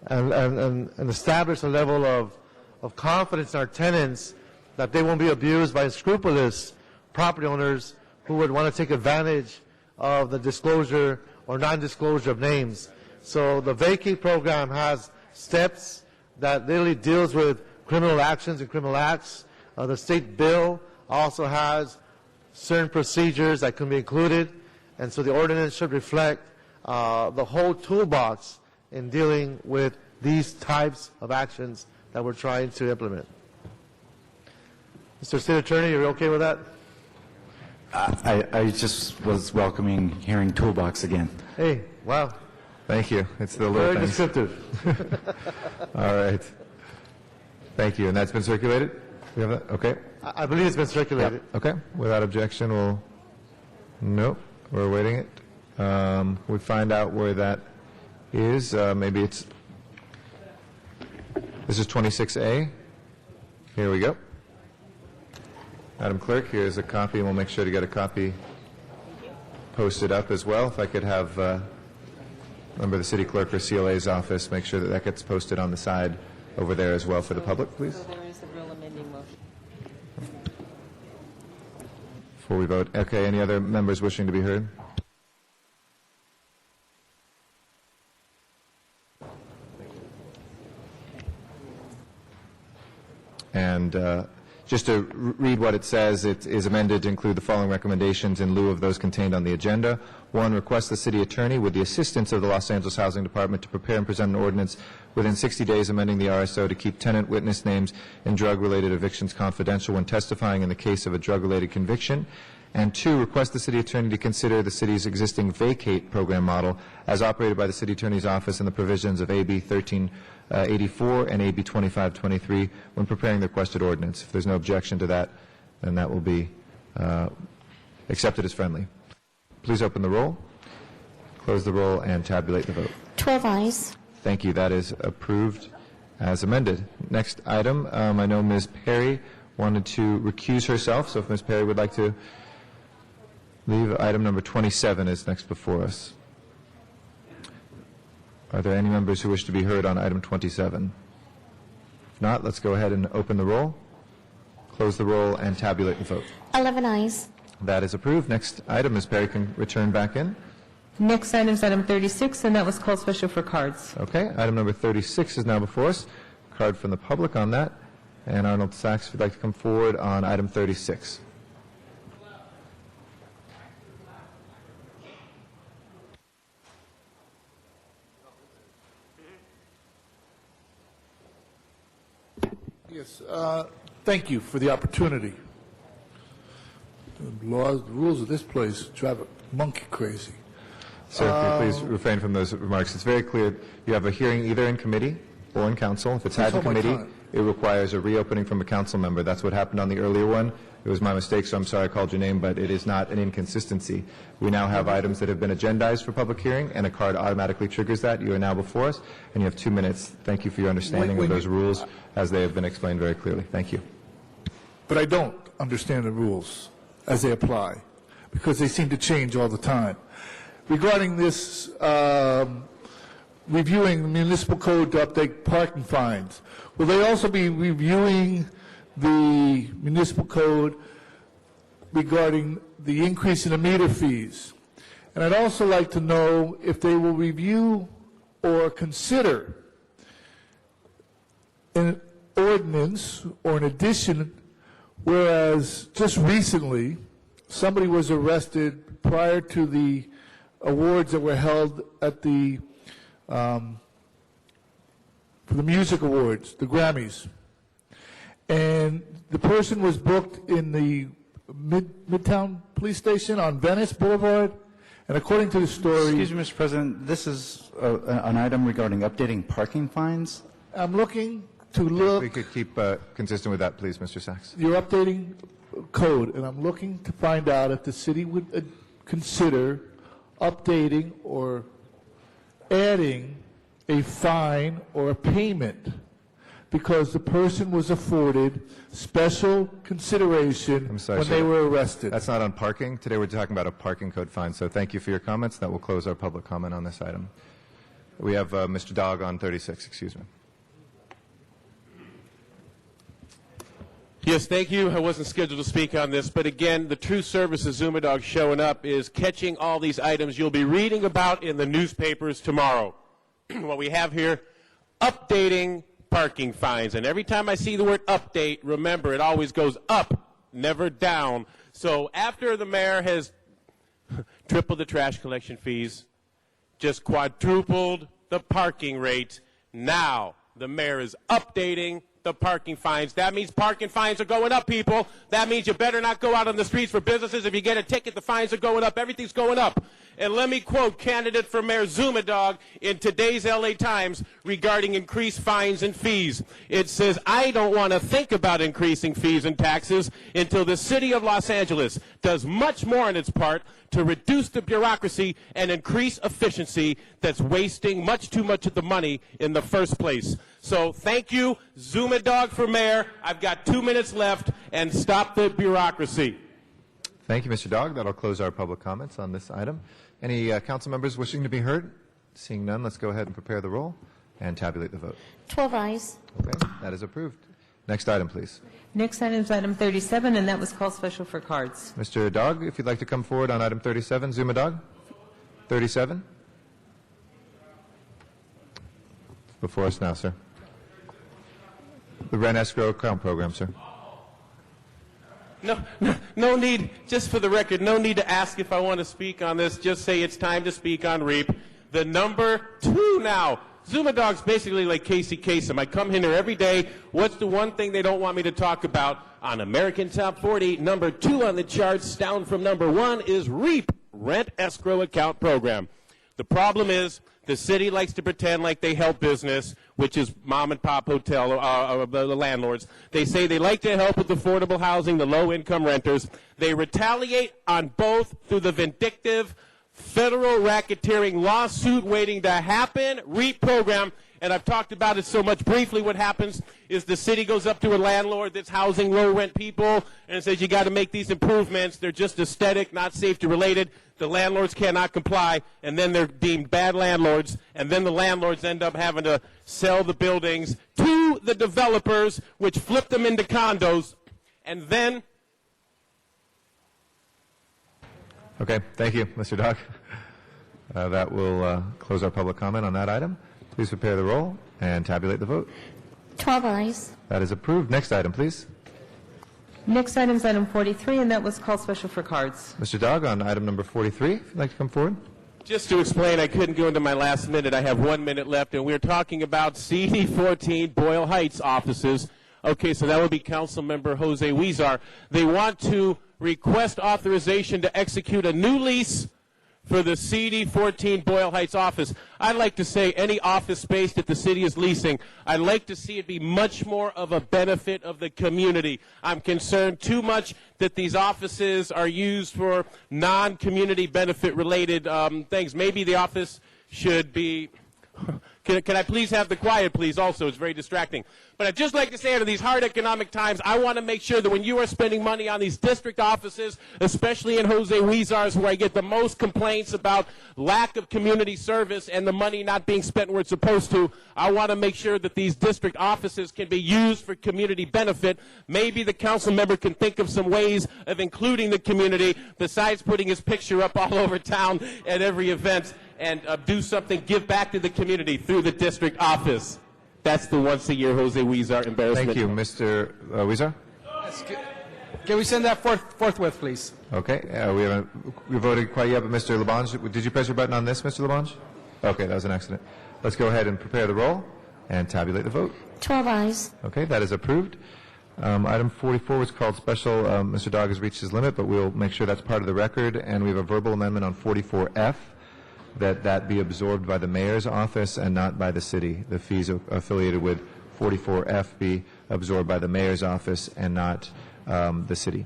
S3: and establish a level of confidence in our tenants that they won't be abused by unscrupulous property owners who would want to take advantage of the disclosure or non-disclosure of names. So the vacate program has steps that literally deals with criminal actions and criminal acts. The state bill also has certain procedures that can be included, and so the ordinance should reflect the whole toolbox in dealing with these types of actions that we're trying to implement. Mr. State Attorney, are you okay with that?
S14: I just was welcoming hearing toolbox again.
S3: Hey, wow.
S1: Thank you. It's the little
S3: Very
S1: things.
S3: descriptive.
S1: All right. Thank you. And that's been circulated? We have that? Okay.
S3: I believe it's been circulated.
S1: Okay. Without objection, we'll... Nope. We're awaiting it. We find out where that is. Maybe it's... This is 26A. Here we go. Madam Clerk, here's a copy, and we'll make sure to get a copy posted up as well. If I could have a member of the City Clerk or CLA's office make sure that that gets posted on the side over there as well for the public, please.
S12: So there is a real amending motion.
S1: Before we vote. Okay, any other members wishing to be heard? And just to read what it says, it is amended to include the following recommendations in lieu of those contained on the agenda. 1, request the city attorney, with the assistance of the Los Angeles Housing Department, to prepare and present an ordinance within 60 days amending the RSO to keep tenant witness names in drug-related evictions confidential when testifying in the case of a drug-related conviction. And 2, request the city attorney to consider the city's existing vacate program model as operated by the city attorney's office and the provisions of AB 1384 and AB 2523 when preparing the requested ordinance. If there's no objection to that, then that will be accepted as friendly. Please open the roll, close the roll, and tabulate the vote.
S18: 12 ayes.
S1: Thank you. That is approved as amended. Next item, I know Ms. Perry wanted to recuse herself, so if Ms. Perry would like to leave, item number 27 is next before us. Are there any members who wish to be heard on item 27? If not, let's go ahead and open the roll, close the roll, and tabulate the vote.
S18: 11 ayes.
S1: That is approved. Next item, Ms. Perry can return back in.
S12: Next item is item 36, and that was called special for cards.
S1: Okay, item number 36 is now before us. Card from the public on that. And Arnold Sachs, if you'd like to come forward on item 36.
S6: Yes, thank you for the opportunity. The laws, the rules of this place drive a monkey crazy.
S1: Sir, if you please refrain from those remarks. It's very clear you have a hearing either in committee or in council. If it's had in committee, it requires a reopening from a council member. That's what happened on the earlier one. It was my mistake, so I'm sorry I called your name, but it is not an inconsistency. We now have items that have been agendized for public hearing, and a card automatically triggers that. You are now before us, and you have 2 minutes. Thank you for your understanding of those rules as they have been explained very clearly. Thank you.
S6: But I don't understand the rules as they apply, because they seem to change all the time. Regarding this reviewing the municipal code to update parking fines, will they also be reviewing the municipal code regarding the increase in the meter fees? And I'd also like to know if they will review or consider an ordinance or an addition, whereas just recently somebody was arrested prior to the awards that were held at the for the music awards, the Grammys. And the person was booked in the Midtown Police Station on Venice Boulevard. And according to the story...
S14: Excuse me, Mr. President, this is an item regarding updating parking fines?
S6: I'm looking to look...
S1: We could keep consistent with that, please, Mr. Sachs.
S6: You're updating code, and I'm looking to find out if the city would consider updating or adding a fine or a payment because the person was afforded special consideration when
S1: sir.
S6: they were arrested.
S1: That's not on parking. Today we're talking about a parking code fine. So thank you for your comments. That will close our public comment on this item. We have Mr. Dog on 36. Excuse me.
S10: Yes, thank you. I wasn't scheduled to speak on this, but again, the true service of Zuma Dog showing up is catching all these items you'll be reading about in the newspapers tomorrow. What we have here, updating parking fines. And every time I see the word update, remember, it always goes up, never down. So after the mayor has tripled the trash collection fees, just quadrupled the parking rate, now the mayor is updating the parking fines. That means parking fines are going up, people. That means you better not go out on the streets for businesses. If you get a ticket, the fines are going up. Everything's going up. And let me quote candidate for Mayor Zuma Dog in today's LA Times regarding increased fines and fees. It says, I don't want to think about increasing fees and taxes until the city of Los Angeles does much more on its part to reduce the bureaucracy and increase efficiency that's wasting much too much of the money in the first place. So thank you, Zuma Dog for mayor. I've got 2 minutes left, and stop the bureaucracy.
S1: Thank you, Mr. Dog. That'll close our public comments on this item. Any council members wishing to be heard? Seeing none, let's go ahead and prepare the roll and tabulate the vote.
S18: 12 ayes.
S1: Okay, that is approved. Next item, please.
S12: Next item is item 37, and that was called special for cards.
S1: Mr. Dog, if you'd like to come forward on item 37. Zuma Dog? 37? Before us now, sir. The rent escrow account program, sir.
S10: No need, just for the record, no need to ask if I want to speak on this. Just say it's time to speak on REAP. The number 2 now. Zuma Dog's basically like Casey Kasem. I come in here every day. What's the one thing they don't want me to talk about? On American Top 40, number 2 on the charts, down from number 1, is REAP, Rent Escrow Account Program. The problem is the city likes to pretend like they help business, which is mom and pop hotel, the landlords. They say they like to help with affordable housing, the low-income renters. They retaliate on both through the vindictive federal racketeering lawsuit waiting to happen, REAP program. And I've talked about it so much briefly. What happens is the city goes up to a landlord that's housing low-rent people and says, you got to make these improvements. They're just aesthetic, not safety-related. The landlords cannot comply, and then they're deemed bad landlords, and then the landlords end up having to sell the buildings to the developers, which flip them into condos, and then...
S1: Okay, thank you, Mr. Dog. That will close our public comment on that item. Please prepare the roll and tabulate the vote.
S18: 12 ayes.
S1: That is approved. Next item, please.
S12: Next item is item 43, and that was called special for cards.
S1: Mr. Dog, on item number 43, if you'd like to come forward.
S10: Just to explain, I couldn't go into my last minute. I have 1 minute left, and we're talking about CD14 Boyle Heights offices. Okay, so that would be Councilmember Jose Huizar. They want to request authorization to execute a new lease for the CD14 Boyle Heights office. I'd like to say any office space that the city is leasing, I'd like to see it be much more of a benefit of the community. I'm concerned too much that these offices are used for non-community benefit related things. Maybe the office should be... Can I please have the quiet, please, also? It's very distracting. But I'd just like to say, under these hard economic times, I want to make sure that when you are spending money on these district offices, especially in Jose Huizar's, where I get the most complaints about lack of community service and the money not being spent where it's supposed to, I want to make sure that these district offices can be used for community benefit. Maybe the council member can think of some ways of including the community besides putting his picture up all over town at every event, and do something, give back to the community through the district office. That's the once-a-year Jose Huizar embarrassment.
S1: Thank you, Mr. Huizar.
S2: Can we send that forthwith, please?
S1: Okay, we voted quite yet, but Mr. Labange, did you press your button on this, Mr. Labange? Okay, that was an accident. Let's go ahead and prepare the roll and tabulate the vote.
S18: 12 eyes.
S1: Okay, that is approved. Item 44 was called special. Mr. Dog has reached his limit, but we'll make sure that's part of the record. And we have a verbal amendment on 44F, that be absorbed by the mayor's office and not by the city. The fees affiliated with 44F be absorbed by the mayor's office and not the city.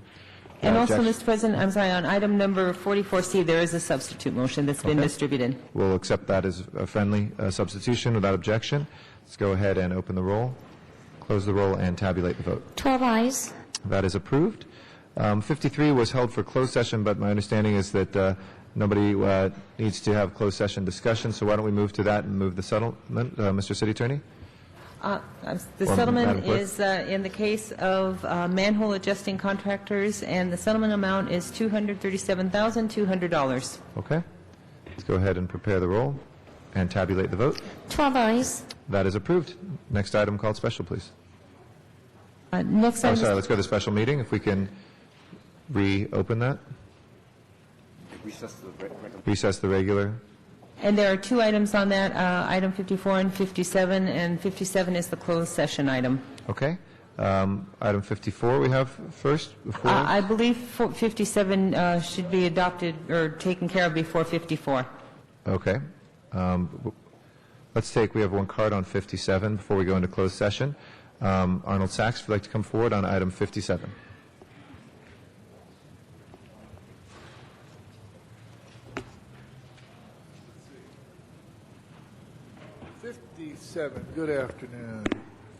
S12: And also,
S1: Objection?
S12: Mr. President, I'm sorry, on item number 44C, there is a substitute motion that's been
S1: Okay.
S12: distributed.
S1: We'll accept that as a friendly substitution without objection. Let's go ahead and open the roll, close the roll, and tabulate the vote.
S18: 12 eyes.
S1: That is approved. 53 was held for closed session, but my understanding is that nobody needs to have closed session discussion, so why don't we move to that and move the settlement, Mr. City Attorney?
S12: The
S1: Or
S12: settlement
S1: Madam Clerk?
S12: is in the case of manhole adjusting contractors, and the settlement amount is $237,200.
S1: Okay. Let's go ahead and prepare the roll and tabulate the vote.
S18: 12 eyes.
S1: That is approved. Next item called special, please.
S12: Next
S1: Oh,
S12: item,
S1: sorry, let's go to the special meeting, if we can reopen that. Recess the regular.
S12: and there are two items on that, item 54 and 57, and 57 is the closed session item.
S1: Okay. Item 54 we have first, before.
S12: I believe 57 should be adopted or taken care of before 54.
S1: Okay. Let's take, we have one card on 57 before we go into closed session. Arnold Sachs, if you'd like to come forward on item 57.
S6: Good afternoon.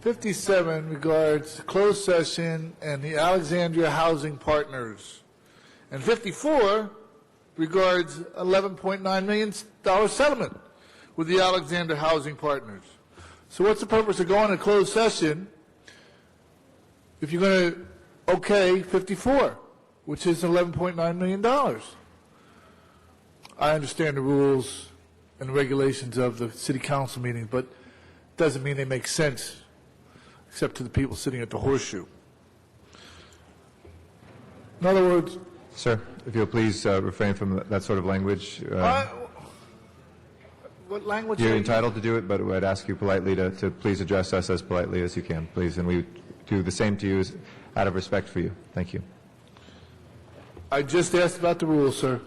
S6: 57 regards closed session and the Alexandria Housing Partners. And 54 regards $11.9 million settlement with the Alexandria Housing Partners. So what's the purpose of going to closed session if you're going to okay 54, which is $11.9 million? I understand the rules and regulations of the city council meeting, but it doesn't mean they make sense, except to the people sitting at the horseshoe. In other words...
S1: Sir, if you'll please refrain from that sort of language.
S6: What language?
S1: You're entitled to do it, but I'd ask you politely to please address us as politely as you can, please. And we do the same to you out of respect for you. Thank you.
S6: I just asked about the rules, sir.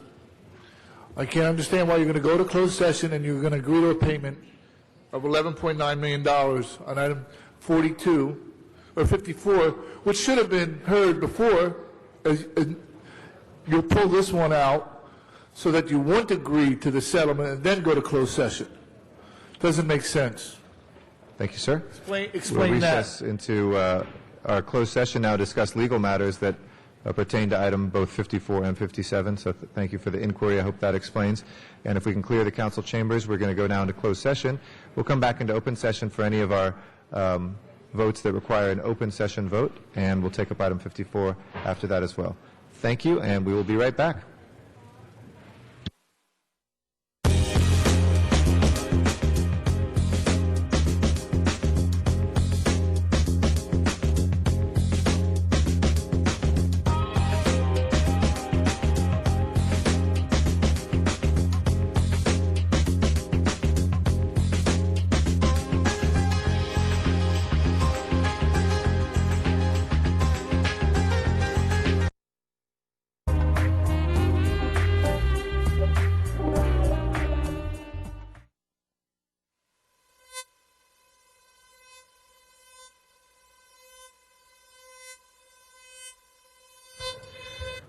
S6: I can't understand why you're going to go to closed session and you're going to agree to a payment of $11.9 million on item 42 or 54, which should have been heard before. You'll pull this one out so that you won't agree to the settlement and then go to closed session. Doesn't make sense.
S1: Thank you, sir.
S6: Explain
S1: we'll
S6: that.
S1: recess into our closed session now, discuss legal matters that pertain to item both 54 and 57. So thank you for the inquiry. I hope that explains. And if we can clear the council chambers, we're going to go down to closed session. We'll come back into open session for any of our votes that require an open session vote, and we'll take up item 54 after that as well. Thank you, and we will be right back.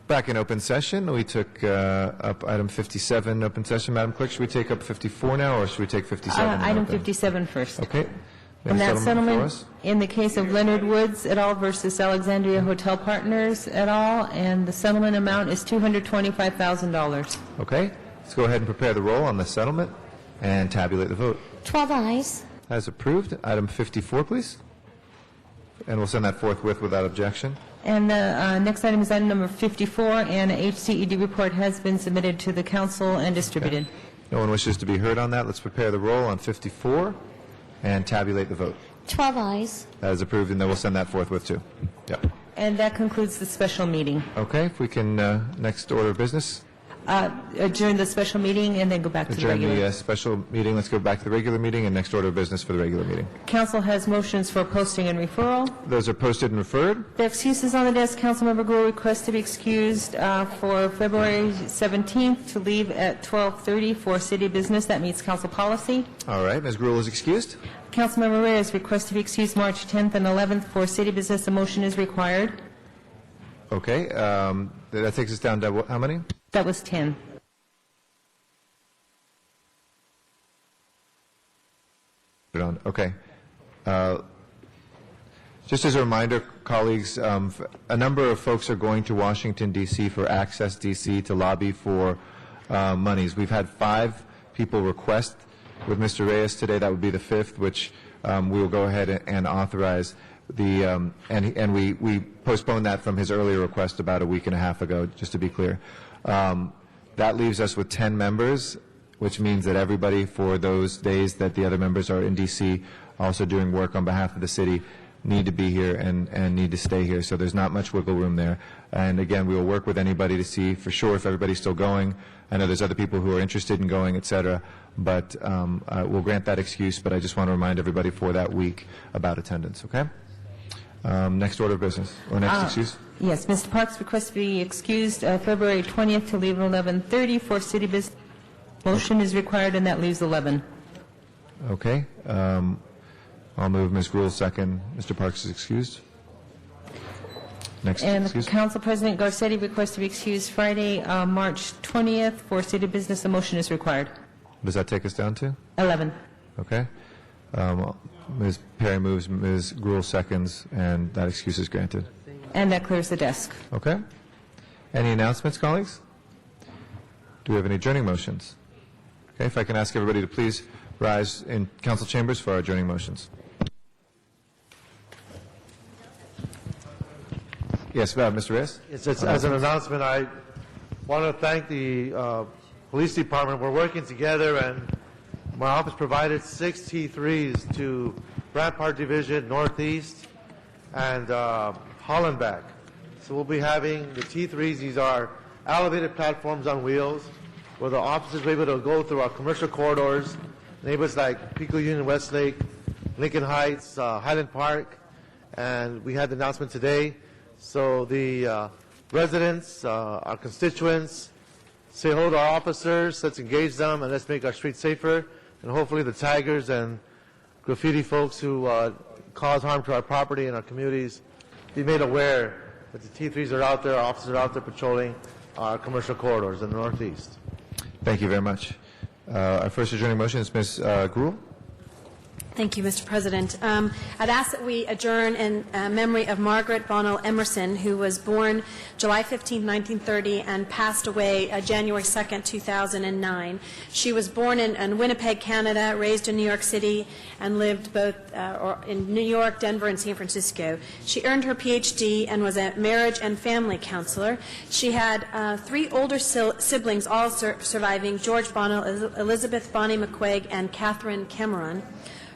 S1: Back in open session, we took up item 57, open session. Madam Clerk, should we take up 54 now, or should we take 57?
S12: Item
S1: open?
S12: 57 first.
S1: Okay.
S12: And that
S1: before
S12: settlement,
S1: us?
S12: in the case of Leonard Woods et al. Versus Alexandria Hotel Partners et al., and the settlement amount is $225,000.
S1: Okay. Let's go ahead and prepare the roll on the settlement and tabulate the vote.
S18: 12 eyes.
S1: As approved. Item 54, please. And we'll send that forthwith without objection.
S12: And the next item is item number 54, and a HCED report has been submitted to the council and distributed.
S1: No one wishes to be heard on that. Let's prepare the roll on 54 and tabulate the vote.
S18: 12 eyes.
S1: That is approved, and then we'll send that forthwith too. Yep.
S12: And that concludes the special meeting.
S1: Okay, if we can, next order of business.
S12: Adjourn the special meeting and then go back to the
S1: Adjourn
S12: regular.
S1: the special meeting. Let's go back to the regular meeting and next order of business for the regular meeting.
S12: Council has motions for posting and referral.
S1: Those are posted and referred.
S12: The excuses on the desk, Councilmember Gould requests to be excused for February 17th to leave at 12:30 for city business. That meets council policy.
S1: All right, Ms. Gruhl is excused.
S12: Councilmember Reyes requests to be excused March 10th and 11th for city business. A motion is required.
S1: Okay, that takes us down to how many?
S12: That was 10.
S1: Okay. Just as a reminder, colleagues, a number of folks are going to Washington, D.C. for Access D.C. to lobby for monies. We've had 5 people request with Mr. Reyes today. That would be the 5th, which we will go ahead and authorize. And we postponed that from his earlier request about a week and a half ago, just to be clear. That leaves us with 10 members, which means that everybody for those days that the other members are in D.C. also doing work on behalf of the city need to be here and need to stay here. So there's not much wiggle room there. And again, we will work with anybody to see for sure if everybody's still going. I know there's other people who are interested in going, et cetera, but we'll grant that excuse. But I just want to remind everybody for that week about attendance, okay? Next order of business, or next excuse?
S12: Yes, Mr. Parks requests to be excused February 20th to leave at 11:30 for city business. Motion is required, and that leaves 11.
S1: Okay. I'll move. Ms. Gruhl, second. Mr. Parks is excused. Next
S12: And
S1: excuse.
S12: Council President Garcetti requests to be excused Friday, March 20th for city business. A motion is required.
S1: Does that take us down to?
S12: 11.
S1: Okay. Ms. Perry moves, Ms. Gruhl seconds, and that excuse is granted.
S12: And that clears the desk.
S1: Okay. Any announcements, colleagues? Do we have any adjourning motions? Okay, if I can ask everybody to please rise in council chambers for our adjourning motions. Yes, Mr. Reyes?
S3: It's just, as an announcement, I want to thank the police department. We're working together, and my office provided 6 T3s to Rampart Division, Northeast, and Hollenbeck. So we'll be having the T3s. These are elevated platforms on wheels where the officers will be able to go through our commercial corridors, neighborhoods like Pico Union, Westlake, Lincoln Heights, Highland Park, and we had the announcement today. So the residents, our constituents, say hello to our officers, let's engage them, and let's make our streets safer, and hopefully the tigers and graffiti folks who cause harm to our property and our communities be made aware that the T3s are out there, our officers are out there patrolling our commercial corridors in the Northeast.
S1: Thank you very much. Our first adjourning motion is Ms. Gruhl.
S8: Thank you, Mr. President. I'd ask that we adjourn in memory of Margaret Bonnell Emerson, who was born July 15, 1930, and passed away January 2, 2009. She was born in Winnipeg, Canada, raised in New York City, and lived both in New York, Denver, and San Francisco. She earned her Ph.D. and was a marriage and family counselor. She had 3 older siblings, all surviving: George Bonnell, Elizabeth Bonnie McQuaig, and Catherine Cameron.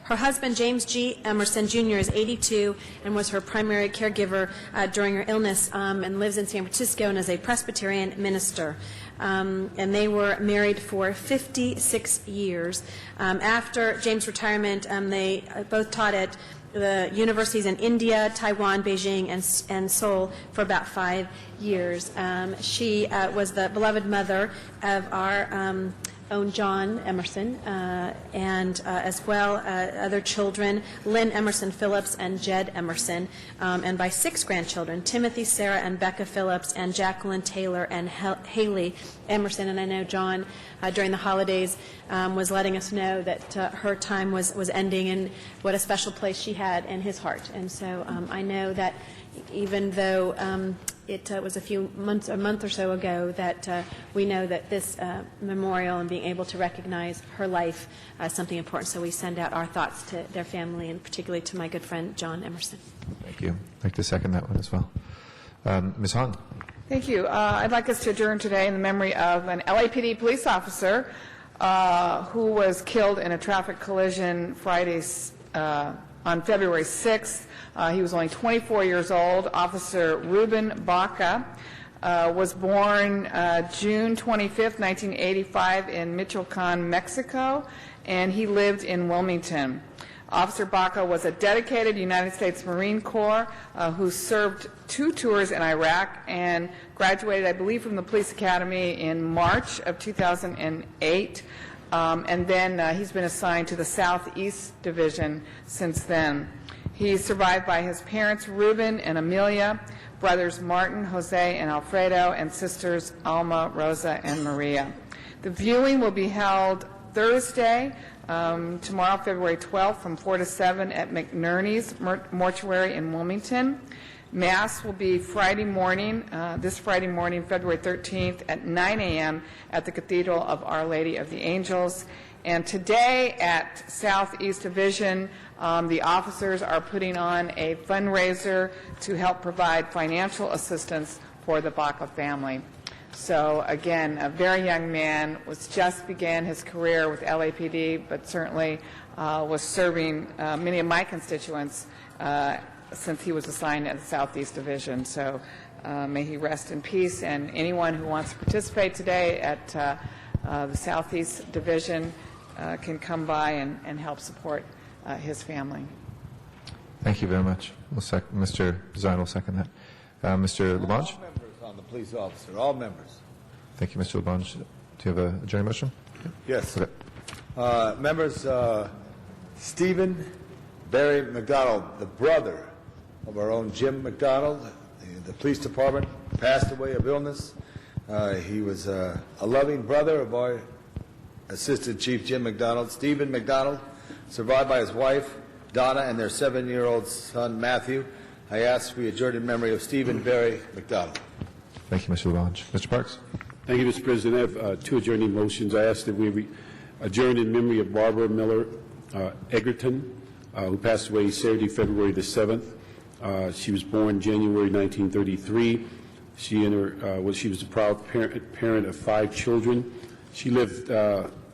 S8: Her husband, James G. Emerson, Jr., is 82 and was her primary caregiver during her illness and lives in San Francisco and is a Presbyterian minister. And they were married for 56 years. After James' retirement, they both taught at the universities in India, Taiwan, Beijing, and Seoul for about 5 years. She was the beloved mother of our own John Emerson, and as well other children, Lynn Emerson Phillips and Jed Emerson, and by 6 grandchildren, Timothy, Sarah, and Becca Phillips, and Jacqueline Taylor and Haley Emerson. And I know John, during the holidays, was letting us know that her time was ending, and what a special place she had in his heart. And so I know that even though it was a month or so ago, that we know that this memorial and being able to recognize her life is something important. So we send out our thoughts to their family, and particularly to my good friend, John Emerson.
S1: Thank you. I'd like to second that one as well. Ms. Hahn.
S15: Thank you. I'd like us to adjourn today in the memory of an LAPD police officer who was killed in a traffic collision on February 6th. He was only 24 years old. Officer Ruben Baca was born June 25th, 1985 in Michoacan, Mexico, and he lived in Wilmington. Officer Baca was a dedicated United States Marine Corps who served 2 tours in Iraq and graduated, I believe, from the Police Academy in March of 2008. And then he's been assigned to the Southeast Division since then. He's survived by his parents, Ruben and Amelia, brothers Martin, Jose, and Alfredo, and sisters Alma, Rosa, and Maria. The viewing will be held Thursday, tomorrow, February 12th, from 4 to 7 at McNerney's Mortuary in Wilmington. Mass will be Friday morning, this Friday morning, February 13th, at 9 a.m. at the Cathedral of Our Lady of the Angels. And today at Southeast Division, the officers are putting on a fundraiser to help provide financial assistance for the Baca family. So again, a very young man, just began his career with LAPD, but certainly was serving many of my constituents since he was assigned at the Southeast Division. So may he rest in peace, and anyone who wants to participate today at the Southeast Division can come by and help support his family.
S1: Thank you very much. Mr. Zine will second that. Mr. Labange?
S5: On the police officer, all members.
S1: Thank you, Mr. Labange. Do you have a adjourned motion?
S5: Yes.
S1: Okay.
S5: Members, Stephen Barry McDonald, the brother of our own Jim McDonald, the police department, passed away of illness. He was a loving brother of our Assistant Chief Jim McDonald. Stephen McDonald, survived by his wife, Donna, and their 7-year-old son, Matthew. I ask we adjourn in memory of Stephen Barry McDonald.
S1: Thank you, Mr. Labange. Mr. Parks?
S13: Thank you, Mr. President. I have 2 adjourning motions. I ask that we adjourn in memory of Barbara Miller Egerton, who passed away Saturday, February the 7th. She was born January 1933. She was the proud parent of 5 children. She lived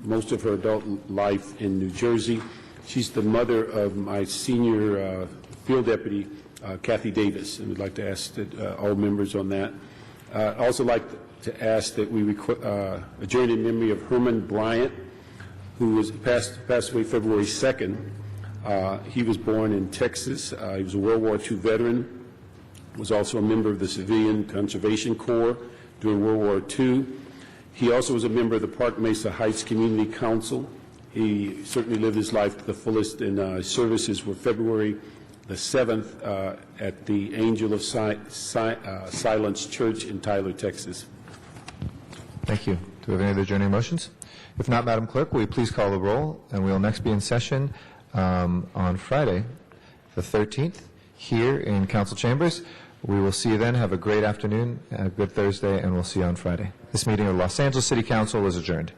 S13: most of her adult life in New Jersey. She's the mother of my senior field deputy, Kathy Davis, and we'd like to ask that all members on that. I'd also like to ask that we adjourn in memory of Herman Bryant, who was passed away February 2nd. He was born in Texas. He was a World War II veteran, was also a member of the Civilian Conservation Corps during World War II. He also was a member of the Park Mesa Heights Community Council. He certainly lived his life to the fullest, and services were February the 7th at the Angel of Silence Church in Tyler, Texas.
S1: Thank you. Do we have any other adjourning motions? If not, Madam Clerk, will you please call the roll? And we will next be in session on Friday, the 13th, here in Council Chambers. We will see you then. Have a great afternoon, a good Thursday, and we'll see you on Friday. This meeting of Los Angeles City Council is adjourned.